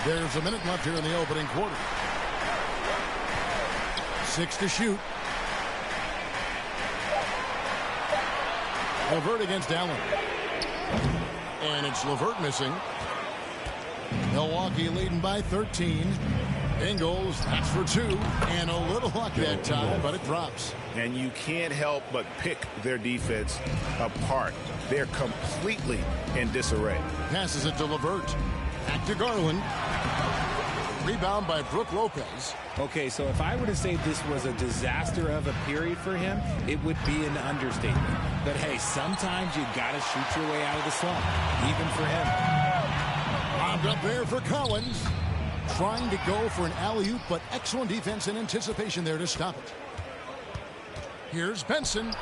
There's a minute left here in the opening quarter. 6 to shoot. LeVert against Allen. And it's LeVert missing. Milwaukee leading by 13. Ingles, that's for 2. And a little luck that time, but it drops. And you can't help but pick their defense apart. They're completely in disarray. Passes it to LeVert. Back to Garland. Rebound by Brook Lopez. Okay, so if I were to say this was a disaster of a period for him, it would be an understatement. But hey, sometimes you got to shoot your way out of the slump, even for him. Bombed up there for Collins. Trying to go for an alley-oop, but excellent defense and anticipation there to stop it. Here's Benson.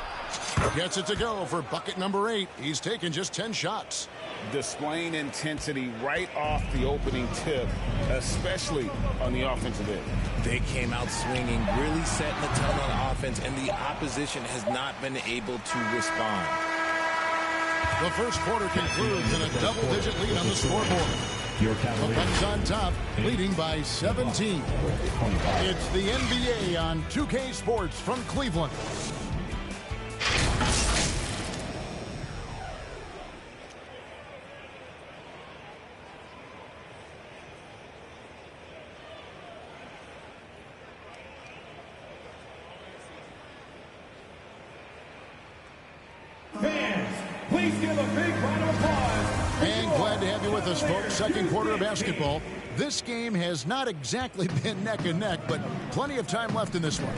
Gets it to go for bucket number 8. He's taken just 10 shots. Displaying intensity right off the opening tip, especially on the offensive end. They came out swinging, really setting the tone on offense, and the opposition has not been able to respond. The first quarter concludes in a double-digit lead on the scoreboard. The Bucks on top, leading by 17. It's the NBA on 2K Sports from Cleveland. Fans, please give a big round of applause. And glad to have you with us, folks. Second quarter of basketball. This game has not exactly been neck and neck, but plenty of time left in this one.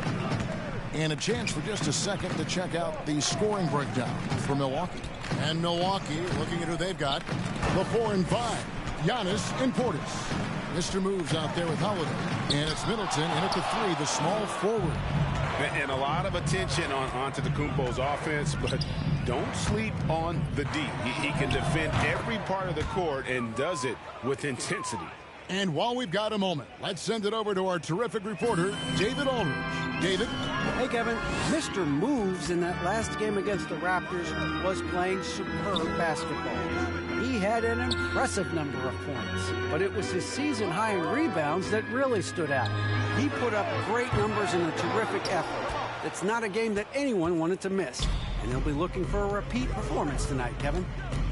And a chance for just a second to check out the scoring breakdown for Milwaukee. And Milwaukee, looking at who they've got, the 4 and 5. Giannis and Portis. Mr. Moves out there with Holiday. And it's Middleton in at the 3, the small forward. And a lot of attention on Antetokounmpo's offense, but don't sleep on the D. He can defend every part of the court and does it with intensity. And while we've got a moment, let's send it over to our terrific reporter, David Aldridge. David? Hey, Kevin. Mr. Moves in that last game against the Raptors was playing superb basketball. He had an impressive number of points, but it was his season high in rebounds that really stood out. He put up great numbers in a terrific effort. It's not a game that anyone wanted to miss, and he'll be looking for a repeat performance tonight, Kevin.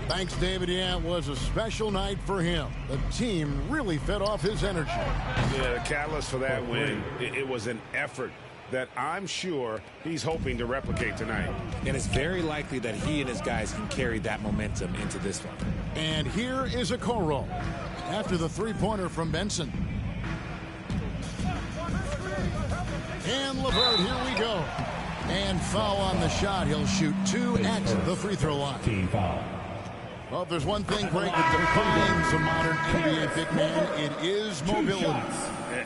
Thanks, David. Yeah, it was a special night for him. The team really fed off his energy. Yeah, the catalyst for that win, it was an effort that I'm sure he's hoping to replicate tonight. And it's very likely that he and his guys can carry that momentum into this one. And here is Okoro after the three-pointer from Benson. And LeVert, here we go. And foul on the shot. He'll shoot 2 at the free throw line. Team foul. Well, if there's one thing, Greg, that defines a modern NBA big man, it is mobility.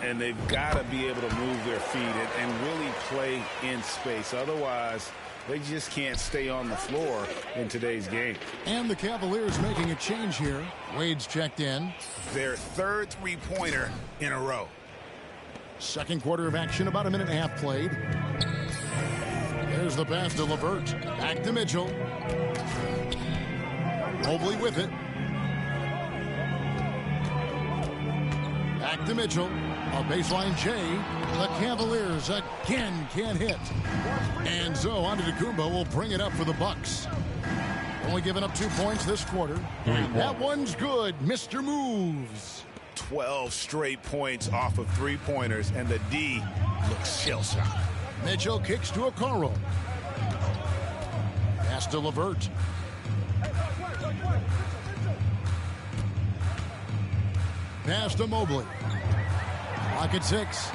And they've got to be able to move their feet and really play in space. Otherwise, they just can't stay on the floor in today's game. And the Cavaliers making a change here. Wade's checked in. Their third three-pointer in a row. Second quarter of action, about a minute and a half played. There's the pass to LeVert. Back to Mitchell. Mobley with it. Back to Mitchell. A baseline J. The Cavaliers again can't hit. And so Antetokounmpo will bring it up for the Bucks. Only giving up 2 points this quarter. And that one's good. Mr. Moves. 12 straight points off of three-pointers, and the D looks shell-shocked. Mitchell kicks to Okoro. Pass to LeVert. Pass to Mobley. Clock at 6.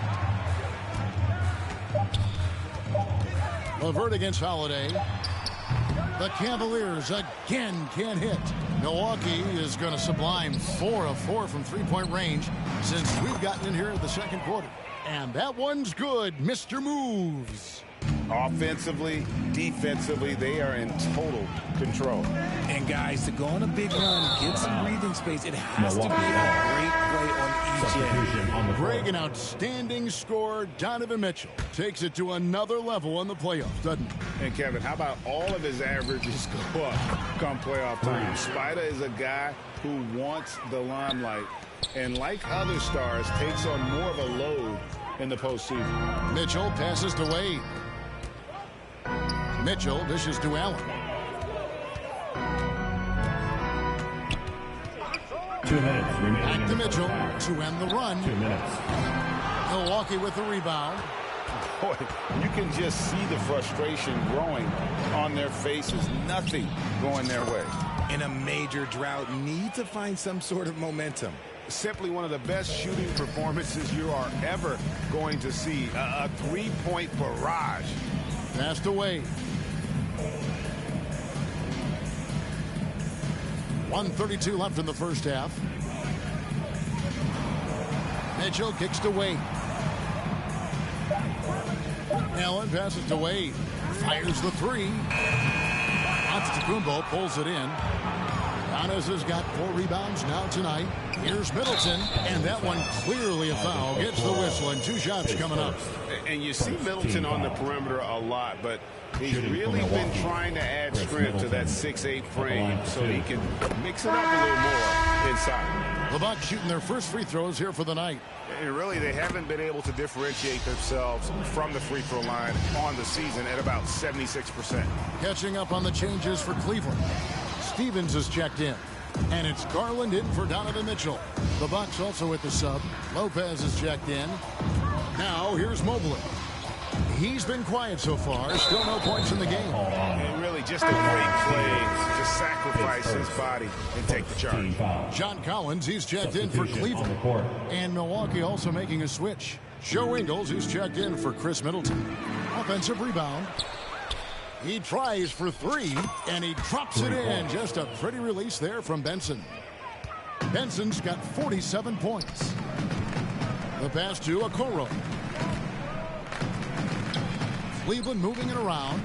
LeVert against Holiday. The Cavaliers again can't hit. Milwaukee is going to sublime 4 of 4 from three-point range since we've gotten in here at the second quarter. And that one's good. Mr. Moves. Offensively, defensively, they are in total control. And guys, to go on a big run, get some breathing space, it has to be a great play on each end. Greg, an outstanding scorer. Donovan Mitchell takes it to another level in the playoffs, doesn't he? And Kevin, how about all of his averages go up come playoff time? Spider is a guy who wants the limelight, and like other stars, takes on more of a load in the postseason. Mitchell passes to Wade. Mitchell dishes to Allen. 2 minutes remaining. Back to Mitchell to end the run. 2 minutes. Milwaukee with the rebound. Boy, you can just see the frustration growing on their faces. Nothing going their way. In a major drought, need to find some sort of momentum. Simply one of the best shooting performances you are ever going to see. A three-point barrage. Passed away. 1:32 left in the first half. Mitchell kicks to Wade. Allen passes to Wade. Fires the three. Antetokounmpo pulls it in. Giannis has got 4 rebounds now tonight. Here's Middleton, and that one clearly a foul. Gets the whistle, and 2 shots coming up. And you see Middleton on the perimeter a lot, but he's really been trying to add strength to that 6'8" frame so he can mix it up a little more inside. The Bucks shooting their first free throws here for the night. And really, they haven't been able to differentiate themselves from the free throw line on the season at about 76%. Catching up on the changes for Cleveland. Stevens is checked in. And it's Garland in for Donovan Mitchell. The Bucks also with the sub. Lopez is checked in. Now here's Mobley. He's been quiet so far. Still no points in the game. And really just a great play to sacrifice his body and take the charge. John Collins, he's checked in for Cleveland. And Milwaukee also making a switch. Joe Ingles, he's checked in for Chris Middleton. Offensive rebound. He tries for 3, and he drops it in. Just a pretty release there from Benson. Benson's got 47 points. The pass to Okoro. Cleveland moving it around.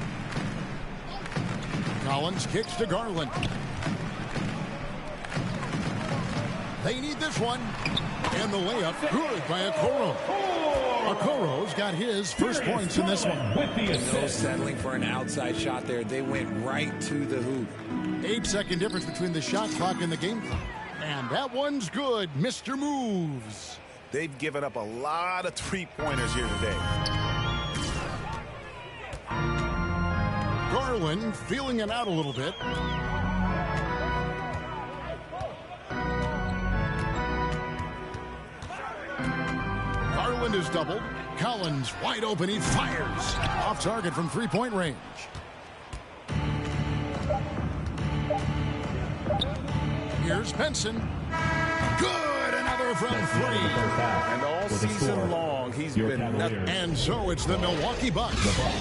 Collins kicks to Garland. They need this one. And the layup good by Okoro. Okoro's got his first points in this one. No settling for an outside shot there. They went right to the hoop. 8-second difference between the shot clock and the game clock. And that one's good. Mr. Moves. They've given up a lot of three-pointers here today. Garland feeling it out a little bit. Garland is doubled. Collins wide open. He fires. Off target from three-point range. Here's Benson. Good. Another from 3. And all season long, he's been nothing. And so it's the Milwaukee Bucks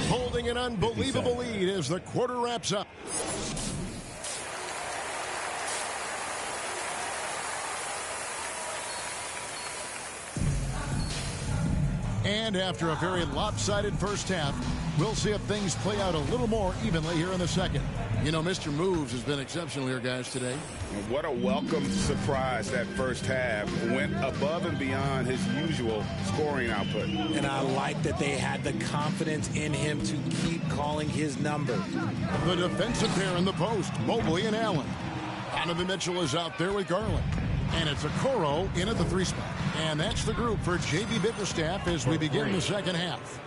holding an unbelievable lead as the quarter wraps up. And after a very lopsided first half, we'll see if things play out a little more evenly here in the second. You know, Mr. Moves has been exceptional here, guys, today. What a welcome surprise that first half. Went above and beyond his usual scoring output. And I like that they had the confidence in him to keep calling his number. The defensive pair in the post, Mobley and Allen. Donovan Mitchell is out there with Garland. And it's Okoro in at the 3 spot. And that's the group for J.B. Bickerstaff as we begin the second half.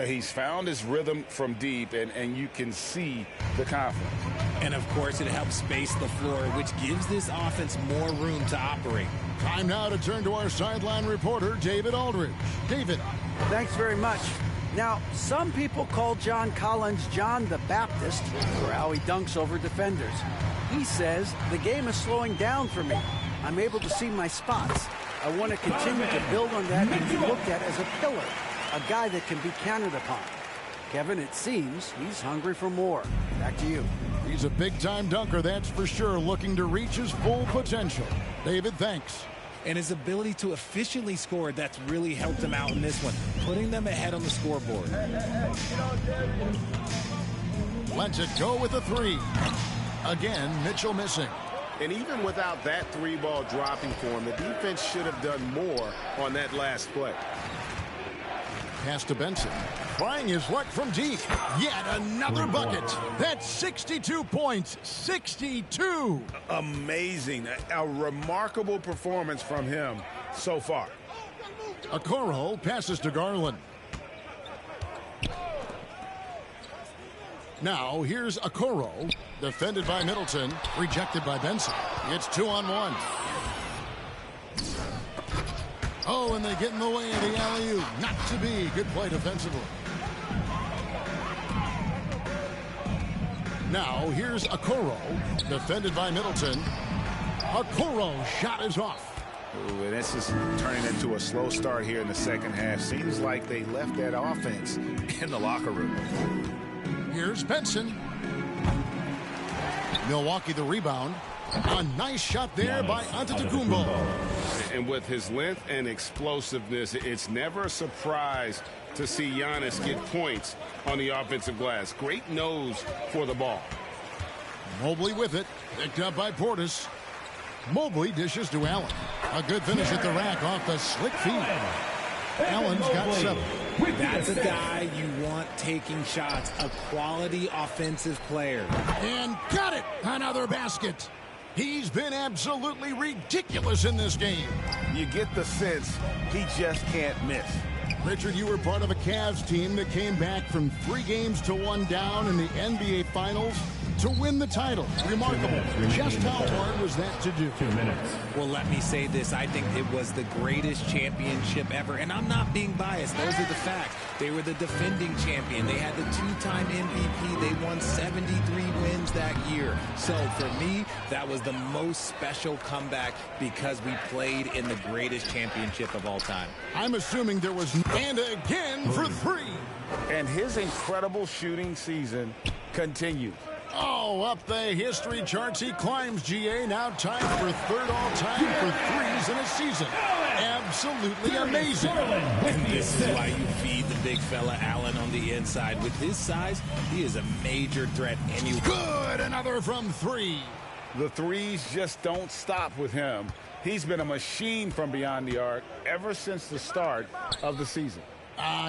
He's found his rhythm from deep, and you can see the confidence. And, of course, it helps space the floor, which gives this offense more room to operate. Time now to turn to our sideline reporter, David Aldridge. David. Thanks very much. Now, some people call John Collins John the Baptist for how he dunks over defenders. He says, the game is slowing down for me. I'm able to see my spots. I want to continue to build on that and be looked at as a pillar, a guy that can be counted upon. Kevin, it seems he's hungry for more. Back to you. He's a big-time dunker, that's for sure, looking to reach his full potential. David, thanks. And his ability to efficiently score, that's really helped him out in this one, putting them ahead on the scoreboard. Lets it go with a three. Again, Mitchell missing. And even without that three-ball dropping for him, the defense should have done more on that last play. Pass to Benson. Trying his luck from deep. Yet another bucket. That's 62 points. 62. Amazing. A remarkable performance from him so far. Okoro passes to Garland. Now here's Okoro. Defended by Middleton. Rejected by Benson. It's 2-on-1. Oh, and they get in the way of the alley-oop. Not to be. Good play defensively. Now, here's Okoro. Defended by Middleton. Okoro's shot is off. Ooh, and this is turning into a slow start here in the second half. Seems like they left that offense in the locker room. Here's Benson. Milwaukee the rebound. A nice shot there by Antetokounmpo. And with his length and explosiveness, it's never a surprise to see Giannis get points on the offensive glass. Great nose for the ball. Mobley with it. Picked up by Portis. Mobley dishes to Allen. A good finish at the rack off the slick feed. Allen's got 7. That's a guy you want taking shots. A quality offensive player. And got it. Another basket. He's been absolutely ridiculous in this game. You get the sense he just can't miss. Richard, you were part of a Cavs team that came back from 3 games to 1 down in the NBA Finals to win the title. Remarkable. Just how hard was that to do? 2 minutes. Well, let me say this. I think it was the greatest championship ever. And I'm not being biased. Those are the facts. They were the defending champion. They had the 2-time MVP. They won 73 wins that year. So for me, that was the most special comeback because we played in the greatest championship of all time. I'm assuming there was... And again for 3. And his incredible shooting season continues. Oh, up the history charts he climbs, GA. Now tied for 3rd all-time for threes in a season. Absolutely amazing. And this is why you feed the big fella Allen on the inside. With his size, he is a major threat anyway. Good, another from 3. The threes just don't stop with him. He's been a machine from beyond the arc ever since the start of the season.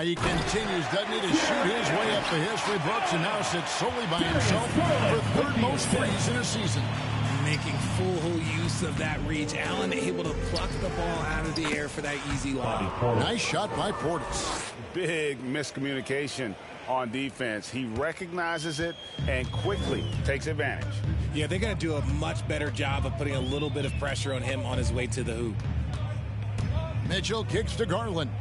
He continues, doesn't he, to shoot his way up the history books and now sits solely by himself for 3rd most threes in a season. Making full use of that reach. Allen able to pluck the ball out of the air for that easy lob. Nice shot by Portis. Big miscommunication on defense. He recognizes it and quickly takes advantage. Yeah, they're going to do a much better job of putting a little bit of pressure on him on his way to the hoop. Mitchell kicks to Garland.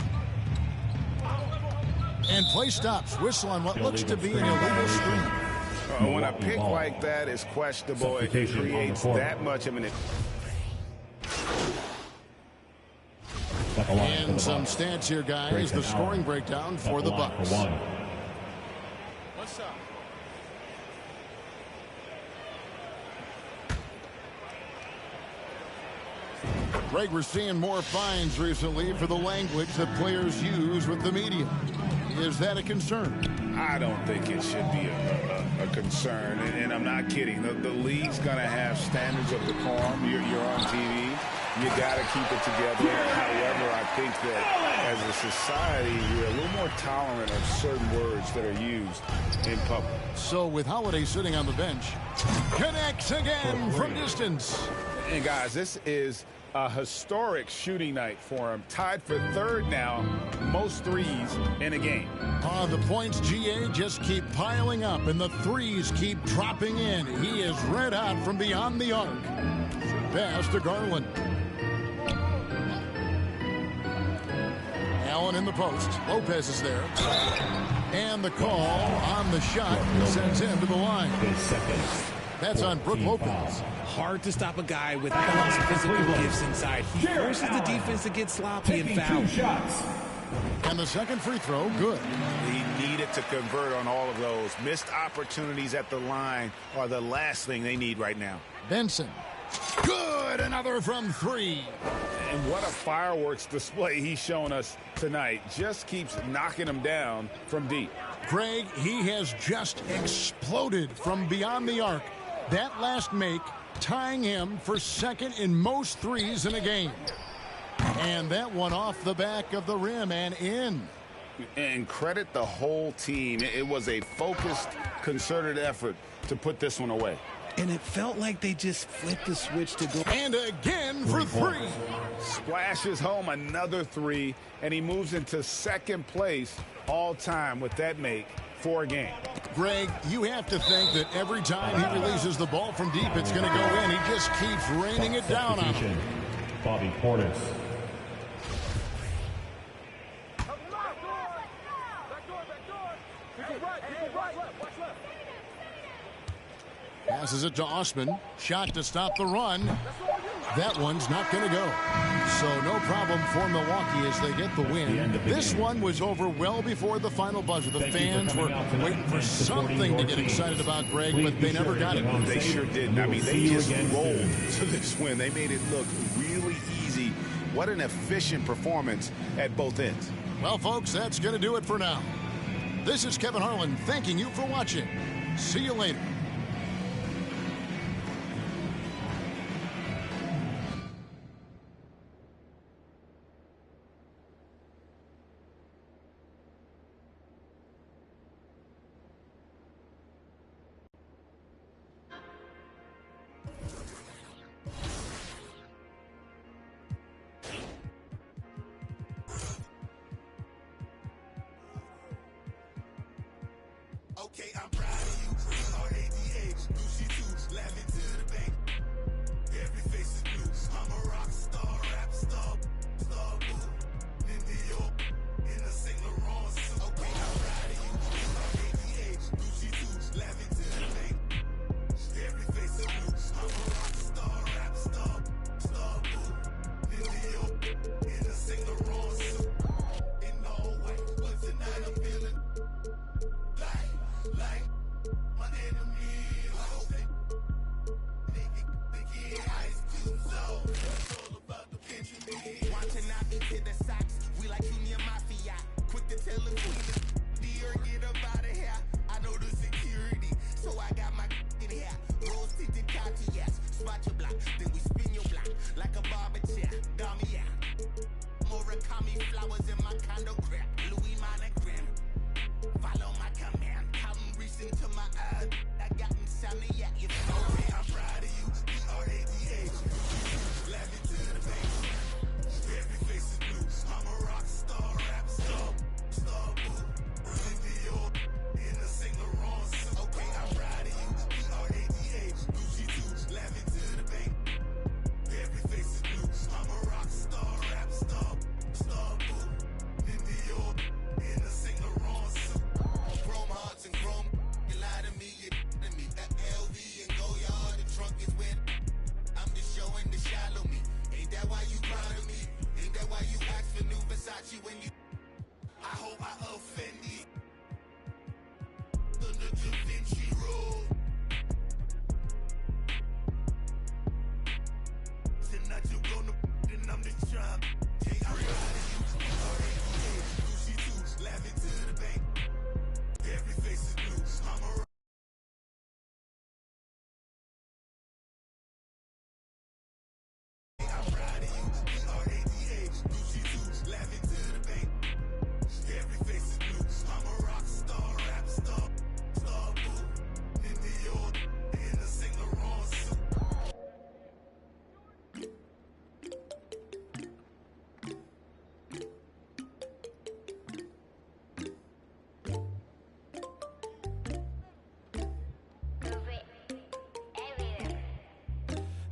And play stops. Whistle on what looks to be an illegal screen. When a pick like that is questionable, it creates that much of an... And some stats here, guys. The scoring breakdown for the Bucks. What's up? Greg, we're seeing more fines recently for the language that players use with the media. Is that a concern? I don't think it should be a concern, and I'm not kidding. The league's going to have standards of decorum. You're on TV. You got to keep it together. However, I think that as a society, we're a little more tolerant of certain words that are used in public. So with Holiday sitting on the bench, connects again from distance. And guys, this is A historic shooting night for him. Tied for third now, most threes in a game. The points, GA, just keep piling up, and the threes keep dropping in. He is red hot from beyond the arc. Pass to Garland. Allen in the post. Lopez is there. And the call on the shot sends him to the line. That's on Brook Lopez. Hard to stop a guy with those physical gifts inside. He forces the defense to get sloppy and foul. And the second free throw, good. He needed to convert on all of those. Missed opportunities at the line are the last thing they need right now. Benson. Good, another from three. And what a fireworks display he's shown us tonight. Just keeps knocking them down from deep. Greg, he has just exploded from beyond the arc. That last make tying him for second in most threes in a game. And that one off the back of the rim and in. And credit the whole team. It was a focused, concerted effort to put this one away. And it felt like they just flipped the switch to go. And again for three. Splashes home another three, and he moves into second place all time with that make for a game. Greg, you have to think that every time he releases the ball from deep, it's going to go in. He just keeps raining it down on him. Bobby Portis. Passes it to Osman. Shot to stop the run. That one's not going to go. So no problem for Milwaukee as they get the win. This one was over well before the final buzzer. The fans were waiting for something to get excited about, Greg, but they never got it. They sure didn't. I mean, they just rolled to this win. They made it look really easy. What an efficient performance at both ends. Well, folks, that's going to do it for now. This is Kevin Harlan thanking you for watching. See you later. Okay, I'm proud of you. mycarrer, do she too. Laugh me to the bank. Every face is new. I'm a rock star, rap star, boo. In New York, in a Saint Laurent suit. Okay, I'm proud of you. mycarrer, do she too. Laugh me to the bank. Every face is new. I'm a rock star, rap star, boo. In New York, in a Saint Laurent suit. In all white, but tonight I'm feeling like my enemy, they get ice cubes, so it's all about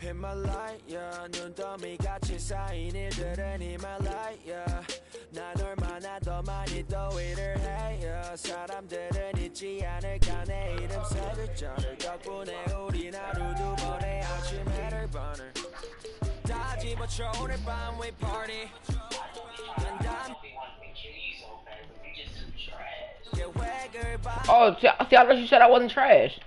히말라야 눈더미 같이 쌓인 일들은 히말라야 난 얼마나 더 많이 더위를 해요 사람들은 잊지 않을까 내 이름 세 글자를 덕분에 우린 하루 두 번의 아침 해를 버늘 다 집어쳐 오늘 밤 we party Oh, see, I thought you said I wasn't trash.